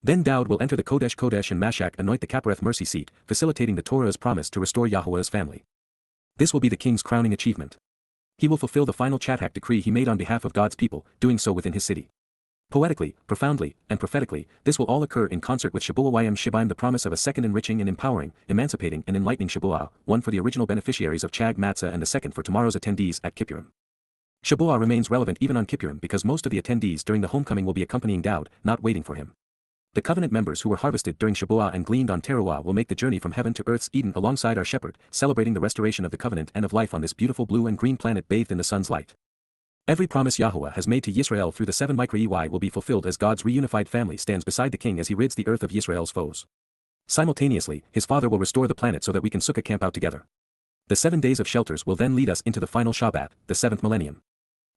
Then Dowd will enter the Kodesh Kodesh and Mashiach anoint the Cappareth mercy seat, facilitating the Torah's promise to restore Yahowah's family. This will be the king's crowning achievement. He will fulfill the final Chathak decree he made on behalf of God's people, doing so within his city. Poetically, profoundly, and prophetically, this will all occur in concert with YYV3C10, Shibim, the promise of a second enriching and empowering, emancipating and enlightening Shabuah, one for the original beneficiaries of Chag Matzah and the second for tomorrow's attendees at Kippurim. Shabuah remains relevant even on Kippurim because most of the attendees during the homecoming will be accompanying Dowd, not waiting for him. The covenant members who were harvested during Shabuah and gleaned on Towrah will make the journey from heaven to earth's Eden alongside our shepherd, celebrating the restoration of the covenant and of life on this beautiful blue and green planet bathed in the sun's light. Every promise Yahuwah has made to Yisrael through the 7 YYV will be fulfilled as God's reunified family stands beside the king as he rids the earth of Yisrael's foes. Simultaneously, his father will restore the planet so that we can sukkah camp out together. The 7 days of shelters will then lead us into the final Shabat, the 7th millennium.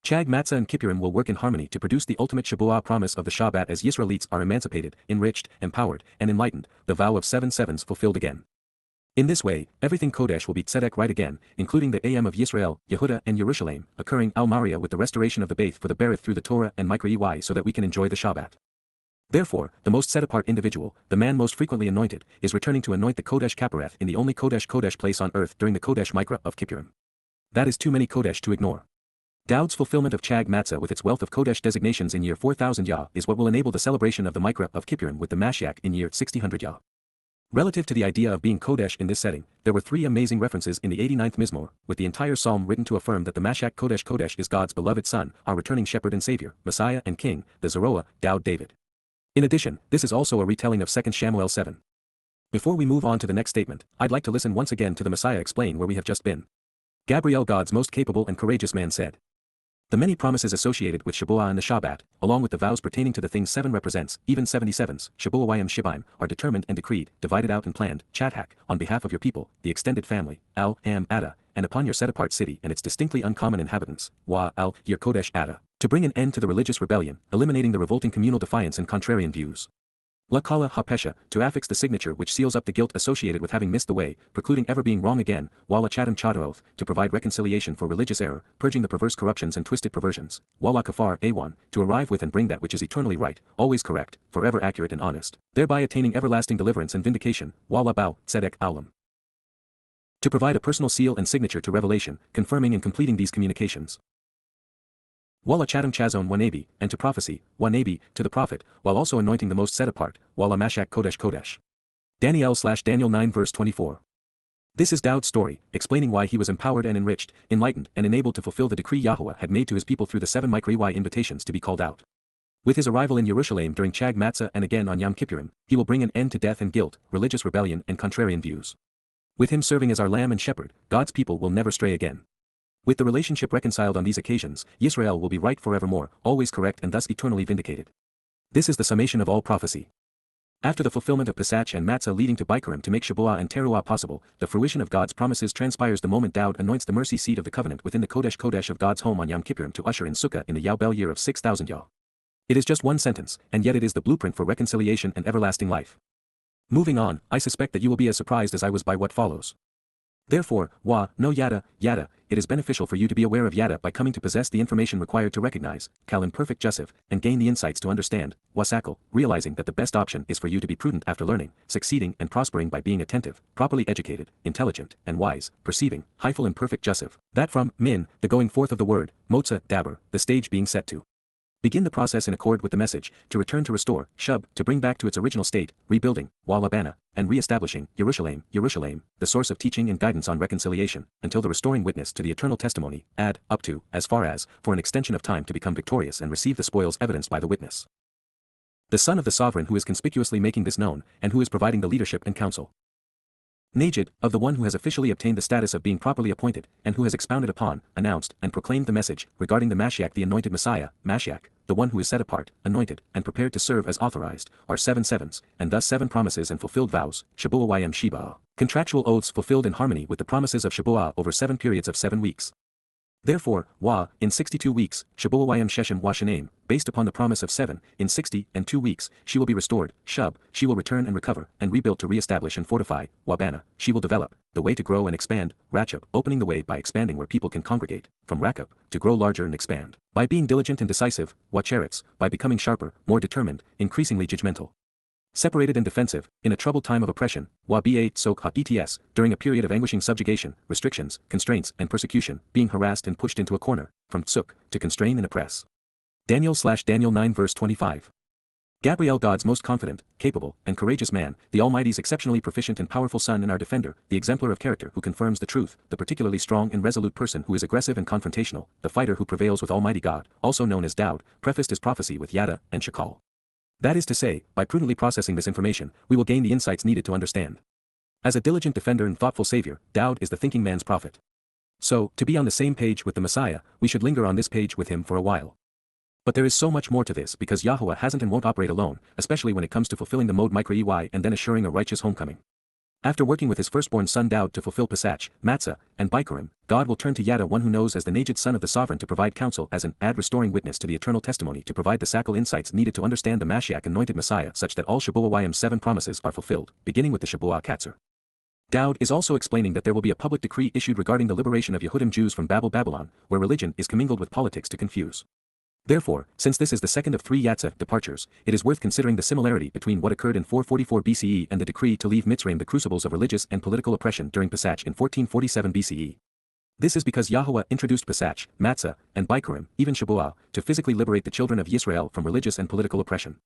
Chag Matzah and Kippurim will work in harmony to produce the ultimate Shabuah promise of the Shabat as Yisraelites are emancipated, enriched, empowered, and enlightened, the vow of 7 sevens fulfilled again. In this way, everything Kodesh will be tzedek right again, including the AM of Yisrael, Yehuda and Yerushalayim, occurring Al-Mariah with the restoration of the Beit for the Berith through the Torah and YYV so that we can enjoy the Shabat. Therefore, the most set-apart individual, the man most frequently anointed, is returning to anoint the Kodesh Cappareth in the only Kodesh Kodesh place on earth during the Kodesh Mikra of Kippurim. That is too many Kodesh to ignore. Dowd's fulfillment of Chag Matzah with its wealth of Kodesh designations in year 4000 Yah is what will enable the celebration of the Mikra of Kippurim with the Mashiach in year 1600 Yah. Relative to the idea of being Kodesh in this setting, there were 3 amazing references in the 89th Mizmor, with the entire psalm written to affirm that the Mashiach Kodesh Kodesh is God's beloved Son, our returning Shepherd and Savior, Messiah and King, the Zeroah, Dowd David. In addition, this is also a retelling of 2 Shamuel 7. Before we move on to the next statement, I'd like to listen once again to the Messiah explain where we have just been. Gabriel, God's most capable and courageous man, said, the many promises associated with Shabuah and the Shabat, along with the vows pertaining to the things 7 represents, even 77s, YYV3C10 Shibim, are determined and decreed, divided out and planned, Chathak, on behalf of your people, the extended family, Al-Am-Ada, and upon your set-apart city and its distinctly uncommon inhabitants, Wa-Al-Yer Kodesh Ada, to bring an end to the religious rebellion, eliminating the revolting communal defiance and contrarian views. La Kala Ha-Pesha, to affix the signature which seals up the guilt associated with having missed the way, precluding ever being wrong again, Wala Chatham Chadoth, to provide reconciliation for religious error, purging the perverse corruptions and twisted perversions, Wala Kafar A1, to arrive with and bring that which is eternally right, always correct, forever accurate and honest, thereby attaining everlasting deliverance and vindication, Wala Bao, Tzedek Aulam. To provide a personal seal and signature to revelation, confirming and completing these communications. Wala Chatham Chazon Wanabi, and to prophecy, Wanabi, to the prophet, while also anointing the most set apart, Wala Mashak Kodesh Kodesh. Daniel 9 verse 24. This is Dowd's story, explaining why he was empowered and enriched, enlightened and enabled to fulfill the decree Yahuwah had made to his people through the 7 YYV invitations to be called out. With his arrival in Yerushalayim during Chag Matzah and again on Yom Kippurim, he will bring an end to death and guilt, religious rebellion and contrarian views. With him serving as our lamb and shepherd, God's people will never stray again. With the relationship reconciled on these occasions, Yisrael will be right forevermore, always correct and thus eternally vindicated. This is the summation of all prophecy. After the fulfillment of Pesach and Matzah leading to Bikurim to make Shabuah and Towrah possible, the fruition of God's promises transpires the moment Dowd anoints the mercy seat of the covenant within the Kodesh Kodesh of God's home on Yom Kippurim to usher in Sukkah in the Yabel year of 6000 Yah. It is just one sentence, and yet it is the blueprint for reconciliation and everlasting life. Moving on, I suspect that you will be as surprised as I was by what follows. Therefore, no Yada, it is beneficial for you to be aware of Yada by coming to possess the information required to recognize, Kal imperfect Jussive, and gain the insights to understand, Wasakal, realizing that the best option is for you to be prudent after learning, succeeding and prospering by being attentive, properly educated, intelligent, and wise, perceiving, Hyphal imperfect Jussive, that from, min, the going forth of the word, Motza, Daber, the stage being set to. Begin the process in accord with the message, to return to restore, Shub, to bring back to its original state, rebuilding, Walabana, and re-establishing, Yerushalayim, the source of teaching and guidance on reconciliation, until the restoring witness to the eternal testimony, add, up to, as far as, for an extension of time to become victorious and receive the spoils evidenced by the witness. The Son of the Sovereign who is conspicuously making this known, and who is providing the leadership and counsel. Najid, of the one who has officially obtained the status of being properly appointed, and who has expounded upon, announced, and proclaimed the message, regarding the Mashiach the anointed Messiah, Mashiach, the one who is set apart, anointed, and prepared to serve as authorized, are 7 sevens, and thus 7 promises and fulfilled vows, YYV3C10 Shibah, contractual oaths fulfilled in harmony with the promises of Shabuah over 7 periods of 7 weeks. Therefore, Wah, in 62 weeks, Shaboawayim Sheshem Washanim, based upon the promise of 7, in 60 and 2 weeks, she will be restored, Shub, she will return and recover, and rebuild to re-establish and fortify, Wabana, she will develop, the way to grow and expand, Rachab, opening the way by expanding where people can congregate, from Rakab, to grow larger and expand, by being diligent and decisive, Wacheretz, by becoming sharper, more determined, increasingly judgmental. Separated and defensive, in a troubled time of oppression, Wa-Ba Tsok Ha-Ets, during a period of anguishing subjugation, restrictions, constraints, and persecution, being harassed and pushed into a corner, from Tsuk, to constrain and oppress. Daniel 9 verse 25. Gabriel, God's most confident, capable, and courageous man, the Almighty's exceptionally proficient and powerful Son and our defender, the exemplar of character who confirms the truth, the particularly strong and resolute person who is aggressive and confrontational, the fighter who prevails with Almighty God, also known as Dowd, prefaced his prophecy with Yada and Shakal. That is to say, by prudently processing this information, we will gain the insights needed to understand. As a diligent defender and thoughtful savior, Dowd is the thinking man's prophet. So, to be on the same page with the Messiah, we should linger on this page with him for a while. But there is so much more to this because Yahowah hasn't and won't operate alone, especially when it comes to fulfilling the mode micro-EY and then assuring a righteous homecoming. After working with his firstborn son Dowd to fulfill Pesach, Matzah, and Bikurim, God will turn to Yada, one who knows as the Najid son of the sovereign, to provide counsel as an restoring witness to the eternal testimony, to provide the sacral insights needed to understand the Mashiach anointed Messiah such that all Shaboawayim's 7 promises are fulfilled, beginning with the Shabuah Katzir. Dowd is also explaining that there will be a public decree issued regarding the liberation of Yehudim Jews from Babylon, where religion is commingled with politics to confuse. Therefore, since this is the second of 3 Yatzah departures, it is worth considering the similarity between what occurred in 444 BCE and the decree to leave Mitzrayim, the crucibles of religious and political oppression, during Pesach in 1447 BCE. This is because Yahowah introduced Pesach, Matzah, and Bikurim, even Shabuah, to physically liberate the children of Yisrael from religious and political oppression.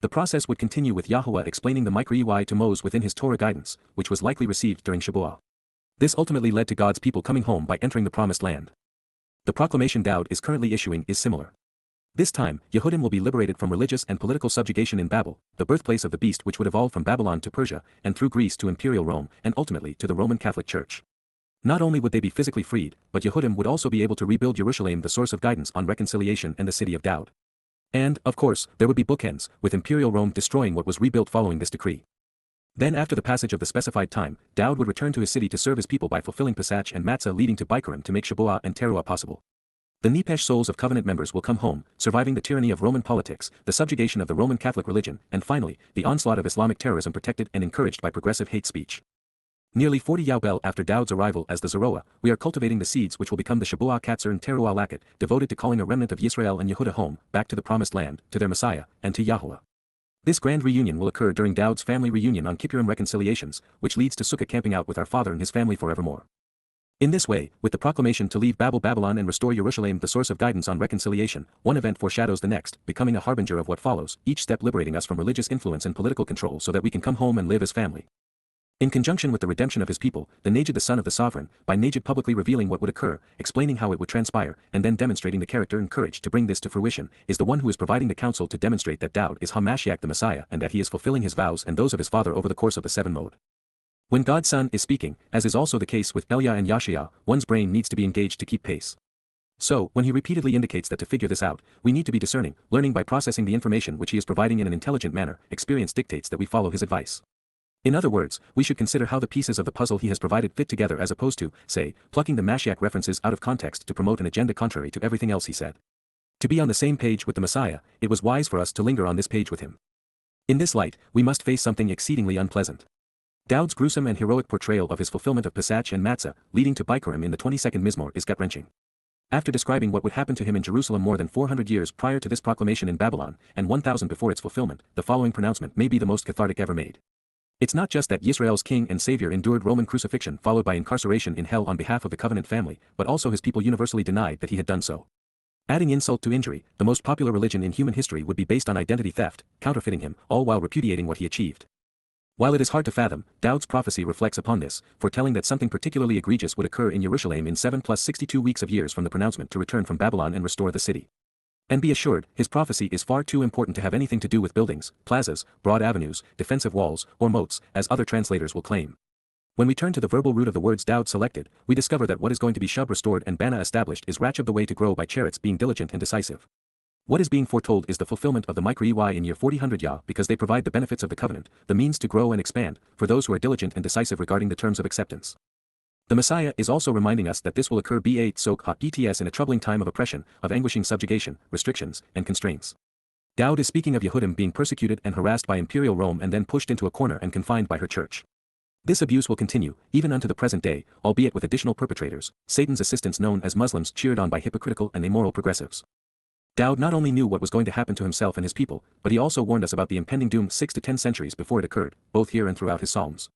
The process would continue with Yahowah explaining the micro-EY to Moses within his Torah guidance, which was likely received during Shabuah. This ultimately led to God's people coming home by entering the Promised Land. The proclamation Dowd is currently issuing is similar. This time, Yehudim will be liberated from religious and political subjugation in Babel, the birthplace of the beast which would evolve from Babylon to Persia, and through Greece to Imperial Rome, and ultimately to the Roman Catholic Church. Not only would they be physically freed, but Yehudim would also be able to rebuild Jerusalem, the source of guidance on reconciliation, and the city of Dowd. And, of course, there would be bookends, with Imperial Rome destroying what was rebuilt following this decree. Then after the passage of the specified time, Dowd would return to his city to serve his people by fulfilling Pesach and Matzah, leading to Bikurim to make Shabuah and Towrah possible. The Nepesh souls of covenant members will come home, surviving the tyranny of Roman politics, the subjugation of the Roman Catholic religion, and finally, the onslaught of Islamic terrorism protected and encouraged by progressive hate speech. Nearly 40 Yaubel after Dowd's arrival as the Zoroah, we are cultivating the seeds which will become the Shabuah Katzir and Towrah Laket, devoted to calling a remnant of Yisrael and Yehudah home, back to the Promised Land, to their Messiah, and to Yahowah. This grand reunion will occur during Dowd's family reunion on Kippurim reconciliations, which leads to Sukkah camping out with our father and his family forevermore. In this way, with the proclamation to leave Babylon and restore Jerusalem, the source of guidance on reconciliation, one event foreshadows the next, becoming a harbinger of what follows, each step liberating us from religious influence and political control so that we can come home and live as family. In conjunction with the redemption of his people, the Najid, the son of the sovereign, by Najid publicly revealing what would occur, explaining how it would transpire, and then demonstrating the character and courage to bring this to fruition, is the one who is providing the counsel to demonstrate that Dowd is HaMashiach the Messiah and that he is fulfilling his vows and those of his father over the course of the 7 mode. When God's Son is speaking, as is also the case with Elia and Yashaya, one's brain needs to be engaged to keep pace. So, when he repeatedly indicates that to figure this out, we need to be discerning, learning by processing the information which he is providing in an intelligent manner. Experience dictates that we follow his advice. In other words, we should consider how the pieces of the puzzle he has provided fit together as opposed to, say, plucking the Mashiach references out of context to promote an agenda contrary to everything else he said. To be on the same page with the Messiah, it was wise for us to linger on this page with him. In this light, we must face something exceedingly unpleasant. Dowd's gruesome and heroic portrayal of his fulfillment of Pesach and Matzah, leading to Bikurim in the 22nd Mizmor, is gut-wrenching. After describing what would happen to him in Jerusalem more than 400 years prior to this proclamation in Babylon, and 1,000 before its fulfillment, the following pronouncement may be the most cathartic ever made. It's not just that Yisrael's king and savior endured Roman crucifixion followed by incarceration in hell on behalf of the covenant family, but also his people universally denied that he had done so. Adding insult to injury, the most popular religion in human history would be based on identity theft, counterfeiting him, all while repudiating what he achieved. While it is hard to fathom, Dowd's prophecy reflects upon this, foretelling that something particularly egregious would occur in Jerusalem in 7 plus 62 weeks of years from the pronouncement to return from Babylon and restore the city. And be assured, his prophecy is far too important to have anything to do with buildings, plazas, broad avenues, defensive walls, or moats, as other translators will claim. When we turn to the verbal root of the words Dowd selected, we discover that what is going to be Shub restored and Bana established is Rachab, the way to grow by Cheretz being diligent and decisive. What is being foretold is the fulfillment of the micro-EY in year 4000 Yah because they provide the benefits of the covenant, the means to grow and expand, for those who are diligent and decisive regarding the terms of acceptance. The Messiah is also reminding us that this will occur ets in a troubling time of oppression, of anguishing subjugation, restrictions, and constraints. Dowd is speaking of Yehudim being persecuted and harassed by imperial Rome and then pushed into a corner and confined by her church. This abuse will continue, even unto the present day, albeit with additional perpetrators, Satan's assistants known as Muslims cheered on by hypocritical and immoral progressives. Dowd not only knew what was going to happen to himself and his people, but he also warned us about the impending doom 6 to 10 centuries before it occurred, both here and throughout his psalms.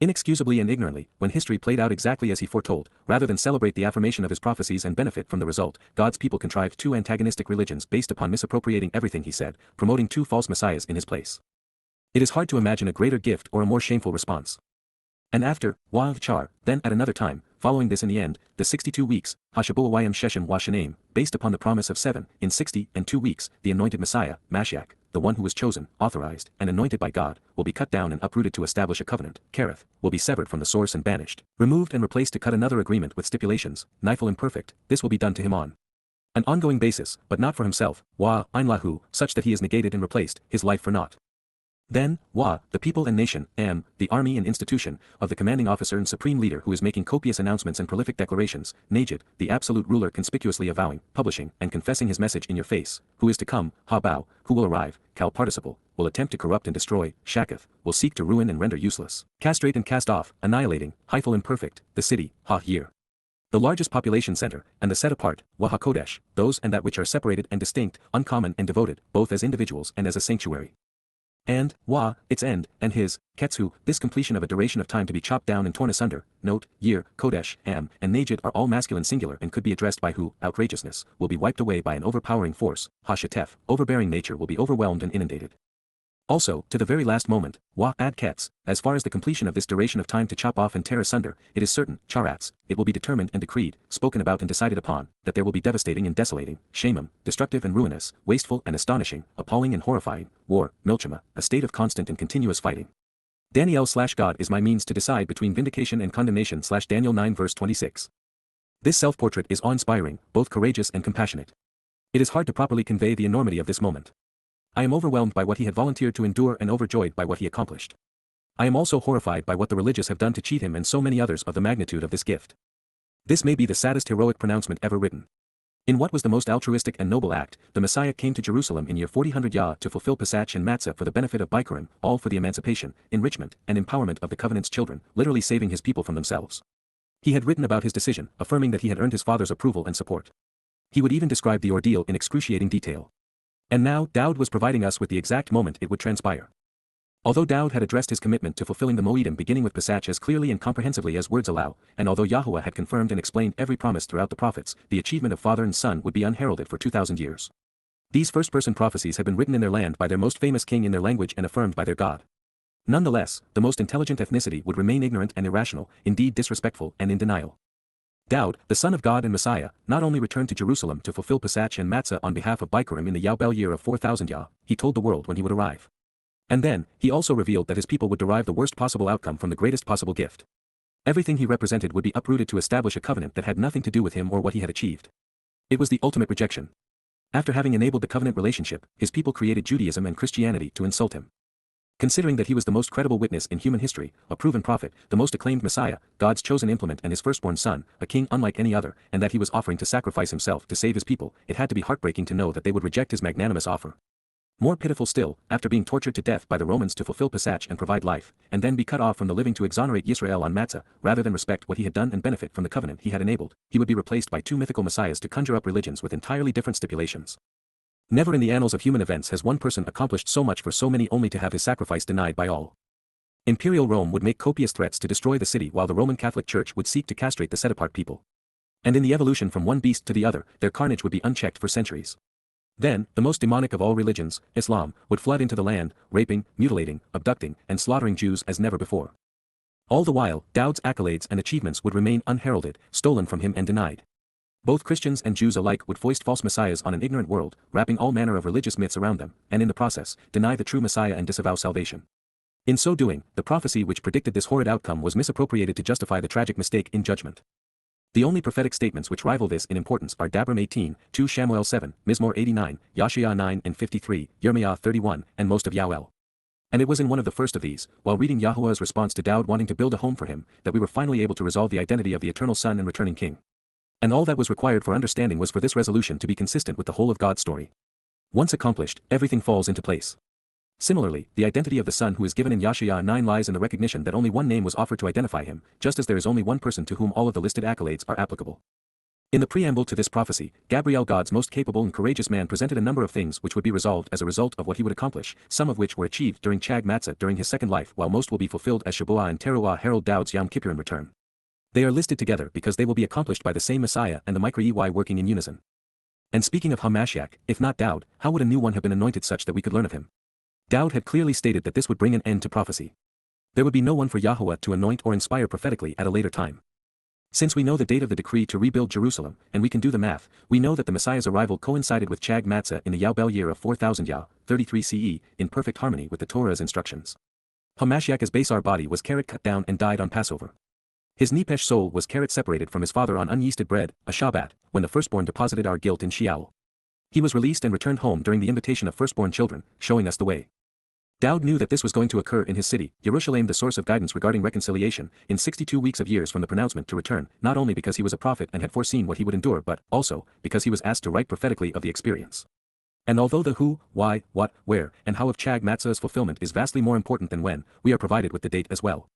Inexcusably and ignorantly, when history played out exactly as he foretold, rather than celebrate the affirmation of his prophecies and benefit from the result, God's people contrived two antagonistic religions based upon misappropriating everything he said, promoting two false messiahs in his place. It is hard to imagine a greater gift or a more shameful response. And after, YYV3C10, then at another time, following this in the end, the 62 weeks, Hashabuah Sheshem Washanim, based upon the promise of 7, in 60 and 2 weeks, the anointed Messiah, Mashiach, the one who was chosen, authorized, and anointed by God, will be cut down and uprooted to establish a covenant, Kereth, will be severed from the source and banished, removed and replaced to cut another agreement with stipulations, nifle imperfect, this will be done to him on an ongoing basis, but not for himself, Lahu, such that he is negated and replaced, his life for naught. Then, the people and nation, the army and institution, of the commanding officer and supreme leader who is making copious announcements and prolific declarations, Najid, the absolute ruler conspicuously avowing, publishing, and confessing his message in your face, who is to come, Habau, who will arrive, Cal participle, will attempt to corrupt and destroy, Shaketh, will seek to ruin and render useless, castrate and cast off, annihilating, Hyphal imperfect, the city, year. The largest population center, and the set apart, HaKodesh, those and that which are separated and distinct, uncommon and devoted, both as individuals and as a sanctuary. And, its end, and his, Ketzu, this completion of a duration of time to be chopped down and torn asunder, note, year, Kodesh, and Najid are all masculine singular and could be addressed by who, outrageousness, will be wiped away by an overpowering force, Hashatef, overbearing nature will be overwhelmed and inundated. Also, to the very last moment, ad Ketz, as far as the completion of this duration of time to chop off and tear asunder, it is certain, Charats, it will be determined and decreed, spoken about and decided upon, that there will be devastating and desolating, shamem, destructive and ruinous, wasteful and astonishing, appalling and horrifying, war, milchama, a state of constant and continuous fighting. Daniel/God is my means to decide between vindication and condemnation /Daniel 9 verse 26. This self-portrait is awe-inspiring, both courageous and compassionate. It is hard to properly convey the enormity of this moment. I am overwhelmed by what he had volunteered to endure and overjoyed by what he accomplished. I am also horrified by what the religious have done to cheat him and so many others of the magnitude of this gift. This may be the saddest heroic pronouncement ever written. In what was the most altruistic and noble act, the Messiah came to Jerusalem in year 4000 Yah to fulfill Pesach and Matzah for the benefit of Bikurim, all for the emancipation, enrichment, and empowerment of the covenant's children, literally saving his people from themselves. He had written about his decision, affirming that he had earned his father's approval and support. He would even describe the ordeal in excruciating detail. And now, Dowd was providing us with the exact moment it would transpire. Although Dowd had addressed his commitment to fulfilling the Moedim beginning with Pesach as clearly and comprehensively as words allow, and although Yahowah had confirmed and explained every promise throughout the prophets, the achievement of father and son would be unheralded for 2,000 years. These first-person prophecies had been written in their land by their most famous king in their language and affirmed by their God. Nonetheless, the most intelligent ethnicity would remain ignorant and irrational, indeed disrespectful and in denial. Dowd, the Son of God and Messiah, not only returned to Jerusalem to fulfill Pesach and Matzah on behalf of Bikurim in the Babel year of 4000 Yah, he told the world when he would arrive. And then, he also revealed that his people would derive the worst possible outcome from the greatest possible gift. Everything he represented would be uprooted to establish a covenant that had nothing to do with him or what he had achieved. It was the ultimate rejection. After having enabled the covenant relationship, his people created Judaism and Christianity to insult him. Considering that he was the most credible witness in human history, a proven prophet, the most acclaimed Messiah, God's chosen implement and his firstborn son, a king unlike any other, and that he was offering to sacrifice himself to save his people, it had to be heartbreaking to know that they would reject his magnanimous offer. More pitiful still, after being tortured to death by the Romans to fulfill Pesach and provide life, and then be cut off from the living to exonerate Yisrael on Matzah, rather than respect what he had done and benefit from the covenant he had enabled, he would be replaced by two mythical messiahs to conjure up religions with entirely different stipulations. Never in the annals of human events has one person accomplished so much for so many only to have his sacrifice denied by all. Imperial Rome would make copious threats to destroy the city while the Roman Catholic Church would seek to castrate the set-apart people. And in the evolution from one beast to the other, their carnage would be unchecked for centuries. Then, the most demonic of all religions, Islam, would flood into the land, raping, mutilating, abducting, and slaughtering Jews as never before. All the while, Dowd's accolades and achievements would remain unheralded, stolen from him and denied. Both Christians and Jews alike would foist false messiahs on an ignorant world, wrapping all manner of religious myths around them, and in the process, deny the true Messiah and disavow salvation. In so doing, the prophecy which predicted this horrid outcome was misappropriated to justify the tragic mistake in judgment. The only prophetic statements which rival this in importance are Dabram 18, 2 Shamuel 7, Mizmor 89, Yashayah 9 and 53, Yirmiah 31, and most of Yoel. And it was in one of the first of these, while reading Yahuwah's response to Dowd wanting to build a home for him, that we were finally able to resolve the identity of the eternal Son and returning King. And all that was required for understanding was for this resolution to be consistent with the whole of God's story. Once accomplished, everything falls into place. Similarly, the identity of the Son who is given in Yasha'ah 9 lies in the recognition that only one name was offered to identify him, just as there is only one person to whom all of the listed accolades are applicable. In the preamble to this prophecy, Gabriel, God's most capable and courageous man, presented a number of things which would be resolved as a result of what he would accomplish, some of which were achieved during Chag Matzah during his second life, while most will be fulfilled as Shabat and Towrah herald Dowd's Yom Kippurim return. They are listed together because they will be accomplished by the same Messiah and the Micro-EY working in unison. And speaking of Hamashiach, if not Dowd, how would a new one have been anointed such that we could learn of him? Dowd had clearly stated that this would bring an end to prophecy. There would be no one for Yahuwah to anoint or inspire prophetically at a later time. Since we know the date of the decree to rebuild Jerusalem, and we can do the math, we know that the Messiah's arrival coincided with Chag Matzah in the Babel year of 4000 YAH-33 CE, in perfect harmony with the Torah's instructions. Hamashiach's Basar body was cut down and died on Passover. His Nepesh soul was separated from his father on unyeasted bread, a Shabat, when the firstborn deposited our guilt in Sheol. He was released and returned home during the invitation of firstborn children, showing us the way. Dowd knew that this was going to occur in his city, Jerusalem, the source of guidance regarding reconciliation, in 62 weeks of years from the pronouncement to return, not only because he was a prophet and had foreseen what he would endure, but also because he was asked to write prophetically of the experience. And although the who, why, what, where, and how of Chag Matzah's fulfillment is vastly more important than when, we are provided with the date as well.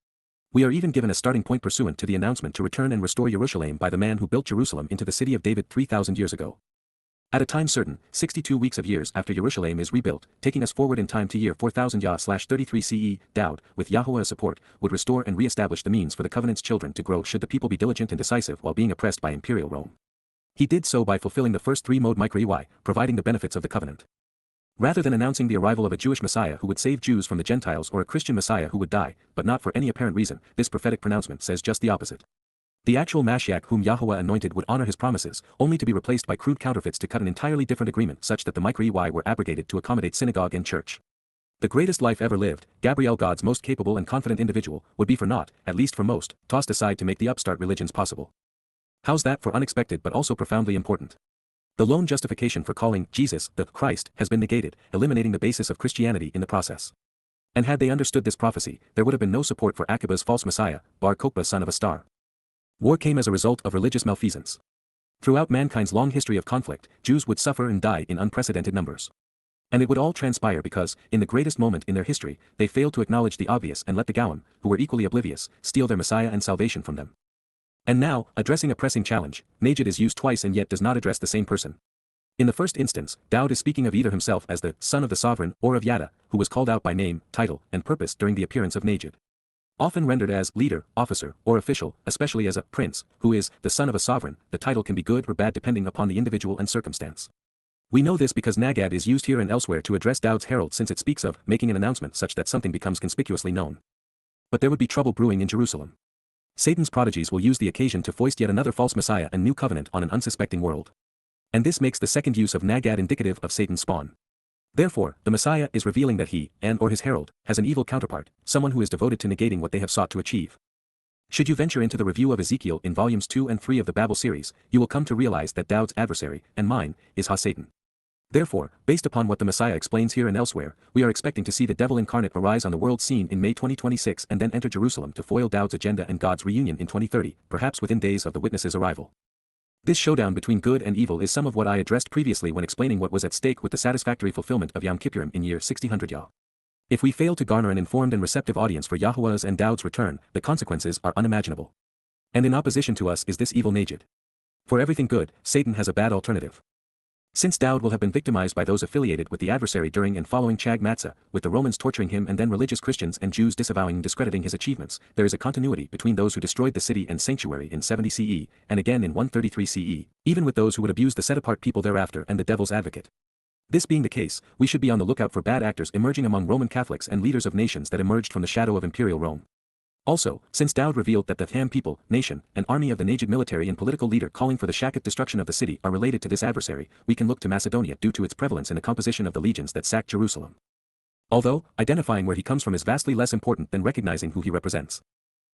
We are even given a starting point pursuant to the announcement to return and restore Jerusalem by the man who built Jerusalem into the city of David 3,000 years ago. At a time certain, 62 weeks of years after Jerusalem is rebuilt, taking us forward in time to year 4000 YAH/33 CE, Dowd, with Yahuwah's support, would restore and re-establish the means for the covenant's children to grow should the people be diligent and decisive while being oppressed by imperial Rome. He did so by fulfilling the first three-mode Micro-EY, providing the benefits of the covenant. Rather than announcing the arrival of a Jewish Messiah who would save Jews from the Gentiles or a Christian Messiah who would die, but not for any apparent reason, this prophetic pronouncement says just the opposite. The actual Mashiach whom Yahuwah anointed would honor his promises, only to be replaced by crude counterfeits to cut an entirely different agreement such that the Micro-EY were abrogated to accommodate synagogue and church. The greatest life ever lived, Gabriel, God's most capable and confident individual, would be for naught, at least for most, tossed aside to make the upstart religions possible. How's that for unexpected but also profoundly important? The lone justification for calling Jesus the Christ has been negated, eliminating the basis of Christianity in the process. And had they understood this prophecy, there would have been no support for Akiba's false Messiah, Bar Kokhba, son of a star. War came as a result of religious malfeasance. Throughout mankind's long history of conflict, Jews would suffer and die in unprecedented numbers. And it would all transpire because, in the greatest moment in their history, they failed to acknowledge the obvious and let the Goyim, who were equally oblivious, steal their Messiah and salvation from them. And now, addressing a pressing challenge, Najid is used twice and yet does not address the same person. In the first instance, Dowd is speaking of either himself as the son of the sovereign or of Yada, who was called out by name, title, and purpose during the appearance of Najid. Often rendered as leader, officer, or official, especially as a prince, who is the son of a sovereign, the title can be good or bad depending upon the individual and circumstance. We know this because Nagad is used here and elsewhere to address Dowd's herald, since it speaks of making an announcement such that something becomes conspicuously known. But there would be trouble brewing in Jerusalem. Satan's prodigies will use the occasion to foist yet another false Messiah and new covenant on an unsuspecting world. And this makes the second use of Nagad indicative of Satan's spawn. Therefore, the Messiah is revealing that he, and or his herald, has an evil counterpart, someone who is devoted to negating what they have sought to achieve. Should you venture into the review of Ezekiel in volumes 2 and 3 of the Babel series, you will come to realize that Dowd's adversary, and mine, is Ha-Satan. Therefore, based upon what the Messiah explains here and elsewhere, we are expecting to see the devil incarnate arise on the world scene in May 2026 and then enter Jerusalem to foil Dowd's agenda and God's reunion in 2030, perhaps within days of the witness's arrival. This showdown between good and evil is some of what I addressed previously when explaining what was at stake with the satisfactory fulfillment of Yom Kippurim in year 6000 YAH. If we fail to garner an informed and receptive audience for Yahuwah's and Dowd's return, the consequences are unimaginable. And in opposition to us is this evil Najid. For everything good, Satan has a bad alternative. Since Dowd will have been victimized by those affiliated with the adversary during and following Chag Matzah, with the Romans torturing him and then religious Christians and Jews disavowing and discrediting his achievements, there is a continuity between those who destroyed the city and sanctuary in 70 CE, and again in 133 CE, even with those who would abuse the set-apart people thereafter and the devil's advocate. This being the case, we should be on the lookout for bad actors emerging among Roman Catholics and leaders of nations that emerged from the shadow of imperial Rome. Also, since Dowd revealed that the Ham people, nation, and army of the Najid military and political leader calling for the Shakhat destruction of the city are related to this adversary, we can look to Macedonia due to its prevalence in the composition of the legions that sacked Jerusalem. Although, identifying where he comes from is vastly less important than recognizing who he represents.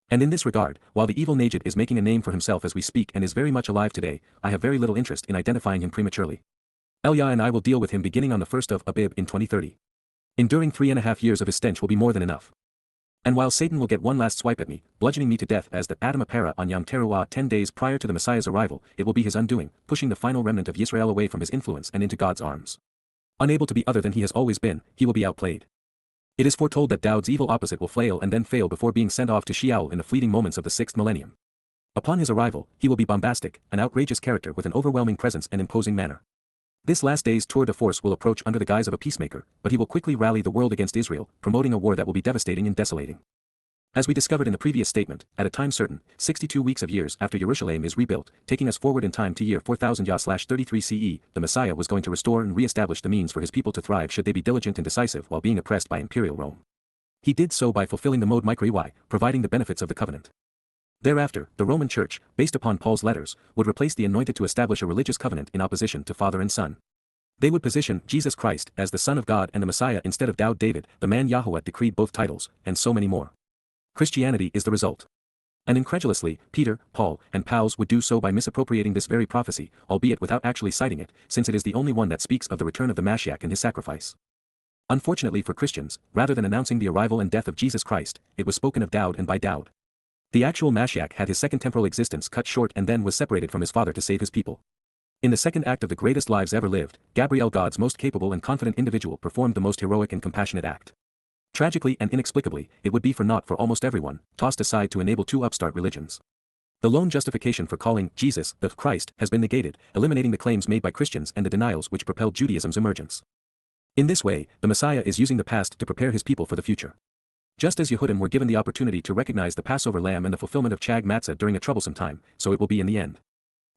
And in this regard, while the evil Najid is making a name for himself as we speak and is very much alive today, I have very little interest in identifying him prematurely. Elia and I will deal with him beginning on the 1st of Abib in 2030. Enduring 3.5 years of his stench will be more than enough. And while Satan will get one last swipe at me, bludgeoning me to death as the Adam Apara on Yom Teruah 10 days prior to the Messiah's arrival, it will be his undoing, pushing the final remnant of Yisrael away from his influence and into God's arms. Unable to be other than he has always been, he will be outplayed. It is foretold that Dowd's evil opposite will flail and then fail before being sent off to Sheol in the fleeting moments of the 6th millennium. Upon his arrival, he will be bombastic, an outrageous character with an overwhelming presence and imposing manner. This last day's tour de force will approach under the guise of a peacemaker, but he will quickly rally the world against Israel, promoting a war that will be devastating and desolating. As we discovered in the previous statement, at a time certain, 62 weeks of years after Jerusalem is rebuilt, taking us forward in time to year 4000 YAH/33 CE, the Messiah was going to restore and re-establish the means for his people to thrive should they be diligent and decisive while being oppressed by imperial Rome. He did so by fulfilling the mode micro-EY, providing the benefits of the covenant. Thereafter, the Roman Church, based upon Paul's letters, would replace the anointed to establish a religious covenant in opposition to Father and Son. They would position Jesus Christ as the Son of God and the Messiah instead of Dowd David, the man Yahowah decreed both titles, and so many more. Christianity is the result. And incredulously, Peter, Paul, and Paulus would do so by misappropriating this very prophecy, albeit without actually citing it, since it is the only one that speaks of the return of the Mashiach and his sacrifice. Unfortunately for Christians, rather than announcing the arrival and death of Jesus Christ, it was spoken of Dowd and by Dowd. The actual Mashiach had his second temporal existence cut short and then was separated from his Father to save his people. In the second act of the greatest lives ever lived, Gabriel, God's most capable and confident individual, performed the most heroic and compassionate act. Tragically and inexplicably, it would be for naught for almost everyone, tossed aside to enable two upstart religions. The lone justification for calling Jesus the Christ has been negated, eliminating the claims made by Christians and the denials which propelled Judaism's emergence. In this way, the Messiah is using the past to prepare his people for the future. Just as Yehudim were given the opportunity to recognize the Passover lamb and the fulfillment of Chag Matzah during a troublesome time, so it will be in the end.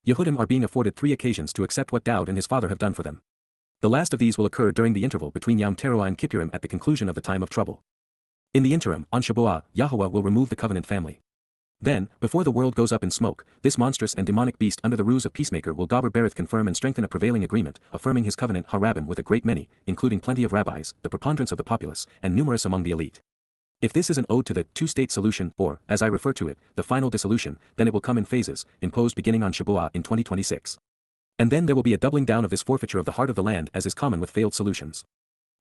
Yehudim are being afforded 3 occasions to accept what Dowd and his father have done for them. The last of these will occur during the interval between Yom Teruah and Kippurim at the conclusion of the time of trouble. In the interim, on Shabat, Yahowah will remove the covenant family. Then, before the world goes up in smoke, this monstrous and demonic beast under the ruse of peacemaker will Gober Berith confirm and strengthen a prevailing agreement, affirming his covenant Harabim with a great many, including plenty of rabbis, the preponderance of the populace, and numerous among the elite. If this is an ode to the two-state solution, or, as I refer to it, the final dissolution, then it will come in phases, imposed beginning on Shabat in 2026. And then there will be a doubling down of this forfeiture of the heart of the land as is common with failed solutions.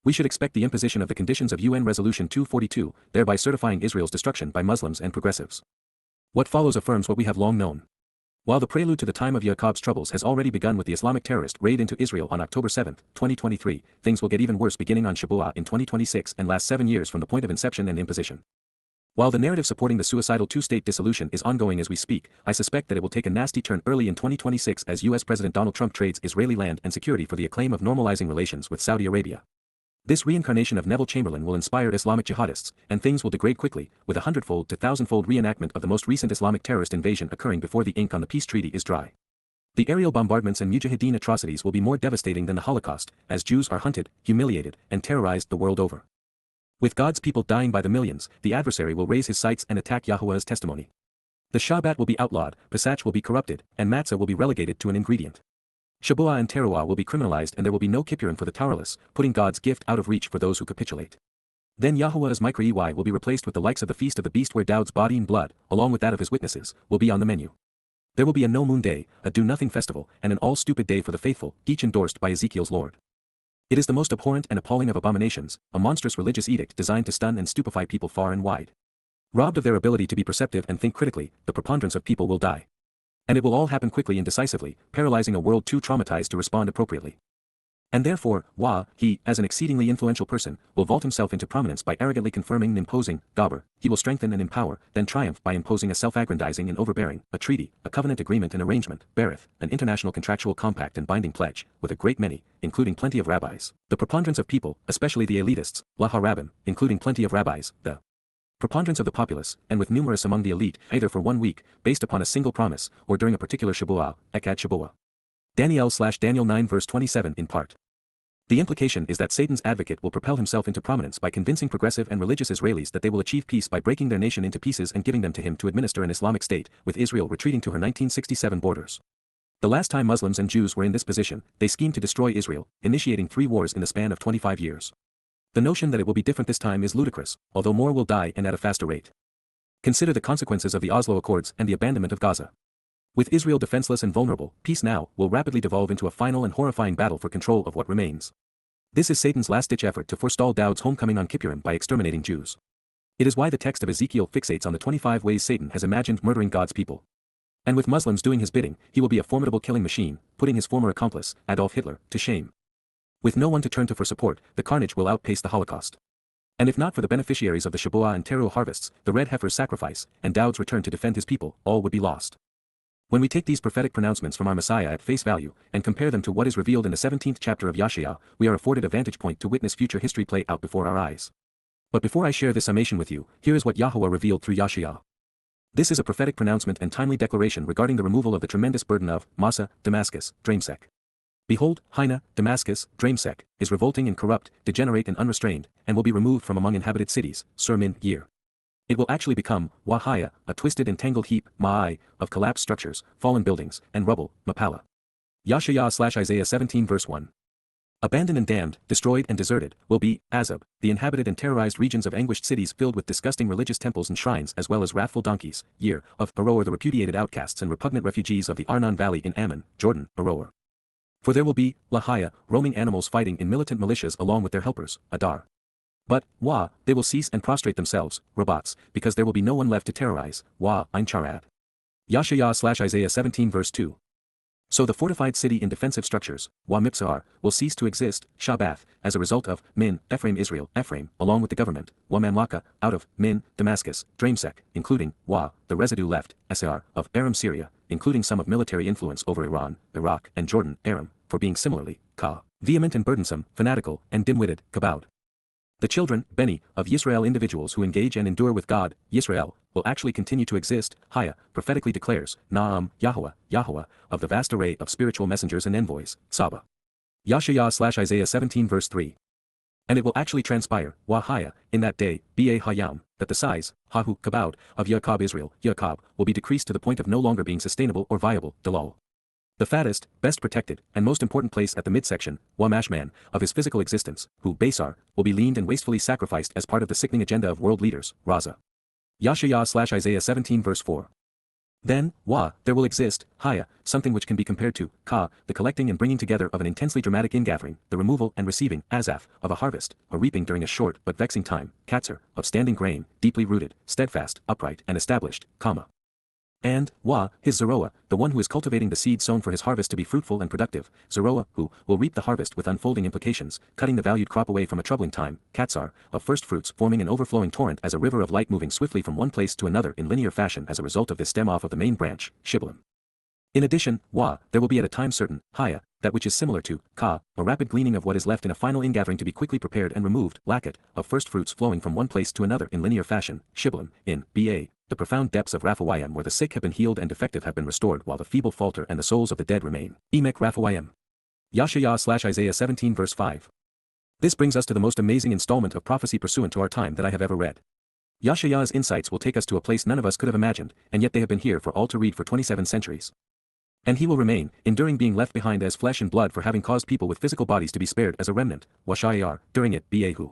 We should expect the imposition of the conditions of UN Resolution 242, thereby certifying Israel's destruction by Muslims and progressives. What follows affirms what we have long known. While the prelude to the time of Yaakov's troubles has already begun with the Islamic terrorist raid into Israel on October 7, 2023, things will get even worse beginning on Shabat in 2026 and last 7 years from the point of inception and imposition. While the narrative supporting the suicidal two-state dissolution is ongoing as we speak, I suspect that it will take a nasty turn early in 2026 as US President Donald Trump trades Israeli land and security for the acclaim of normalizing relations with Saudi Arabia. This reincarnation of Neville Chamberlain will inspire Islamic jihadists, and things will degrade quickly, with a 100-fold to 1,000-fold reenactment of the most recent Islamic terrorist invasion occurring before the ink on the peace treaty is dry. The aerial bombardments and mujahideen atrocities will be more devastating than the Holocaust, as Jews are hunted, humiliated, and terrorized the world over. With God's people dying by the millions, the adversary will raise his sights and attack Yahuwah's testimony. The Shabat will be outlawed, Pesach will be corrupted, and Matzah will be relegated to an ingredient. Shabuah and Teruah will be criminalized and there will be no Kippurim for the Tauraless, putting God's gift out of reach for those who capitulate. Then Yahuwah's micro-EY will be replaced with the likes of the Feast of the Beast where Dowd's body and blood, along with that of his witnesses, will be on the menu. There will be a no-moon day, a do-nothing festival, and an all-stupid day for the faithful, each endorsed by Ezekiel's Lord. It is the most abhorrent and appalling of abominations, a monstrous religious edict designed to stun and stupefy people far and wide. Robbed of their ability to be perceptive and think critically, the preponderance of people will die. And it will all happen quickly and decisively, paralyzing a world too traumatized to respond appropriately. And therefore, he, as an exceedingly influential person, will vault himself into prominence by arrogantly confirming and imposing, Gober, he will strengthen and empower, then triumph by imposing a self-aggrandizing and overbearing, a treaty, a covenant agreement and arrangement, Berith, an international contractual compact and binding pledge, with a great many, including plenty of rabbis, the preponderance of people, especially the elitists, Laharabim, including plenty of rabbis, the preponderance of the populace, and with numerous among the elite, either for 1 week, based upon a single promise, or during a particular Shabuah, Ekad Shabuah. Daniel 9 verse 27 in part. The implication is that Satan's advocate will propel himself into prominence by convincing progressive and religious Israelis that they will achieve peace by breaking their nation into pieces and giving them to him to administer an Islamic state, with Israel retreating to her 1967 borders. The last time Muslims and Jews were in this position, they schemed to destroy Israel, initiating 3 wars in the span of 25 years. The notion that it will be different this time is ludicrous, although more will die and at a faster rate. Consider the consequences of the Oslo Accords and the abandonment of Gaza. With Israel defenseless and vulnerable, peace now will rapidly devolve into a final and horrifying battle for control of what remains. This is Satan's last-ditch effort to forestall Dowd's homecoming on Kippurim by exterminating Jews. It is why the text of Ezekiel fixates on the 25 ways Satan has imagined murdering God's people. And with Muslims doing his bidding, he will be a formidable killing machine, putting his former accomplice, Adolf Hitler, to shame. With no one to turn to for support, the carnage will outpace the Holocaust. And if not for the beneficiaries of the Shabat and Towrah harvests, the red heifer's sacrifice, and Dowd's return to defend his people, all would be lost. When we take these prophetic pronouncements from our Messiah at face value, and compare them to what is revealed in the 17th chapter of Yasha'ah, we are afforded a vantage point to witness future history play out before our eyes. But before I share this summation with you, here is what Yahowah revealed through Yasha'ah. This is a prophetic pronouncement and timely declaration regarding the removal of the tremendous burden of Massa, Damascus, Dramesek. Behold, Hina, Damascus, Dramesek, is revolting and corrupt, degenerate and unrestrained, and will be removed from among inhabited cities, Sermin, year. It will actually become, Wahaya, a twisted and tangled heap, Ma'ai, of collapsed structures, fallen buildings, and rubble, Mapala. Yasha'ah/Isaiah 17 verse 1. Abandoned and damned, destroyed and deserted, will be, Azab, the inhabited and terrorized regions of anguished cities filled with disgusting religious temples and shrines as well as wrathful donkeys, year, of Aroer the repudiated outcasts and repugnant refugees of the Arnon Valley in Ammon, Jordan, Aroer. For there will be, Lahaya, roaming animals fighting in militant militias along with their helpers, Adar. But, they will cease and prostrate themselves, robots, because there will be no one left to terrorize, Ein Charad. Yasha'ah/Isaiah 17 verse 2. So the fortified city in defensive structures, Mipsar, will cease to exist, Shabat, as a result of, Min, Ephraim Israel, Ephraim, along with the government, Mamlaka, out of, Min, Damascus, Dramesek, including, the residue left, Esar, of Aram Syria, including some of military influence over Iran, Iraq, and Jordan, Aram, for being similarly, vehement and burdensome, fanatical, and dim-witted, Kabod. The children, Beni, of Yisrael individuals who engage and endure with God, Yisrael, will actually continue to exist, Haya, prophetically declares, Naam, Yahowah, of the vast array of spiritual messengers and envoys, Saba. Yasha'ah/Isaiah 17 verse 3. And it will actually transpire, Wahaya, in that day, Ba Hayam, that the size, Hahu, Kabod, of Yaakov Israel, Yaakov, will be decreased to the point of no longer being sustainable or viable, Dalal. The fattest, best protected, and most important place at the midsection, Wamashman, of his physical existence, who, Basar, will be leaned and wastefully sacrificed as part of the sickening agenda of world leaders, Raza. Yasha'ah/Isaiah 17 verse 4. Then, there will exist, Haya, something which can be compared to, the collecting and bringing together of an intensely dramatic ingathering, the removal and receiving, Azaf, of a harvest, a reaping during a short but vexing time, Katsir, of standing grain, deeply rooted, steadfast, upright, and established, And, his Zeroah, the one who is cultivating the seed sown for his harvest to be fruitful and productive, Zeroah, who will reap the harvest with unfolding implications, cutting the valued crop away from a troubling time, Katsar, of first fruits forming an overflowing torrent as a river of light moving swiftly from one place to another in linear fashion as a result of this stem off of the main branch, Shibbolem. In addition, there will be at a time certain, Haya, that which is similar to, a rapid gleaning of what is left in a final ingathering to be quickly prepared and removed, Lakat, of first fruits flowing from one place to another in linear fashion, Shibbolem, in, Ba, the profound depths of Raphaim where the sick have been healed and defective have been restored while the feeble falter and the souls of the dead remain, Emek Raphaim. Yasha'ah/Isaiah 17 verse 5. This brings us to the most amazing installment of prophecy pursuant to our time that I have ever read. Yasha'ah's insights will take us to a place none of us could have imagined, and yet they have been here for all to read for 27 centuries. And he will remain, enduring being left behind as flesh and blood for having caused people with physical bodies to be spared as a remnant, Washayar, during it, Behu.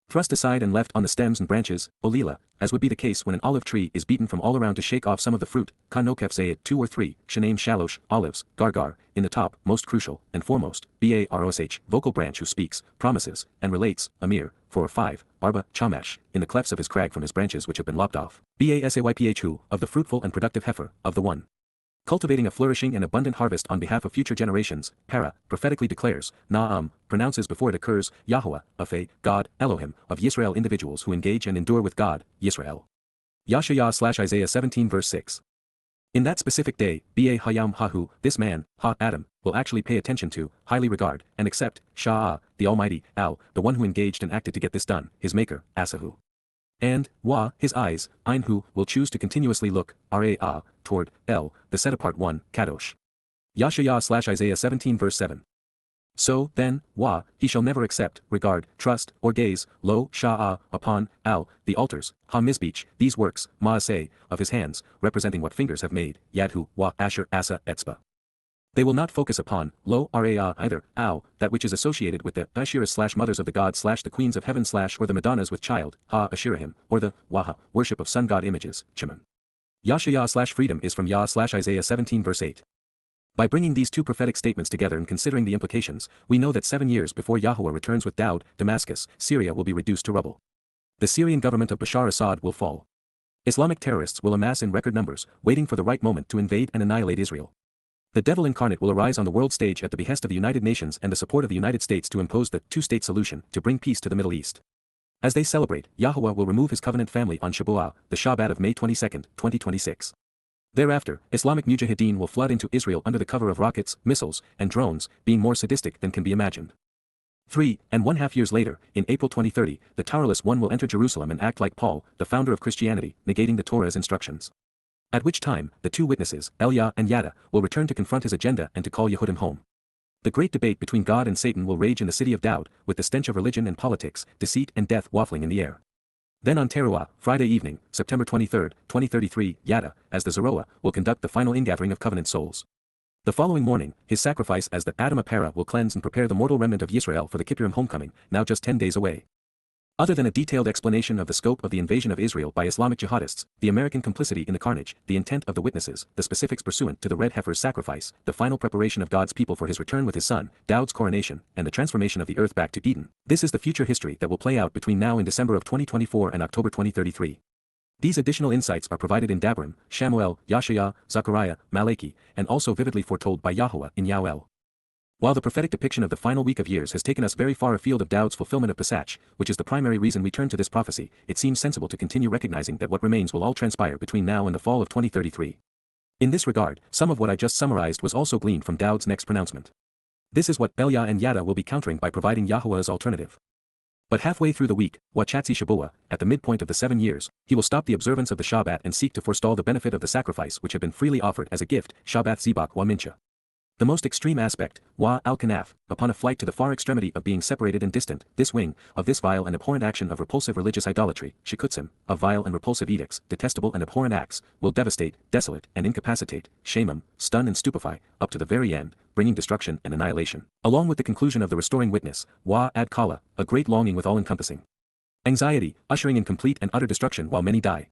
Thrust aside and left on the stems and branches, Olila, as would be the case when an olive tree is beaten from all around to shake off some of the fruit, Kanokef say it 2 or 3, Shanaim Shalosh, olives, Gargar, in the top, most crucial, and foremost, Barosh, vocal branch who speaks, promises, and relates, Amir, 4 or 5, Arba, Chamash, in the clefts of his crag from his branches which have been lopped off, Basayph who, of the fruitful and productive heifer, of the one. Cultivating a flourishing and abundant harvest on behalf of future generations, Para, prophetically declares, Naam, pronounces before it occurs, Yahowah, God, Elohim, of Yisrael individuals who engage and endure with God, Yisrael. Yasha'ah/Isaiah 17 verse 6. In that specific day, Ba Hayam Hahu, this man, Adam, will actually pay attention to, highly regard, and accept, Sha'ah, the Almighty, Al, the one who engaged and acted to get this done, his maker, Asahu. And, his eyes, Ein who, will choose to continuously look, Ra, toward, El, the set-apart one, Kadosh. Yasha'ah/Isaiah 17 verse 7. So, then, he shall never accept, regard, trust, or gaze, lo, Sha'ah, upon, Al, the altars, Ha-Mizbeach, these works, Ma'aseh, of his hands, representing what fingers have made, Yadhu, Asher, Asa, Etzba. They will not focus upon, lo, Ra either, Au, that which is associated with the Asherah/mothers of the gods/the queens of heaven/ or the Madonnas with child, Ha-Ashirahim, or the, Waha, worship of sun god images, Chimon. Yasha'ah/freedom is from Yah/Isaiah 17 verse 8. By bringing these two prophetic statements together and considering the implications, we know that 7 years before Yahuwah returns with Dowd, Damascus, Syria will be reduced to rubble. The Syrian government of Bashar Assad will fall. Islamic terrorists will amass in record numbers, waiting for the right moment to invade and annihilate Israel. The devil incarnate will arise on the world stage at the behest of the United Nations and the support of the United States to impose the two-state solution to bring peace to the Middle East. As they celebrate, Yahuwah will remove his covenant family on Shabuah, the Shabat of May 22, 2026. Thereafter, Islamic mujahideen will flood into Israel under the cover of rockets, missiles, and drones, being more sadistic than can be imagined. 3.5 years later, in April 2030, the Towerless One will enter Jerusalem and act like Paul, the founder of Christianity, negating the Torah's instructions. At which time, the two witnesses, Elia and Yada, will return to confront his agenda and to call Yehudim home. The great debate between God and Satan will rage in the city of Dowd, with the stench of religion and politics, deceit and death wafting in the air. Then on Towrah, Friday evening, September 23, 2033, Yada, as the Zeroah, will conduct the final ingathering of covenant souls. The following morning, his sacrifice as the Adam Apara will cleanse and prepare the mortal remnant of Yisrael for the Kippurim homecoming, now just 10 days away. Other than a detailed explanation of the scope of the invasion of Israel by Islamic jihadists, the American complicity in the carnage, the intent of the witnesses, the specifics pursuant to the red heifer's sacrifice, the final preparation of God's people for his return with his son, Dowd's coronation, and the transformation of the earth back to Eden, this is the future history that will play out between now and December of 2024 and October 2033. These additional insights are provided in Dabram, Shamuel, Yashaya, Zechariah, Malachi, and also vividly foretold by Yahuwah in Yoel. While the prophetic depiction of the final week of years has taken us very far afield of Dowd's fulfillment of Pesach, which is the primary reason we turn to this prophecy, it seems sensible to continue recognizing that what remains will all transpire between now and the fall of 2033. In this regard, some of what I just summarized was also gleaned from Dowd's next pronouncement. This is what Elia and Yada will be countering by providing Yahuwah's alternative. But halfway through the week, Wachatzi Shabuah, at the midpoint of the 7 years, he will stop the observance of the Shabat and seek to forestall the benefit of the sacrifice which had been freely offered as a gift, Shabat Zibak wa Mincha. The most extreme aspect, Wa al-Kanaf, upon a flight to the far extremity of being separated and distant, this wing, of this vile and abhorrent action of repulsive religious idolatry, Shikutzim, of vile and repulsive edicts, detestable and abhorrent acts, will devastate, desolate, and incapacitate, shame, stun and stupefy, up to the very end, bringing destruction and annihilation. Along with the conclusion of the restoring witness, Wa ad Kala, a great longing with all-encompassing anxiety, ushering in complete and utter destruction while many die.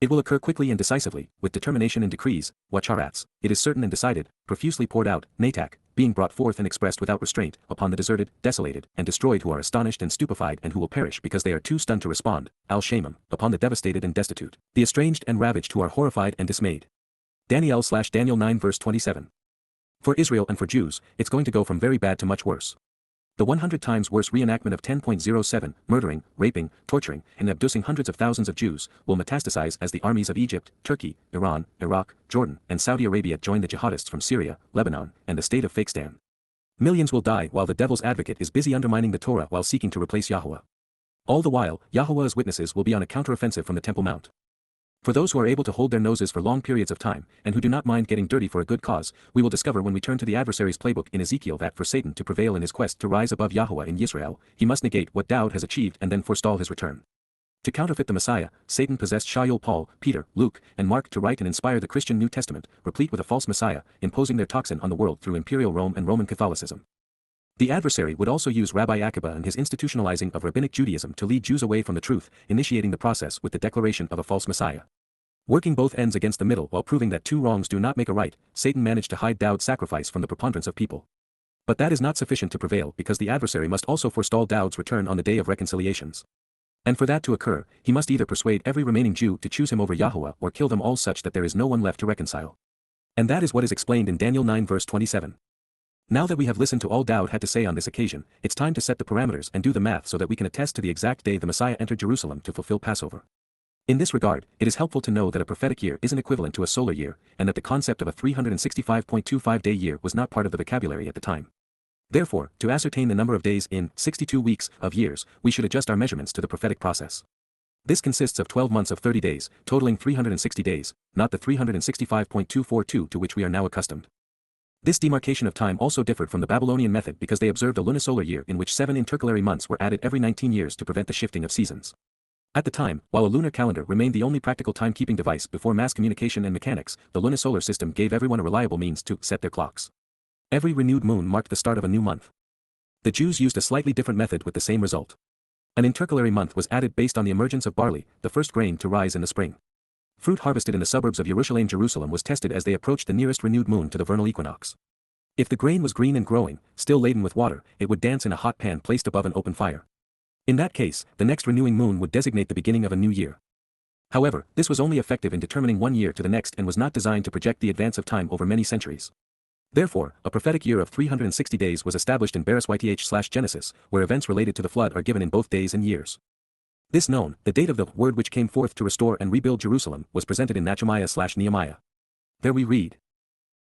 It will occur quickly and decisively, with determination and decrees, Wacharats, it is certain and decided, profusely poured out, Natak, being brought forth and expressed without restraint, upon the deserted, desolated, and destroyed who are astonished and stupefied and who will perish because they are too stunned to respond, Al-Shamam, upon the devastated and destitute, the estranged and ravaged who are horrified and dismayed. Daniel 9 verse 27. For Israel and for Jews, it's going to go from very bad to much worse. The 100 times worse reenactment of 10.07, murdering, raping, torturing, and abducting hundreds of thousands of Jews, will metastasize as the armies of Egypt, Turkey, Iran, Iraq, Jordan, and Saudi Arabia join the jihadists from Syria, Lebanon, and the state of Fakistan. Millions will die while the devil's advocate is busy undermining the Torah while seeking to replace Yahuwah. All the while, Yahuwah's witnesses will be on a counteroffensive from the Temple Mount. For those who are able to hold their noses for long periods of time, and who do not mind getting dirty for a good cause, we will discover when we turn to the adversary's playbook in Ezekiel that for Satan to prevail in his quest to rise above Yahuwah in Yisrael, he must negate what Dowd has achieved and then forestall his return. To counterfeit the Messiah, Satan possessed Shaul, Paul, Peter, Luke, and Mark to write and inspire the Christian New Testament, replete with a false Messiah, imposing their toxin on the world through Imperial Rome and Roman Catholicism. The adversary would also use Rabbi Akiba and his institutionalizing of Rabbinic Judaism to lead Jews away from the truth, initiating the process with the declaration of a false Messiah. Working both ends against the middle while proving that two wrongs do not make a right, Satan managed to hide Dowd's sacrifice from the preponderance of people. But that is not sufficient to prevail because the adversary must also forestall Dowd's return on the day of reconciliations. And for that to occur, he must either persuade every remaining Jew to choose him over Yahuwah or kill them all such that there is no one left to reconcile. And that is what is explained in Daniel 9 verse 27. Now that we have listened to all Dowd had to say on this occasion, it's time to set the parameters and do the math so that we can attest to the exact day the Messiah entered Jerusalem to fulfill Passover. In this regard, it is helpful to know that a prophetic year isn't equivalent to a solar year, and that the concept of a 365.25-day year was not part of the vocabulary at the time. Therefore, to ascertain the number of days in 62 weeks of years, we should adjust our measurements to the prophetic process. This consists of 12 months of 30 days, totaling 360 days, not the 365.242 to which we are now accustomed. This demarcation of time also differed from the Babylonian method because they observed a lunisolar year in which 7 intercalary months were added every 19 years to prevent the shifting of seasons. At the time, while a lunar calendar remained the only practical timekeeping device before mass communication and mechanics, the lunisolar system gave everyone a reliable means to set their clocks. Every renewed moon marked the start of a new month. The Jews used a slightly different method with the same result. An intercalary month was added based on the emergence of barley, the first grain to rise in the spring. Fruit harvested in the suburbs of Jerusalem was tested as they approached the nearest renewed moon to the vernal equinox. If the grain was green and growing, still laden with water, it would dance in a hot pan placed above an open fire. In that case, the next renewing moon would designate the beginning of a new year. However, this was only effective in determining one year to the next and was not designed to project the advance of time over many centuries. Therefore, a prophetic year of 360 days was established in Bereshit/Genesis, where events related to the flood are given in both days and years. This known, the date of the word which came forth to restore and rebuild Jerusalem, was presented in Nehemiah/Nehemiah. There we read,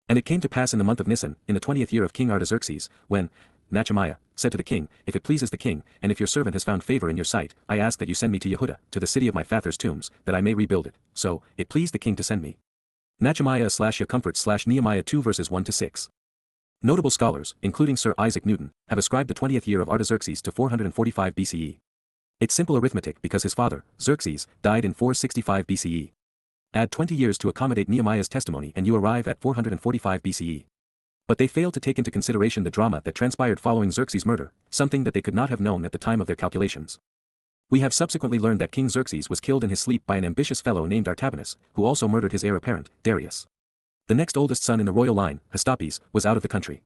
"And it came to pass in the month of Nisan, in the 20th year of King Artaxerxes, when Nehemiah said to the king, If it pleases the king, and if your servant has found favor in your sight, I ask that you send me to Yehudah, to the city of my father's tombs, that I may rebuild it. So, it pleased the king to send me." Nehemiah/Yahowah 2 verses 1-6. Notable scholars, including Sir Isaac Newton, have ascribed the 20th year of Artaxerxes to 445 BCE. It's simple arithmetic because his father, Xerxes, died in 465 BCE. Add 20 years to accommodate Nehemiah's testimony and you arrive at 445 BCE. But they failed to take into consideration the drama that transpired following Xerxes' murder, something that they could not have known at the time of their calculations. We have subsequently learned that King Xerxes was killed in his sleep by an ambitious fellow named Artabanus, who also murdered his heir apparent, Darius. The next oldest son in the royal line, Hastapes, was out of the country.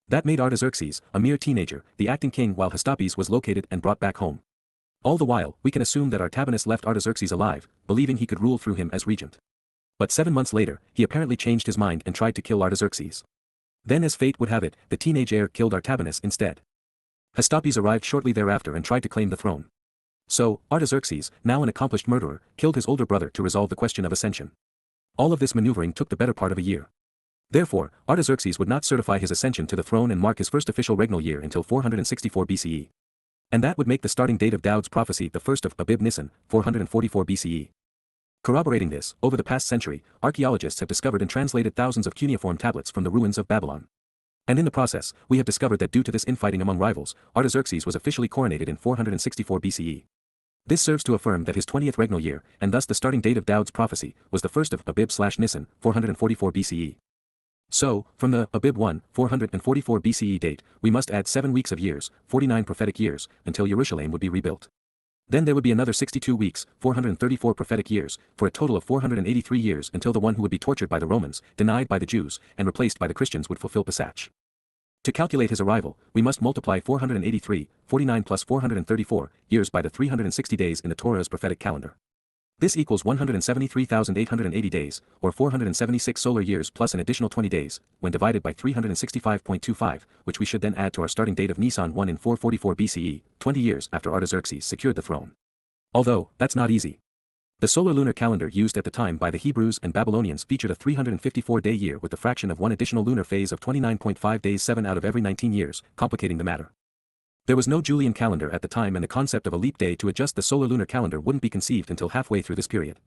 That made Artaxerxes, a mere teenager, the acting king while Hastapes was located and brought back home. All the while, we can assume that Artabanus left Artaxerxes alive, believing he could rule through him as regent. But 7 months later, he apparently changed his mind and tried to kill Artaxerxes. Then as fate would have it, the teenage heir killed Artabanus instead. Hastapes arrived shortly thereafter and tried to claim the throne. So, Artaxerxes, now an accomplished murderer, killed his older brother to resolve the question of ascension. All of this maneuvering took the better part of a year. Therefore, Artaxerxes would not certify his ascension to the throne and mark his first official regnal year until 464 BCE. And that would make the starting date of Dowd's prophecy the first of Abib Nisan, 444 BCE. Corroborating this, over the past century, archaeologists have discovered and translated thousands of cuneiform tablets from the ruins of Babylon. And in the process, we have discovered that due to this infighting among rivals, Artaxerxes was officially coronated in 464 BCE. This serves to affirm that his 20th regnal year, and thus the starting date of Dowd's prophecy, was the first of Abib/Nisan, 444 BCE. So, from the Abib 1, 444 BCE date, we must add 7 weeks of years, 49 prophetic years, until Jerusalem would be rebuilt. Then there would be another 62 weeks, 434 prophetic years, for a total of 483 years until the one who would be tortured by the Romans, denied by the Jews, and replaced by the Christians would fulfill Pesach. To calculate his arrival, we must multiply 483, 49 plus 434, years by the 360 days in the Torah's prophetic calendar. This equals 173,880 days, or 476 solar years plus an additional 20 days, when divided by 365.25, which we should then add to our starting date of Nisan 1 in 444 BCE, 20 years after Artaxerxes secured the throne. Although, that's not easy. The solar lunar calendar used at the time by the Hebrews and Babylonians featured a 354-day year with the fraction of one additional lunar phase of 29.5 days 7 out of every 19 years, complicating the matter. There was no Julian calendar at the time and the concept of a leap day to adjust the solar lunar calendar wouldn't be conceived until halfway through this period.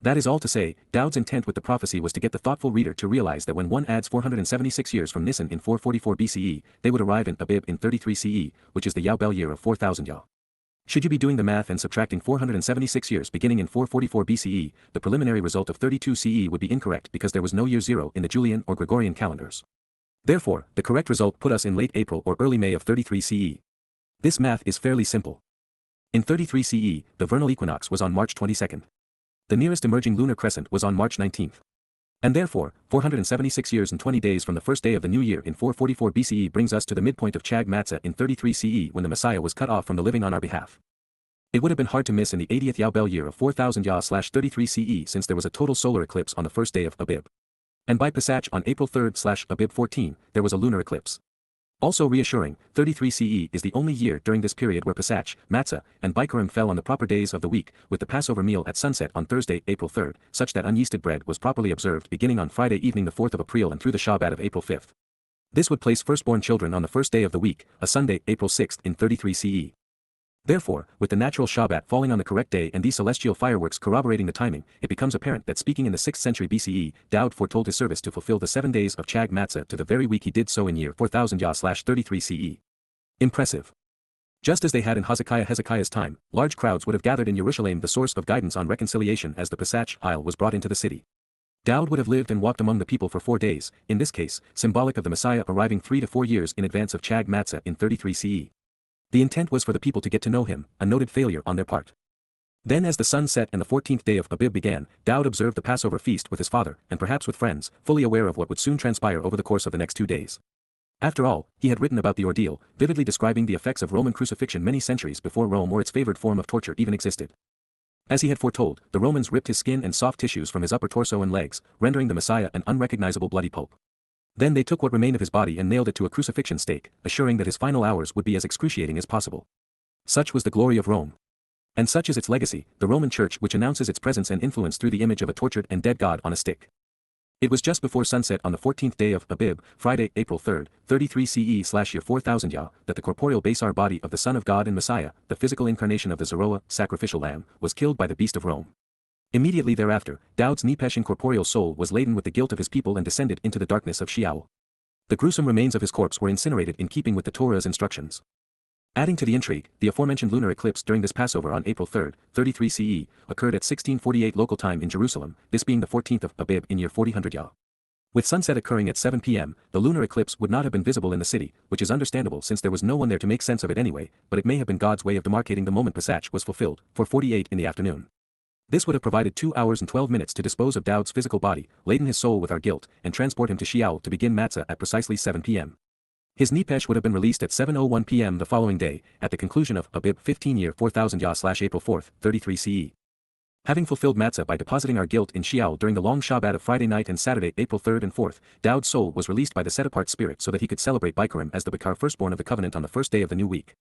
That is all to say, Dowd's intent with the prophecy was to get the thoughtful reader to realize that when one adds 476 years from Nisan in 444 BCE, they would arrive in Abib in 33 CE, which is the Yahowah year of 4000 Yah. Should you be doing the math and subtracting 476 years beginning in 444 BCE, the preliminary result of 32 CE would be incorrect because there was no year 0 in the Julian or Gregorian calendars. Therefore, the correct result put us in late April or early May of 33 CE. This math is fairly simple. In 33 CE, the vernal equinox was on March 22nd. The nearest emerging lunar crescent was on March 19th. And therefore, 476 years and 20 days from the first day of the new year in 444 BCE brings us to the midpoint of Chag Matzah in 33 CE when the Messiah was cut off from the living on our behalf. It would have been hard to miss in the 80th Yahowah year of 4000 Yah/33 CE since there was a total solar eclipse on the first day of Abib. And by Pesach on April 3rd/Abib 14, there was a lunar eclipse. Also reassuring, 33 CE is the only year during this period where Pesach, Matzah, and Bikurim fell on the proper days of the week, with the Passover meal at sunset on Thursday, April 3rd, such that unyeasted bread was properly observed beginning on Friday evening the 4th of April and through the Shabat of April 5th. This would place firstborn children on the first day of the week, a Sunday, April 6th in 33 CE. Therefore, with the natural Shabat falling on the correct day and these celestial fireworks corroborating the timing, it becomes apparent that speaking in the 6th century BCE, Dowd foretold his service to fulfill the 7 days of Chag Matzah to the very week he did so in year 4000 Yah/33 CE. Impressive. Just as they had in Hezekiah's time, large crowds would have gathered in Jerusalem, the source of guidance on reconciliation, as the Pesach Isle was brought into the city. Dowd would have lived and walked among the people for 4 days, in this case, symbolic of the Messiah arriving 3 to 4 years in advance of Chag Matzah in 33 CE. The intent was for the people to get to know him, a noted failure on their part. Then as the sun set and the 14th day of Abib began, Dowd observed the Passover feast with his father, and perhaps with friends, fully aware of what would soon transpire over the course of the next 2 days. After all, he had written about the ordeal, vividly describing the effects of Roman crucifixion many centuries before Rome or its favored form of torture even existed. As he had foretold, the Romans ripped his skin and soft tissues from his upper torso and legs, rendering the Messiah an unrecognizable bloody pulp. Then they took what remained of his body and nailed it to a crucifixion stake, assuring that his final hours would be as excruciating as possible. Such was the glory of Rome. And such is its legacy, the Roman Church which announces its presence and influence through the image of a tortured and dead God on a stick. It was just before sunset on the 14th day of Abib, Friday, April 3, 33 CE/year 4000 YAH, that the corporeal Basar body of the Son of God and Messiah, the physical incarnation of the Zeroah, sacrificial lamb, was killed by the beast of Rome. Immediately thereafter, Dowd's Nepesh incorporeal soul was laden with the guilt of his people and descended into the darkness of Sheol. The gruesome remains of his corpse were incinerated in keeping with the Torah's instructions. Adding to the intrigue, the aforementioned lunar eclipse during this Passover on April 3, 33 CE, occurred at 1648 local time in Jerusalem, this being the 14th of Abib in year 4000 YAH. With sunset occurring at 7 p.m., the lunar eclipse would not have been visible in the city, which is understandable since there was no one there to make sense of it anyway, but it may have been God's way of demarcating the moment Pesach was fulfilled, 4:48 in the afternoon. This would have provided 2 hours and 12 minutes to dispose of Dowd's physical body, laden his soul with our guilt, and transport him to Sheol to begin Matzah at precisely 7 p.m. His Nepesh would have been released at 7:01 p.m. the following day, at the conclusion of Abib 15 year 4000 YAH/April 4, 33 CE. Having fulfilled Matzah by depositing our guilt in Sheol during the long Shabat of Friday night and Saturday, April 3 and 4, Dowd's soul was released by the set-apart spirit so that he could celebrate Bikurim as the Bakar firstborn of the covenant on the first day of the new week.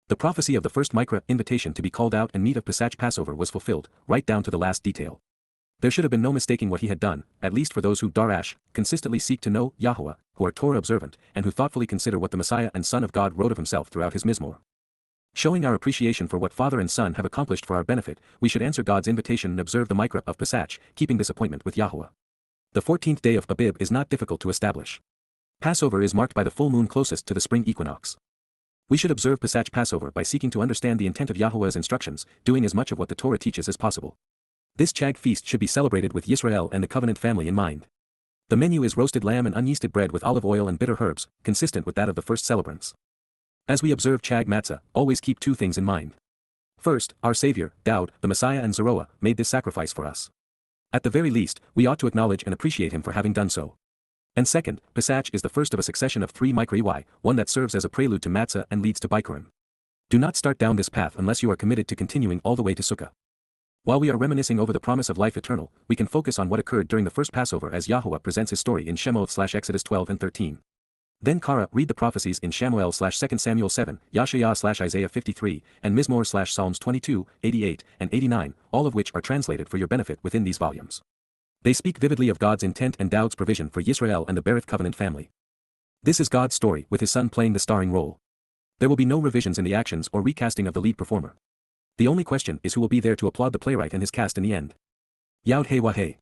The prophecy of the first Mikra invitation to be called out and meat of Pesach Passover was fulfilled, right down to the last detail. There should have been no mistaking what he had done, at least for those who Darash, consistently seek to know Yahowah, who are Torah observant, and who thoughtfully consider what the Messiah and Son of God wrote of himself throughout his Mizmor. Showing our appreciation for what Father and Son have accomplished for our benefit, we should answer God's invitation and observe the Mikra of Pesach, keeping this appointment with Yahowah. The 14th day of Abib is not difficult to establish. Passover is marked by the full moon closest to the spring equinox. We should observe Pesach Passover by seeking to understand the intent of Yahuwah's instructions, doing as much of what the Torah teaches as possible. This Chag feast should be celebrated with Yisrael and the covenant family in mind. The menu is roasted lamb and unyeasted bread with olive oil and bitter herbs, consistent with that of the first celebrants. As we observe Chag Matzah, always keep 2 things in mind. First, our Savior, Dowd, the Messiah and Zeroah, made this sacrifice for us. At the very least, we ought to acknowledge and appreciate him for having done so. And second, Pesach is the first of a succession of 3 Mikra, one that serves as a prelude to Matzah and leads to Bikurim. Do not start down this path unless you are committed to continuing all the way to Sukkah. While we are reminiscing over the promise of life eternal, we can focus on what occurred during the first Passover as Yahowah presents his story in Shemoth/Exodus 12 and 13. Then Kara read the prophecies in Shamuel/2 Samuel 7, Yashayah/Isaiah 53, and Mizmor/Psalms 22, 88, and 89, all of which are translated for your benefit within these volumes. They speak vividly of God's intent and Dowd's provision for Yisrael and the Berith covenant family. This is God's story with his son playing the starring role. There will be no revisions in the actions or recasting of the lead performer. The only question is who will be there to applaud the playwright and his cast in the end. Yod Hey Wah Hey.